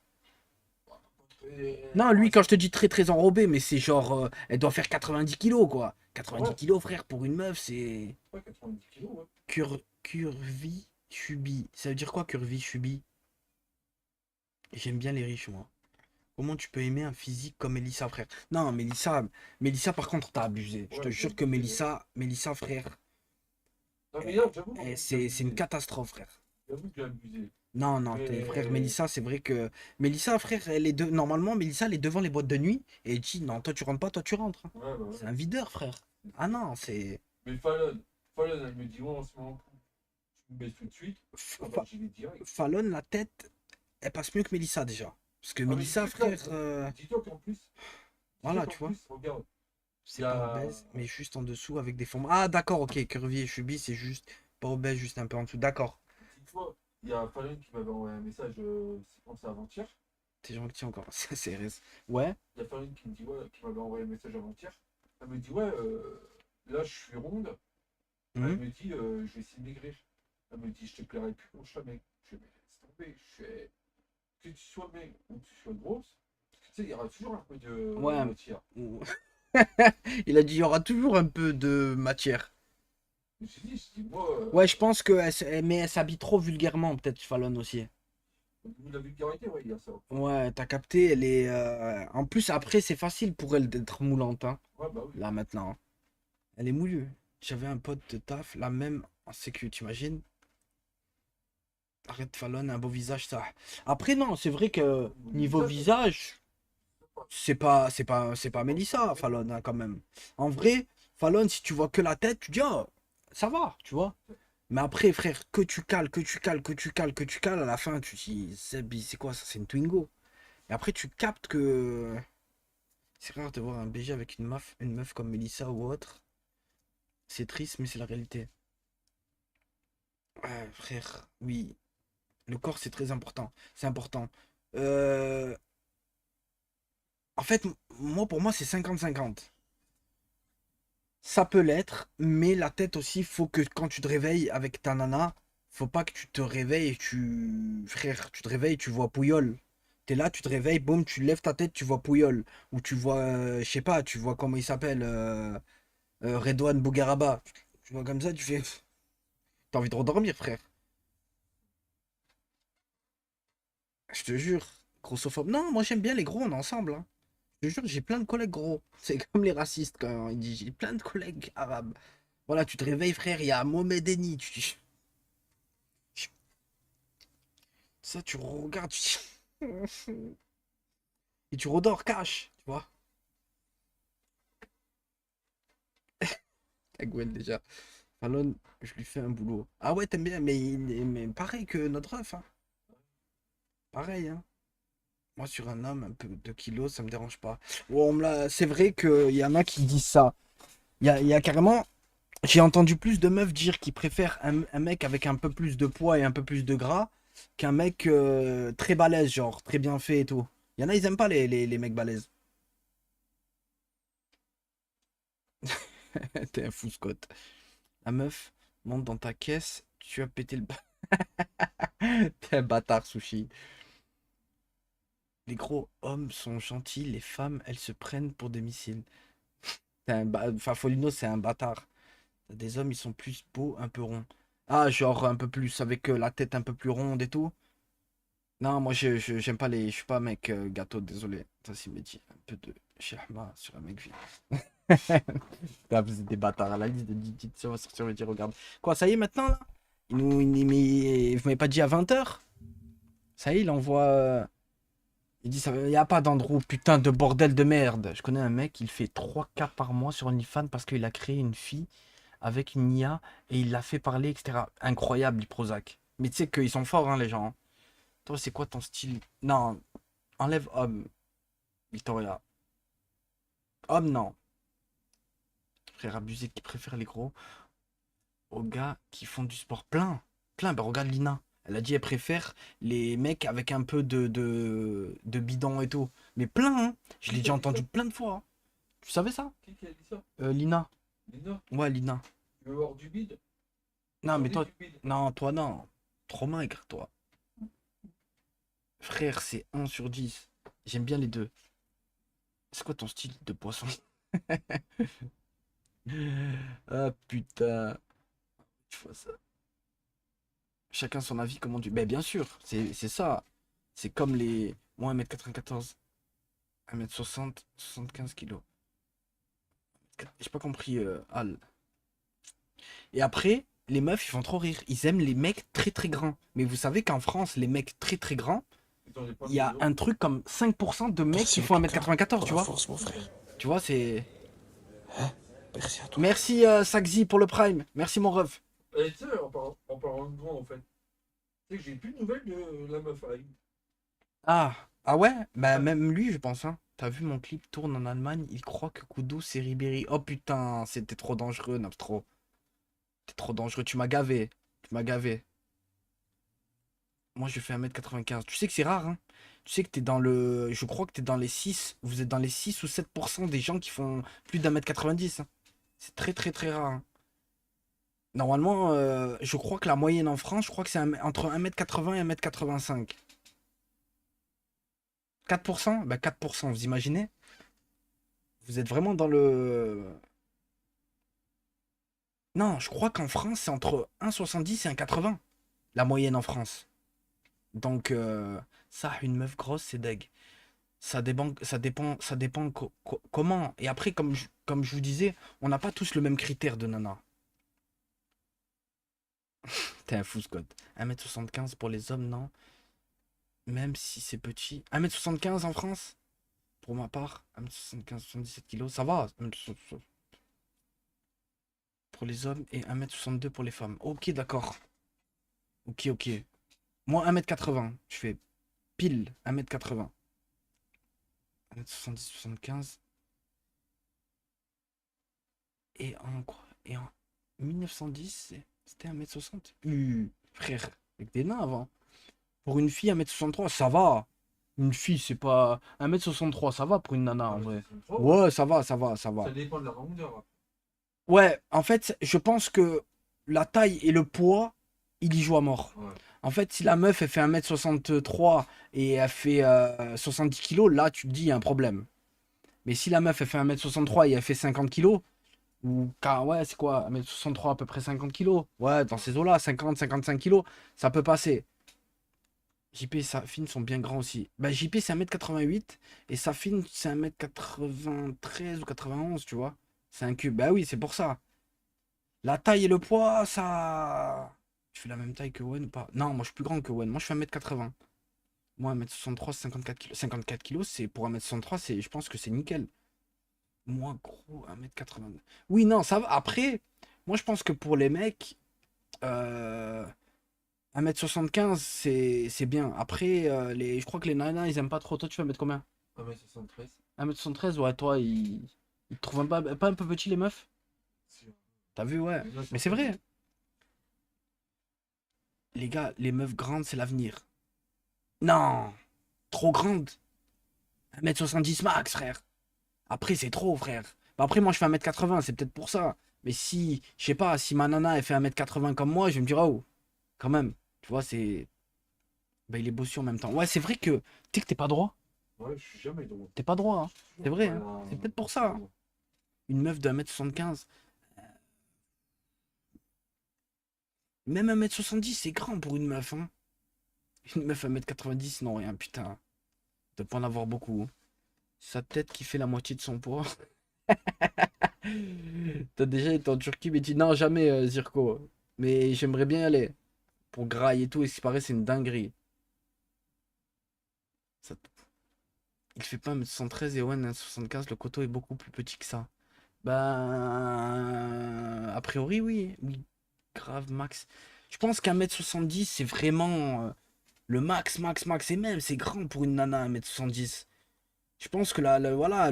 [SPEAKER 1] Non, lui,
[SPEAKER 2] Ouais,
[SPEAKER 1] quand
[SPEAKER 2] ça.
[SPEAKER 1] je te dis très enrobée, mais c'est genre, elle doit faire 90 kilos, quoi. 90
[SPEAKER 2] Ouais,
[SPEAKER 1] kilos, frère, pour une meuf, c'est
[SPEAKER 2] ouais, 90 kilos, ouais.
[SPEAKER 1] curvy chubby. Ça veut dire quoi, curvy chubby? J'aime bien les riches, moi. Comment tu peux aimer un physique comme Mélissa, frère? Non, Mélissa, par contre, t'as abusé. Je te
[SPEAKER 2] Ouais, j'ai
[SPEAKER 1] jure que
[SPEAKER 2] abusé, ouais.
[SPEAKER 1] Mélissa, frère,
[SPEAKER 2] Non, mais là,
[SPEAKER 1] euh,
[SPEAKER 2] j'avoue que j'ai
[SPEAKER 1] c'est une
[SPEAKER 2] abusé.
[SPEAKER 1] catastrophe, frère.
[SPEAKER 2] J'avoue que j'ai abusé.
[SPEAKER 1] Non, non, tes frères,
[SPEAKER 2] Mais.
[SPEAKER 1] Mélissa, c'est vrai que. Mélissa, frère, elle est normalement, Mélissa, elle est devant les boîtes de nuit et elle dit non, toi tu rentres pas, toi tu rentres, hein.
[SPEAKER 2] Ouais, bah
[SPEAKER 1] C'est
[SPEAKER 2] ouais.
[SPEAKER 1] un videur, frère. Ah non, c'est.
[SPEAKER 2] Mais Fallon, elle me dit, ouais, en ce moment, tu me baisses tout de suite. Ah bah,
[SPEAKER 1] Fa-
[SPEAKER 2] j'y vais direct.
[SPEAKER 1] Fallon, la tête, elle passe mieux que Mélissa déjà. Parce que
[SPEAKER 2] Ah, mais
[SPEAKER 1] Mélissa,
[SPEAKER 2] dis-toi,
[SPEAKER 1] frère,
[SPEAKER 2] dis-toi
[SPEAKER 1] voilà, tu
[SPEAKER 2] qu'en
[SPEAKER 1] vois,
[SPEAKER 2] plus, regarde, il
[SPEAKER 1] c'est
[SPEAKER 2] y
[SPEAKER 1] pas
[SPEAKER 2] a.
[SPEAKER 1] obèse, mais juste en dessous avec des formes. Ah, d'accord, ok, curvy et chubby, c'est juste pas obèse, juste un peu en dessous. D'accord.
[SPEAKER 2] Dis-toi, il y a Fallon qui m'avait envoyé un message, c'est quand c'est avant-hier.
[SPEAKER 1] T'es gentil encore. C'est RS. Ouais.
[SPEAKER 2] Il y a Fallon qui me dit, ouais, qui m'avait envoyé un message avant-hier. Elle me dit, ouais, là, je suis ronde. Elle
[SPEAKER 1] Mhm.
[SPEAKER 2] me dit, je vais essayer de maigrir. Elle me dit, je te plairai plus quand je serai maigre. Je fais, mais laisse tomber. Je fais, que tu sois maigre ou que tu sois grosse, parce que tu sais, il y aura toujours un peu de
[SPEAKER 1] Ouais.
[SPEAKER 2] matière.
[SPEAKER 1] Il a dit il y aura toujours un peu de matière.
[SPEAKER 2] Je dis, moi,
[SPEAKER 1] Ouais, je pense que mais elle s'habille trop vulgairement, peut-être Fallon aussi.
[SPEAKER 2] au niveau de la vulgarité, ouais, il y a ça.
[SPEAKER 1] Ouais, t'as capté, elle est. En plus, après, c'est facile pour elle d'être moulante, hein,
[SPEAKER 2] Ouais, bah oui.
[SPEAKER 1] là maintenant, hein. Elle est moulue. J'avais un pote de taf, la même en sécu, t'imagines? Arrête Fallon, un beau visage, ça. Après, non, c'est vrai que
[SPEAKER 2] Le
[SPEAKER 1] niveau
[SPEAKER 2] visage,
[SPEAKER 1] visage, c'est pas Mélissa, Fallon, hein, quand même. En vrai, Fallon, si tu vois que la tête, tu dis, oh, ça va, tu vois. Mais après, frère, que tu cales, à la fin, tu te dis, c'est quoi ça? C'est une Twingo. Et après, tu captes que c'est rare de voir un BG avec une meuf comme Melissa ou autre. C'est triste, mais c'est la réalité. Ouais, frère, oui. Le corps, c'est très important. C'est important. Euh, En fait, moi, pour moi, c'est 50-50. Ça peut l'être, mais la tête aussi, faut que quand tu te réveilles avec ta nana, faut pas que tu te réveilles et frère, tu te réveilles, tu vois Pouyol. T'es là, tu te réveilles, boum, tu lèves ta tête, tu vois Pouyol. Ou tu vois, je sais pas, tu vois comment il s'appelle, Redouane Bougaraba. Tu vois comme ça, tu fais. T'as envie de redormir, frère. Je te jure. Grossophobe. Non, moi j'aime bien les gros, on est ensemble, hein. Je te jure, j'ai plein de collègues gros. C'est comme les racistes quand ils disent j'ai plein de collègues arabes. Voilà, tu te réveilles, frère, il y a Mohamed Eni. Ça, tu regardes, et tu redors cash, tu vois. La Gwen déjà. Fallon, je lui fais un boulot. Ah ouais, t'aimes bien, mais pareil que notre ref, hein. Pareil, hein. Moi, sur un homme, un peu de kilos, ça me dérange pas. Oh, c'est vrai qu'il y en a qui disent ça. Il y a carrément. J'ai entendu plus de meufs dire qu'ils préfèrent un mec avec un peu plus de poids et un peu plus de gras qu'un mec très balèze, genre très bien fait et tout. Il y en a, ils aiment pas les mecs balèzes. T'es un fou, Scott. La meuf monte dans ta caisse, tu as pété le. T'es un bâtard, Sushi. Les gros hommes sont gentils, les femmes, elles se prennent pour des missiles. Enfin, Folino, c'est un bâtard. Des hommes, ils sont plus beaux, un peu ronds. Ah, genre un peu plus, avec la tête un peu plus ronde et tout. Non, moi, j'aime pas les. Je suis pas un mec gâteau, désolé. Ça, c'est métier. Un peu de Shahma sur un mec vide. Ah, vous êtes des bâtards à la liste de 10 titres sur sortir me dire, regarde. Quoi, ça y est maintenant là? Vous m'avez pas dit à 20h? Ça y est, il envoie. Il dit, il n'y a pas d'Andrew, putain de bordel de merde. Je connais un mec, il fait 3K par mois sur OnlyFans parce qu'il a créé une fille avec une IA et il l'a fait parler, etc. Incroyable, Prozac. Mais tu sais qu'ils sont forts, hein, les gens, hein. Toi, c'est quoi ton style? Non, enlève homme, Victoria. Homme, non. Frère abusé qui préfère les gros aux gars qui font du sport plein. Plein, bah regarde Lina. Elle a dit elle préfère les mecs avec un peu de bidon et tout. Mais plein, hein. Je l'ai
[SPEAKER 2] Qui
[SPEAKER 1] déjà
[SPEAKER 2] a dit
[SPEAKER 1] entendu
[SPEAKER 2] ça?
[SPEAKER 1] plein de fois, hein. Tu savais ça?
[SPEAKER 2] Qui a dit ça?
[SPEAKER 1] Lina.
[SPEAKER 2] Lina,
[SPEAKER 1] Ouais, Lina.
[SPEAKER 2] tu veux voir du bide?
[SPEAKER 1] Non, mais
[SPEAKER 2] J'en ai
[SPEAKER 1] toi,
[SPEAKER 2] du bide.
[SPEAKER 1] non, toi, non. Trop maigre, toi. Frère, c'est 1 sur 10. J'aime bien les deux. C'est quoi ton style de poisson? Ah putain. Tu vois ça. Chacun son avis, comment tu. Ben bien sûr, c'est ça. C'est comme les. Moi, 1m94, 1m60, 75 kilos. J'ai pas compris, Al. Et après, les meufs, ils font trop rire. Ils aiment les mecs très très grands. Mais vous savez qu'en France, les mecs très très grands,
[SPEAKER 2] Ils ont des
[SPEAKER 1] il y a
[SPEAKER 2] pommes
[SPEAKER 1] un truc comme 5% de mecs
[SPEAKER 4] Merci
[SPEAKER 1] qui
[SPEAKER 4] en
[SPEAKER 1] font
[SPEAKER 4] tout cas
[SPEAKER 1] 1m94,
[SPEAKER 4] pour
[SPEAKER 1] tu
[SPEAKER 4] la
[SPEAKER 1] vois.
[SPEAKER 4] force, mon frère.
[SPEAKER 1] Tu vois, c'est.
[SPEAKER 4] Merci à toi.
[SPEAKER 1] Merci, Saxi, pour le prime. Merci, mon ref.
[SPEAKER 2] Et tu sais, en parlant de grand, en fait, tu sais que j'ai plus de nouvelles de la meuf à Aïe.
[SPEAKER 1] Ah, ah ouais? Bah,
[SPEAKER 2] Ouais.
[SPEAKER 1] même lui, je pense, hein. T'as vu mon clip tourne en Allemagne, il croit que Koudou c'est Ribéry. Oh putain, c'était trop dangereux, Napstro. T'es trop dangereux, tu m'as gavé. Tu m'as gavé. Moi, je fais 1m95. Tu sais que c'est rare, hein. Tu sais que t'es dans le. Je crois que t'es dans les 6. Vous êtes dans les 6 ou 7% des gens qui font plus d'1m90, hein. C'est très très très rare, hein. Normalement, je crois que la moyenne en France, je crois que c'est entre 1m80 et 1m85. 4%? Bah 4%, vous imaginez? Vous êtes vraiment dans le. Non, je crois qu'en France, c'est entre 1,70 et 1,80. La moyenne en France. Donc, ça, une meuf grosse, c'est deg. Ça dépend comment. Et après, comme je vous disais, on n'a pas tous le même critère de nana. T'es un fou, Scott. 1m75 pour les hommes, non. Même si c'est petit. 1m75 en France, pour ma part. 1m75, 77 kilos, ça va. Pour les hommes et 1m62 pour les femmes. Ok, d'accord. Ok, ok. Moi, 1m80. Je fais pile 1m80. 1m70, 75. Et en 1910, c'était 1m60. Frère, avec des nains avant. Pour une fille, 1m63, ça va. Une fille, c'est pas. 1m63, ça va pour une nana en vrai. Ouais, ça va, ça va, ça va.
[SPEAKER 2] Ça dépend de la rondeur.
[SPEAKER 1] Ouais, en fait, je pense que la taille et le poids, il y joue à mort.
[SPEAKER 2] Ouais.
[SPEAKER 1] En fait, si la meuf, elle fait 1m63 et elle fait 70 kilos, là, tu te dis, il y a un problème. Mais si la meuf, elle fait 1m63 et elle fait 50 kilos, ou car ouais, c'est quoi, 1m63 à peu près 50 kilos, ouais, dans ces eaux-là, 50-55 kilos, ça peut passer. JP et Safine sont bien grands aussi. Bah, JP, c'est 1m88 et Safine, c'est 1m93 ou 91, tu vois. C'est un cube. Bah oui, c'est pour ça. La taille et le poids, ça. Je fais la même taille que Owen ou pas? Non, moi je suis plus grand que Owen. Moi je fais 1m80. Moi 1m63, c'est 54 kilos. 54 kilos, c'est pour 1m63, je pense que c'est nickel. Moi, gros, 1m80. Oui, non, ça va. Après, moi je pense que pour les mecs, euh, 1m75, c'est bien. Après, je crois que les nanas, ils aiment pas trop. Toi, tu vas mettre combien?
[SPEAKER 2] 1m73.
[SPEAKER 1] 1m73, ouais, toi, ils te trouvent pas un peu petit, les meufs? T'as vu, ouais. Mais c'est vrai. Les gars, les meufs grandes, c'est l'avenir. Non, trop grande. 1m70 max, frère. Après, c'est trop, frère. Bah, après, moi, je fais 1m80, c'est peut-être pour ça. Mais si, je sais pas, si ma nana, elle fait 1m80 comme moi, je vais me dire, oh, quand même. Tu vois, c'est. Bah, il est bossu en même temps. Ouais, c'est vrai que. Tu sais que t'es pas droit.
[SPEAKER 2] Ouais, je suis jamais drôle.
[SPEAKER 1] T'es pas droit, hein. C'est vrai, hein.
[SPEAKER 2] Voilà.
[SPEAKER 1] C'est peut-être pour ça, hein. Une meuf de 1m75. Même 1m70, c'est grand pour une meuf, hein. Une meuf 1m90, non, rien, putain. De pas en avoir beaucoup. Sa tête qui fait la moitié de son poids. T'as déjà été en Turquie, mais dit non, jamais, Zirko. Mais j'aimerais bien y aller. Pour graille et tout, et ce qui paraît, c'est une dinguerie. Ça- Il fait pas 1m73 et Owen 1m75. Le coteau est beaucoup plus petit que ça. Ben, a priori, oui. Oui, grave, max. Je pense qu'1m70, c'est vraiment le max, max, max. Et même, c'est grand pour une nana, 1m70. Je pense que voilà,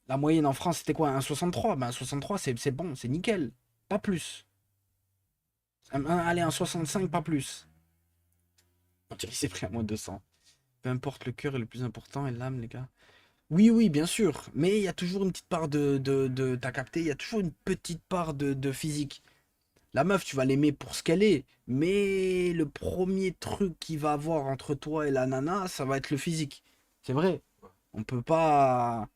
[SPEAKER 1] la moyenne en France, c'était quoi? 1,63. Ben, 1,63, c'est bon, c'est nickel. Pas plus. Allez, 1,65, pas plus. On dirait qu'il s'est pris à moins de 200. Peu importe, le cœur est le plus important et l'âme, les gars. Oui, oui, bien sûr. Mais il y a toujours une petite part t'as capté, il y a toujours une petite part de physique. La meuf, tu vas l'aimer pour ce qu'elle est. Mais le premier truc qu'il va avoir entre toi et la nana, ça va être le physique. C'est vrai. On peut pas.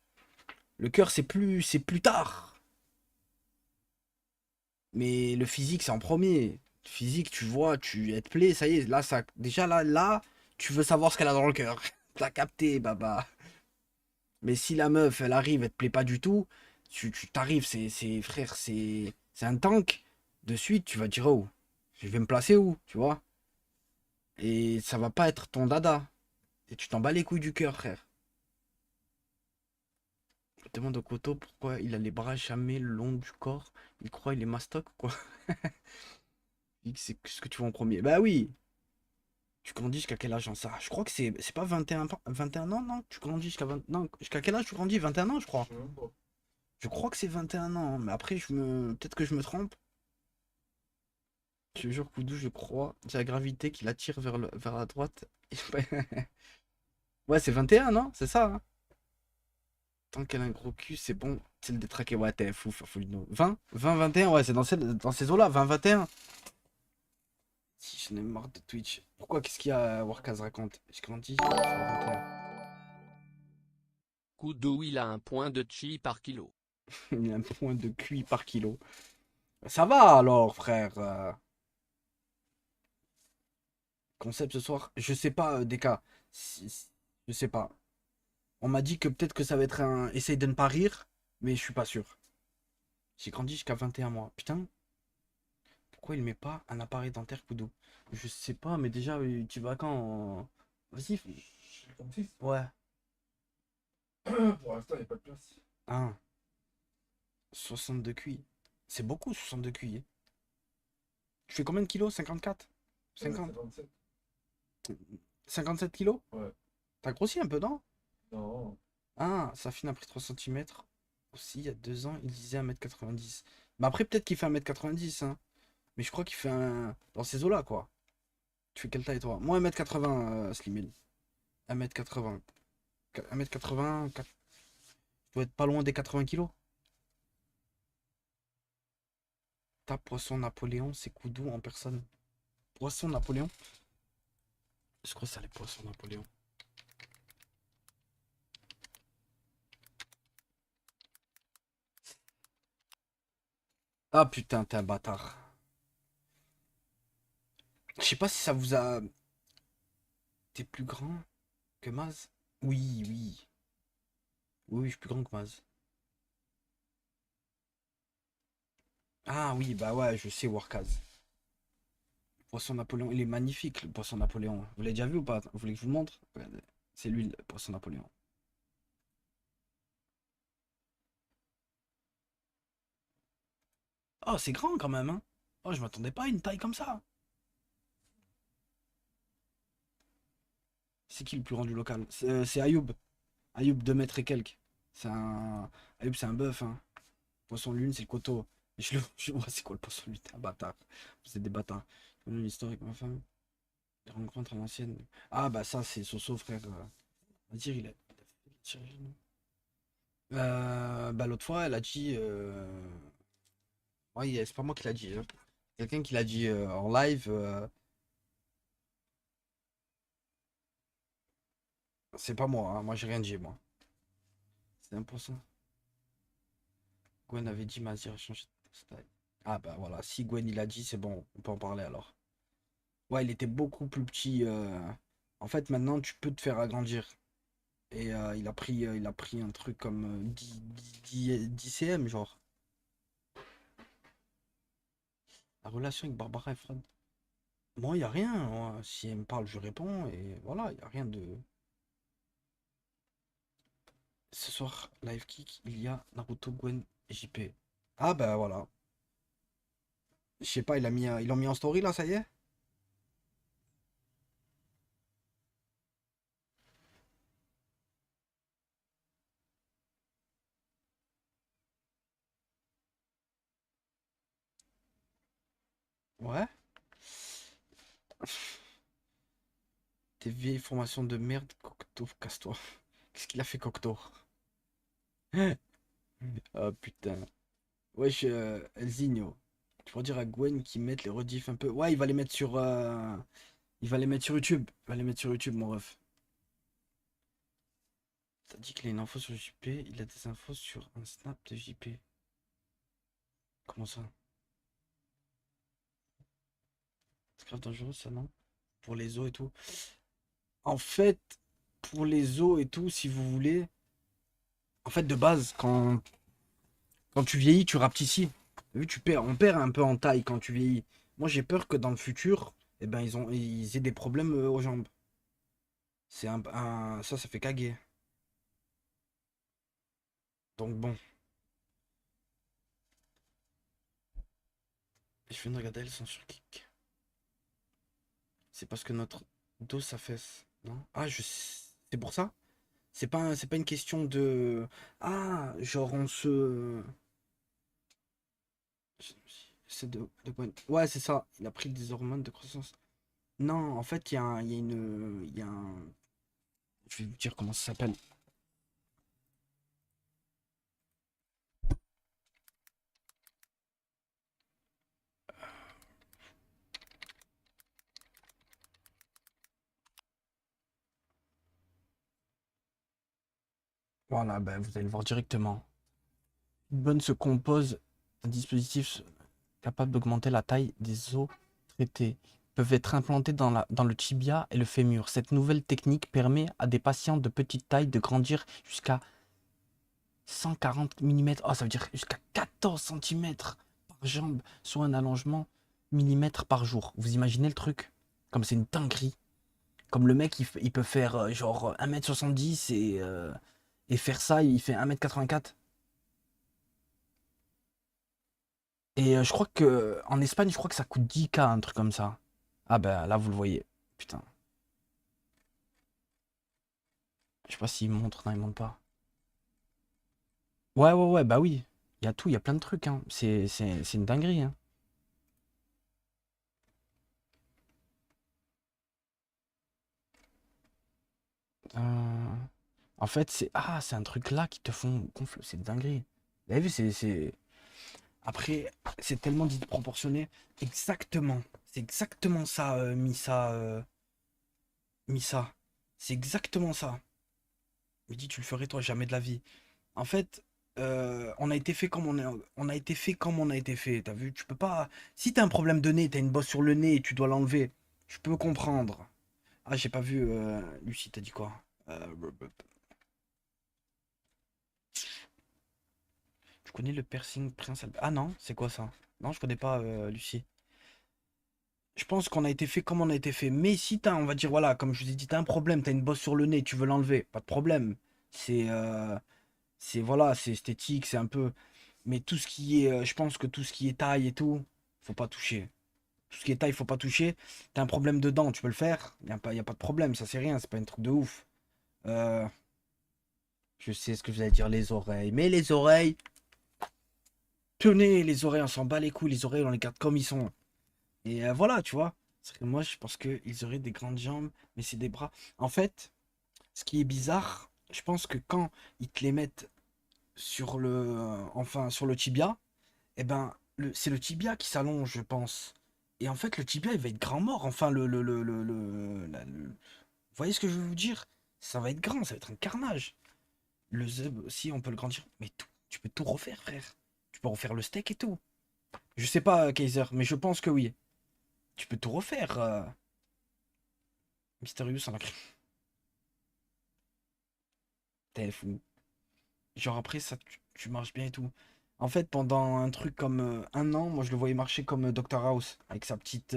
[SPEAKER 1] Le cœur, c'est plus tard. Mais le physique, c'est en premier. Le physique, tu vois, elle te plaît, ça y est. Là, déjà, là, tu veux savoir ce qu'elle a dans le cœur. T'as capté, baba. Mais si la meuf, elle arrive, elle te plaît pas du tout, tu t'arrives, frère, c'est un tank. De suite, tu vas dire, oh, je vais me placer où, tu vois? Et ça va pas être ton dada. Et tu t'en bats les couilles du cœur, frère. Je demande au Koto pourquoi il a les bras jamais le long du corps. Il croit il est mastoc, quoi. C'est ce que tu vois en premier. Bah oui, tu grandis jusqu'à quel âge en ça? Je crois que c'est pas 21 ans, non? Tu grandis jusqu'à 20... Non, jusqu'à quel âge tu grandis? 21 ans, je crois.
[SPEAKER 2] Je sais même pas.
[SPEAKER 1] Je crois que c'est 21 ans, mais après, peut-être que je me trompe. Je te jure, Koudou, je crois. C'est la gravité qui l'attire vers la droite. Ouais, c'est 21, non? C'est ça, hein? Tant qu'elle a un gros cul, c'est bon. C'est le détraqué. Ouais, t'es fou, Fafolino. 20? 20, 21, ouais, c'est dans ces eaux-là. 20, 21. Si, j'en ai marre de Twitch. Pourquoi? Qu'est-ce qu'il y a, Warkaz raconte? Je grandis, je suis à 21.
[SPEAKER 6] Koudou il a un point de chi par kilo.
[SPEAKER 1] Il y a un point de QI par kilo. Ça va alors, frère. Concept ce soir. Je sais pas, DK. Je sais pas. On m'a dit que peut-être que ça va être un. Essaye de ne pas rire, mais je suis pas sûr. J'ai grandi jusqu'à 21 mois. Putain, pourquoi il met pas un appareil dentaire Koudou? Je sais pas, mais déjà, tu vas quand? Vas-y.
[SPEAKER 2] Je suis le 36.
[SPEAKER 1] Ouais.
[SPEAKER 2] Pour l'instant, il n'y a pas de place.
[SPEAKER 1] 1. 62 QI. C'est beaucoup, 62 QI. Tu fais combien de kilos? 54? 50?
[SPEAKER 2] 57.
[SPEAKER 1] 57 kilos?
[SPEAKER 2] Ouais.
[SPEAKER 1] T'as grossi un peu, non?
[SPEAKER 2] Non.
[SPEAKER 1] Ah, Safine a pris 3 cm. Aussi, il y a 2 ans, il disait 1m90. Mais après, peut-être qu'il fait 1m90, hein. Mais je crois qu'il fait un. Dans ces eaux-là, quoi. Tu fais quelle taille, toi? Moi, 1m80, Slimil. 1m80. 1m80. Je dois être pas loin des 80 kilos. Ta poisson Napoléon, c'est Koudou en personne. Poisson Napoléon? Je crois que c'est les poissons Napoléon. Ah putain, t'es un bâtard. Je sais pas si ça vous a. T'es plus grand que Maz? Oui, oui. Oui, oui, je suis plus grand que Maz. Ah oui, bah ouais, je sais, Warkaz. Le poisson Napoléon, il est magnifique, le poisson Napoléon. Vous l'avez déjà vu ou pas? Vous voulez que je vous montre? Regardez. C'est lui, le poisson Napoléon. Oh, c'est grand quand même, hein? Oh, je m'attendais pas à une taille comme ça. C'est qui le plus grand du local? C'est Ayoub. Ayoub, 2 mètres et quelques. C'est un. Ayoub, c'est un bœuf, hein. Poisson lune, c'est le coteau. Je vois, c'est quoi le poisson lune? T'es un bâtard. Vous êtes des bâtards. Une historique, ma femme. Les rencontres à l'ancienne. Ah, bah ça, c'est Soso, frère. On va dire, bah l'autre fois, elle a dit. Ouais, c'est pas moi qui l'a dit, hein. Quelqu'un qui l'a dit en live. C'est pas moi, hein. Moi, j'ai rien dit, moi. C'est 1%. Gwen avait dit, Mazir a changé de style. Ah, bah voilà. Si Gwen, il a dit, c'est bon. On peut en parler alors. Ouais, il était beaucoup plus petit. En fait, maintenant, tu peux te faire agrandir. Et il a pris un truc comme 10 cm, genre. La relation avec Barbara et Fred. Moi, il n'y a rien. Moi, si elle me parle, je réponds. Et voilà, il n'y a rien de. Ce soir, live kick, il y a Naruto, Gwen et JP. Ah bah voilà. Je sais pas, ils l'ont mis en story là, ça y est? Ouais. Tes vieilles formations de merde, Cocteau, casse-toi. Qu'est-ce qu'il a fait, Cocteau? Oh putain. Wesh, Elzinho. Tu pourrais dire à Gwen qu'ils mettent les rediffs un peu. Ouais, il va les mettre sur. Il va les mettre sur YouTube. Il va les mettre sur YouTube, mon ref. T'as dit qu'il a une info sur JP, il a des infos sur un snap de JP. Comment ça? C'est grave dangereux ça, non? Pour les os et tout. En fait, pour les os et tout, si vous voulez. En fait, de base, quand tu vieillis, tu rapetissis. T'as vu, on perd un peu en taille quand tu vieillis. Moi, j'ai peur que dans le futur, eh ben, ils aient des problèmes aux jambes. C'est ça fait caguer. Donc bon, je viens de regarder, elles sont sur kick. C'est parce que notre dos s'affaisse, non? Ah, c'est pour ça? C'est pas une question de. Ah, genre on se. C'est Ouais, c'est ça. Il a pris des hormones de croissance. Non, en fait, il y a une. Il y a un. Je vais vous dire comment ça s'appelle. Voilà, ben, vous allez le voir directement. Une bonne se compose d'un dispositif capable d'augmenter la taille des os traités. Ils peuvent être implantés dans le tibia et le fémur. Cette nouvelle technique permet à des patients de petite taille de grandir jusqu'à 140 mm. Oh, ça veut dire jusqu'à 14 centimètres par jambe, soit un allongement millimètre par jour. Vous imaginez le truc? Comme c'est une dinguerie. Comme le mec, il peut faire genre 1m70 et faire ça, il fait 1m84. Et je crois que en Espagne, je crois que ça coûte 10K, un truc comme ça. Ah ben là, vous le voyez. Putain. Je sais pas s'il montre. Non, il montre pas. Ouais, ouais, ouais, bah oui. Il y a tout, il y a plein de trucs, hein. C'est une dinguerie, hein. Euh, En fait, c'est un truc là qui te font gonfler. C'est une dinguerie. Vous avez vu, Après, c'est tellement dit proportionné. Exactement. C'est exactement ça, Missa. Missa. C'est exactement ça. Mais dis, tu le ferais toi jamais de la vie. En fait, on a été fait comme on a été fait comme on a été fait. T'as vu, tu peux pas. Si t'as un problème de nez, t'as une bosse sur le nez et tu dois l'enlever, je peux comprendre. Ah, j'ai pas vu. Lucie, t'as dit quoi? Tu connais le piercing Prince Albert? Ah non, c'est quoi ça? Non, je connais pas Lucie. Je pense qu'on a été fait comme on a été fait. Mais si t'as, on va dire, voilà, comme je vous ai dit, t'as un problème, t'as une bosse sur le nez, tu veux l'enlever, pas de problème. C'est, euh, voilà, c'est esthétique, c'est un peu. Mais tout ce qui est, je pense que tout ce qui est taille et tout, faut pas toucher. Tout ce qui est taille, faut pas toucher. T'as un problème dedans, tu peux le faire. Y a pas de problème, ça c'est rien, c'est pas un truc de ouf. Euh, je sais ce que vous allez dire, les oreilles. Mais les oreilles, tenez, les oreilles, on s'en bat les couilles, les oreilles, on les garde comme ils sont. Et voilà, tu vois. Parce que moi, je pense qu'ils auraient des grandes jambes, mais c'est des bras. En fait, ce qui est bizarre, je pense que quand ils te les mettent sur enfin, sur le tibia, eh ben, c'est le tibia qui s'allonge, je pense. Et en fait, le tibia, il va être grand mort. Enfin, vous voyez ce que je veux vous dire? Ça va être grand, ça va être un carnage. Le zeb aussi, on peut le grandir. Mais tout, tu peux tout refaire, frère. Tu peux refaire le steak et tout. Je sais pas, Kaiser, mais je pense que oui. Tu peux tout refaire. Mysterious en a créé. T'es fou. Genre après, ça, tu marches bien et tout. En fait, pendant un truc comme un an, moi je le voyais marcher comme Dr House, avec sa petite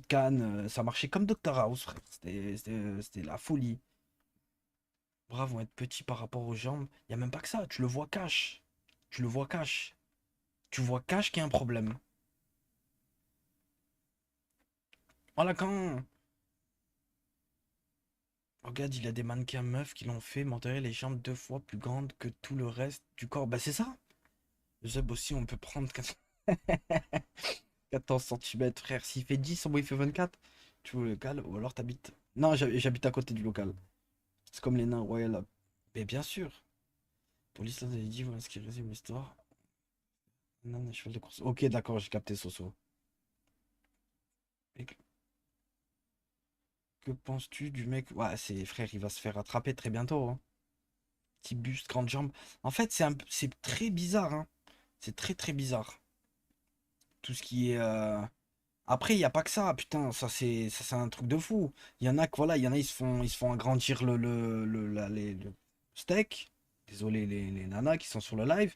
[SPEAKER 1] canne. Ça marchait comme Dr House, frère. C'était la folie. bras vont être petits par rapport aux jambes. Il n'y a même pas que ça, tu le vois cash. Tu le vois cash. Tu vois cash qu'il y a un problème. Voilà quand. Regarde, il a des mannequins meufs qui l'ont fait mentir les jambes 2 fois plus grandes que tout le reste du corps. Bah c'est ça. Le Zeb aussi, on peut prendre 14 cm, frère. S'il fait 10, moi il fait 24. Tu veux le local ou alors t'habites. Non, j'habite à côté du local. C'est comme les nains royal. Mais bien sûr. Pour l'histoire des livres, voilà ce qui résume l'histoire. Non, un cheval de course. Ok, d'accord, j'ai capté Soso. Et que penses-tu du mec? Ouais, c'est frère, il va se faire attraper très bientôt, hein. Petit buste, grande jambe. En fait, c'est très bizarre, hein. C'est très très bizarre. Tout ce qui est. Après, il n'y a pas que ça, putain, ça c'est un truc de fou. Il y en a que voilà, il y en a ils se font agrandir le steak. Désolé les nanas qui sont sur le live.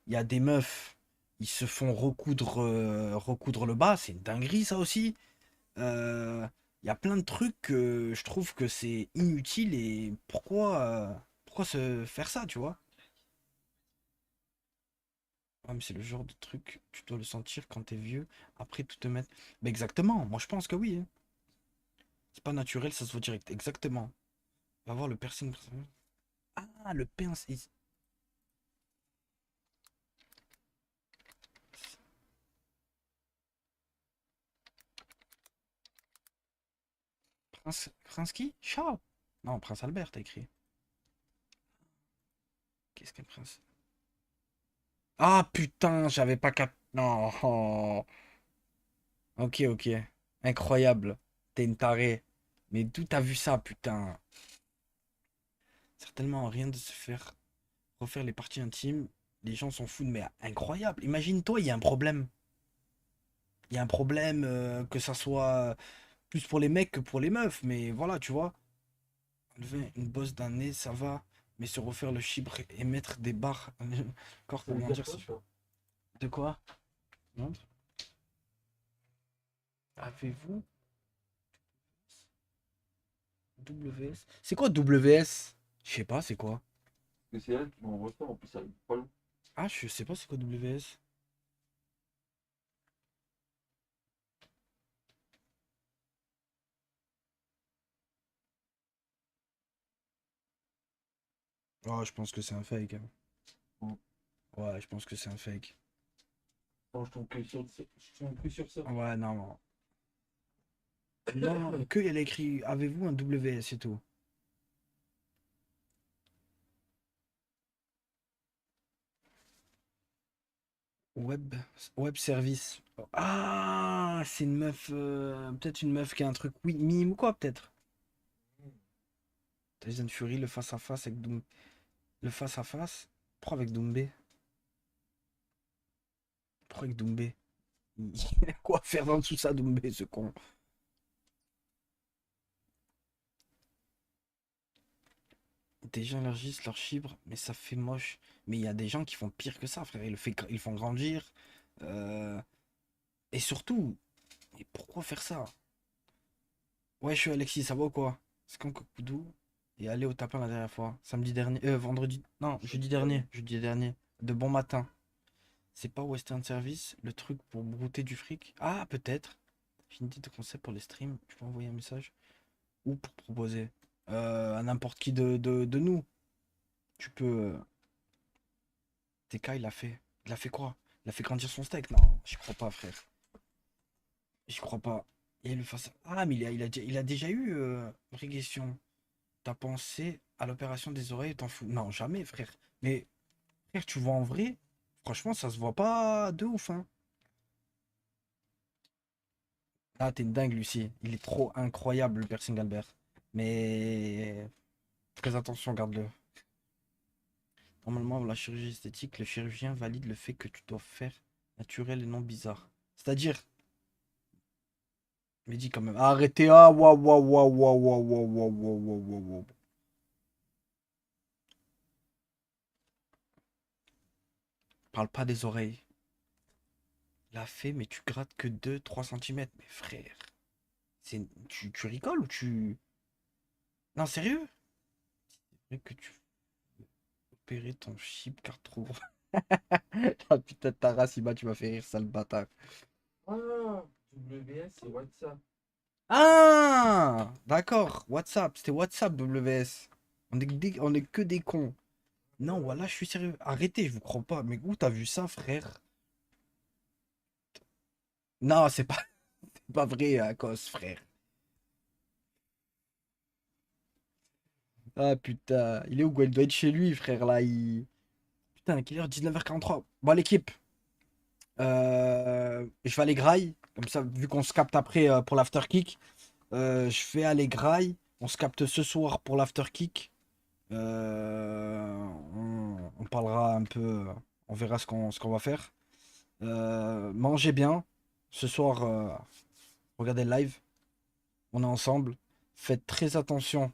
[SPEAKER 1] Il y a des meufs, ils se font recoudre le bas, c'est une dinguerie ça aussi. Il y a plein de trucs que je trouve que c'est inutile et pourquoi se faire ça, tu vois? Ouais, mais c'est le genre de truc, tu dois le sentir quand t'es vieux, après tout te mettre. Mais exactement, moi je pense que oui, hein. C'est pas naturel, ça se voit direct. Exactement. Va voir le piercing. Ah, le pince. Prince qui? Charles? Non, Prince Albert, t'as écrit. Qu'est-ce qu'un prince? Ah putain, j'avais pas cap. Non. Oh. Ok, ok. Incroyable. T'es une tarée. Mais d'où t'as vu ça, putain? Certainement rien de se faire refaire les parties intimes. Les gens s'en foutent, mais incroyable. Imagine-toi, il y a un problème. Il y a un problème, que ça soit plus pour les mecs que pour les meufs, mais voilà, tu vois. Enlever une bosse d'un nez, ça va, mais se refaire le chibre et mettre des barres corps
[SPEAKER 2] Ça
[SPEAKER 1] pour
[SPEAKER 2] veut dire
[SPEAKER 1] grandir,
[SPEAKER 2] quoi,
[SPEAKER 1] c'est.
[SPEAKER 2] ça?
[SPEAKER 1] De quoi? Montre. Avez-vous WS? C'est quoi WS? Je sais pas, c'est quoi?
[SPEAKER 2] Parce que c'est elle qui m'envoie ça, en plus, ça arrive pas long.
[SPEAKER 1] Ah, je sais pas c'est quoi WS. Oh, je pense que c'est un fake, hein.
[SPEAKER 2] Mm.
[SPEAKER 1] Ouais, je pense que c'est un fake.
[SPEAKER 2] Non, je tombe que sur ça. Je tombe que sur ça.
[SPEAKER 1] Ouais, non, non. Non, que elle a écrit avez-vous un WS et tout. Web, web service. Ah, c'est une meuf, peut-être une meuf qui a un truc, oui, mime ou quoi, peut-être. Tyson Fury, le face-à-face avec Doom. Le face-à-face? Pourquoi avec Doumbé? Pourquoi avec Doumbé? Il a quoi faire dans tout ça, Doumbé, ce con? Des gens élargissent leur chibre, mais ça fait moche. Mais il y a des gens qui font pire que ça, frère. Ils font grandir. euh, Et surtout, mais pourquoi faire ça? Ouais, je suis Alexis, ça va ou quoi? C'est quand Cocoudou est allé au tapin la dernière fois. Samedi dernier. Vendredi. Non, jeudi dernier. Jeudi dernier. De bon matin. C'est pas Western Service, le truc pour brouter du fric? Ah, peut-être. J'ai une idée de concept pour les streams. Tu peux envoyer un message. Ou pour proposer. À n'importe qui de nous. Tu peux. TK, il a fait. Il a fait quoi? Il a fait grandir son steak? Non, j'y crois pas, frère. J'y crois pas. Il le face. Ah, mais il a déjà eu, vraie question. T'as pensé à l'opération des oreilles, t'en fous? Non, jamais, frère. Mais, frère, tu vois en vrai? Franchement, ça se voit pas de ouf, hein. Ah, t'es une dingue, Lucie. Il est trop incroyable, le piercing Albert. Mais, très attention, garde-le. Normalement, la chirurgie esthétique, le chirurgien valide le fait que tu dois faire naturel et non bizarre. C'est-à-dire, mais dis quand même. Arrêtez, ah, waouh, waouh, waouh, waouh, waouh, waouh, waouh, waouh, waouh, waouh, waouh. Parle pas des oreilles. L'a fait, mais tu grattes que 2-3 centimètres. Mais frère, tu rigoles ou tu. Non, sérieux? Et que tu veux opérer ton chip car trop gros. Ah putain de ta race, Iba, tu m'as fait rire, sale bâtard.
[SPEAKER 2] Ah, WS, c'est WhatsApp.
[SPEAKER 1] Ah, d'accord, WhatsApp, c'était WhatsApp WS. On est que des cons. Non, voilà, je suis sérieux. Arrêtez, je vous crois pas. Mais où t'as vu ça, frère? Non, c'est pas, c'est pas vrai, à cause, frère. Ah putain, il est où, quoi? Il doit être chez lui, frère, là. Putain, quelle heure? 19h43. Bon, l'équipe, je vais aller graille. Comme ça, vu qu'on se capte après pour l'after kick, je vais aller graille. On se capte ce soir pour l'after kick. On parlera un peu, on verra ce qu'on va faire. Mangez bien. Ce soir, regardez le live. On est ensemble. Faites très attention.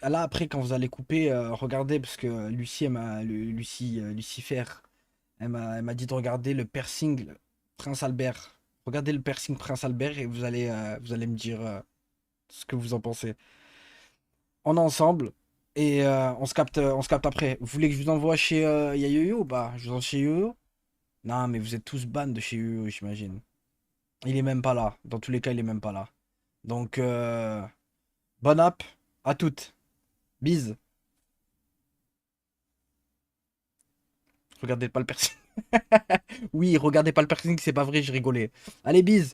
[SPEAKER 1] Là, après, quand vous allez couper, regardez, parce que Lucie, Lucifer, elle m'a dit de regarder le piercing Prince Albert. Regardez le piercing Prince Albert et vous allez me dire ce que vous en pensez. On est ensemble et on se capte après. Vous voulez que je vous envoie chez Yayoyo ou pas? Je vous envoie chez Yoyo? Non, mais vous êtes tous ban de chez Yoyo, j'imagine. Il est même pas là. Dans tous les cas, il est même pas là. Donc, bonne app à toutes. Bise. Regardez pas le piercing. Oui, regardez pas le piercing, c'est pas vrai, je rigolais. Allez, bise.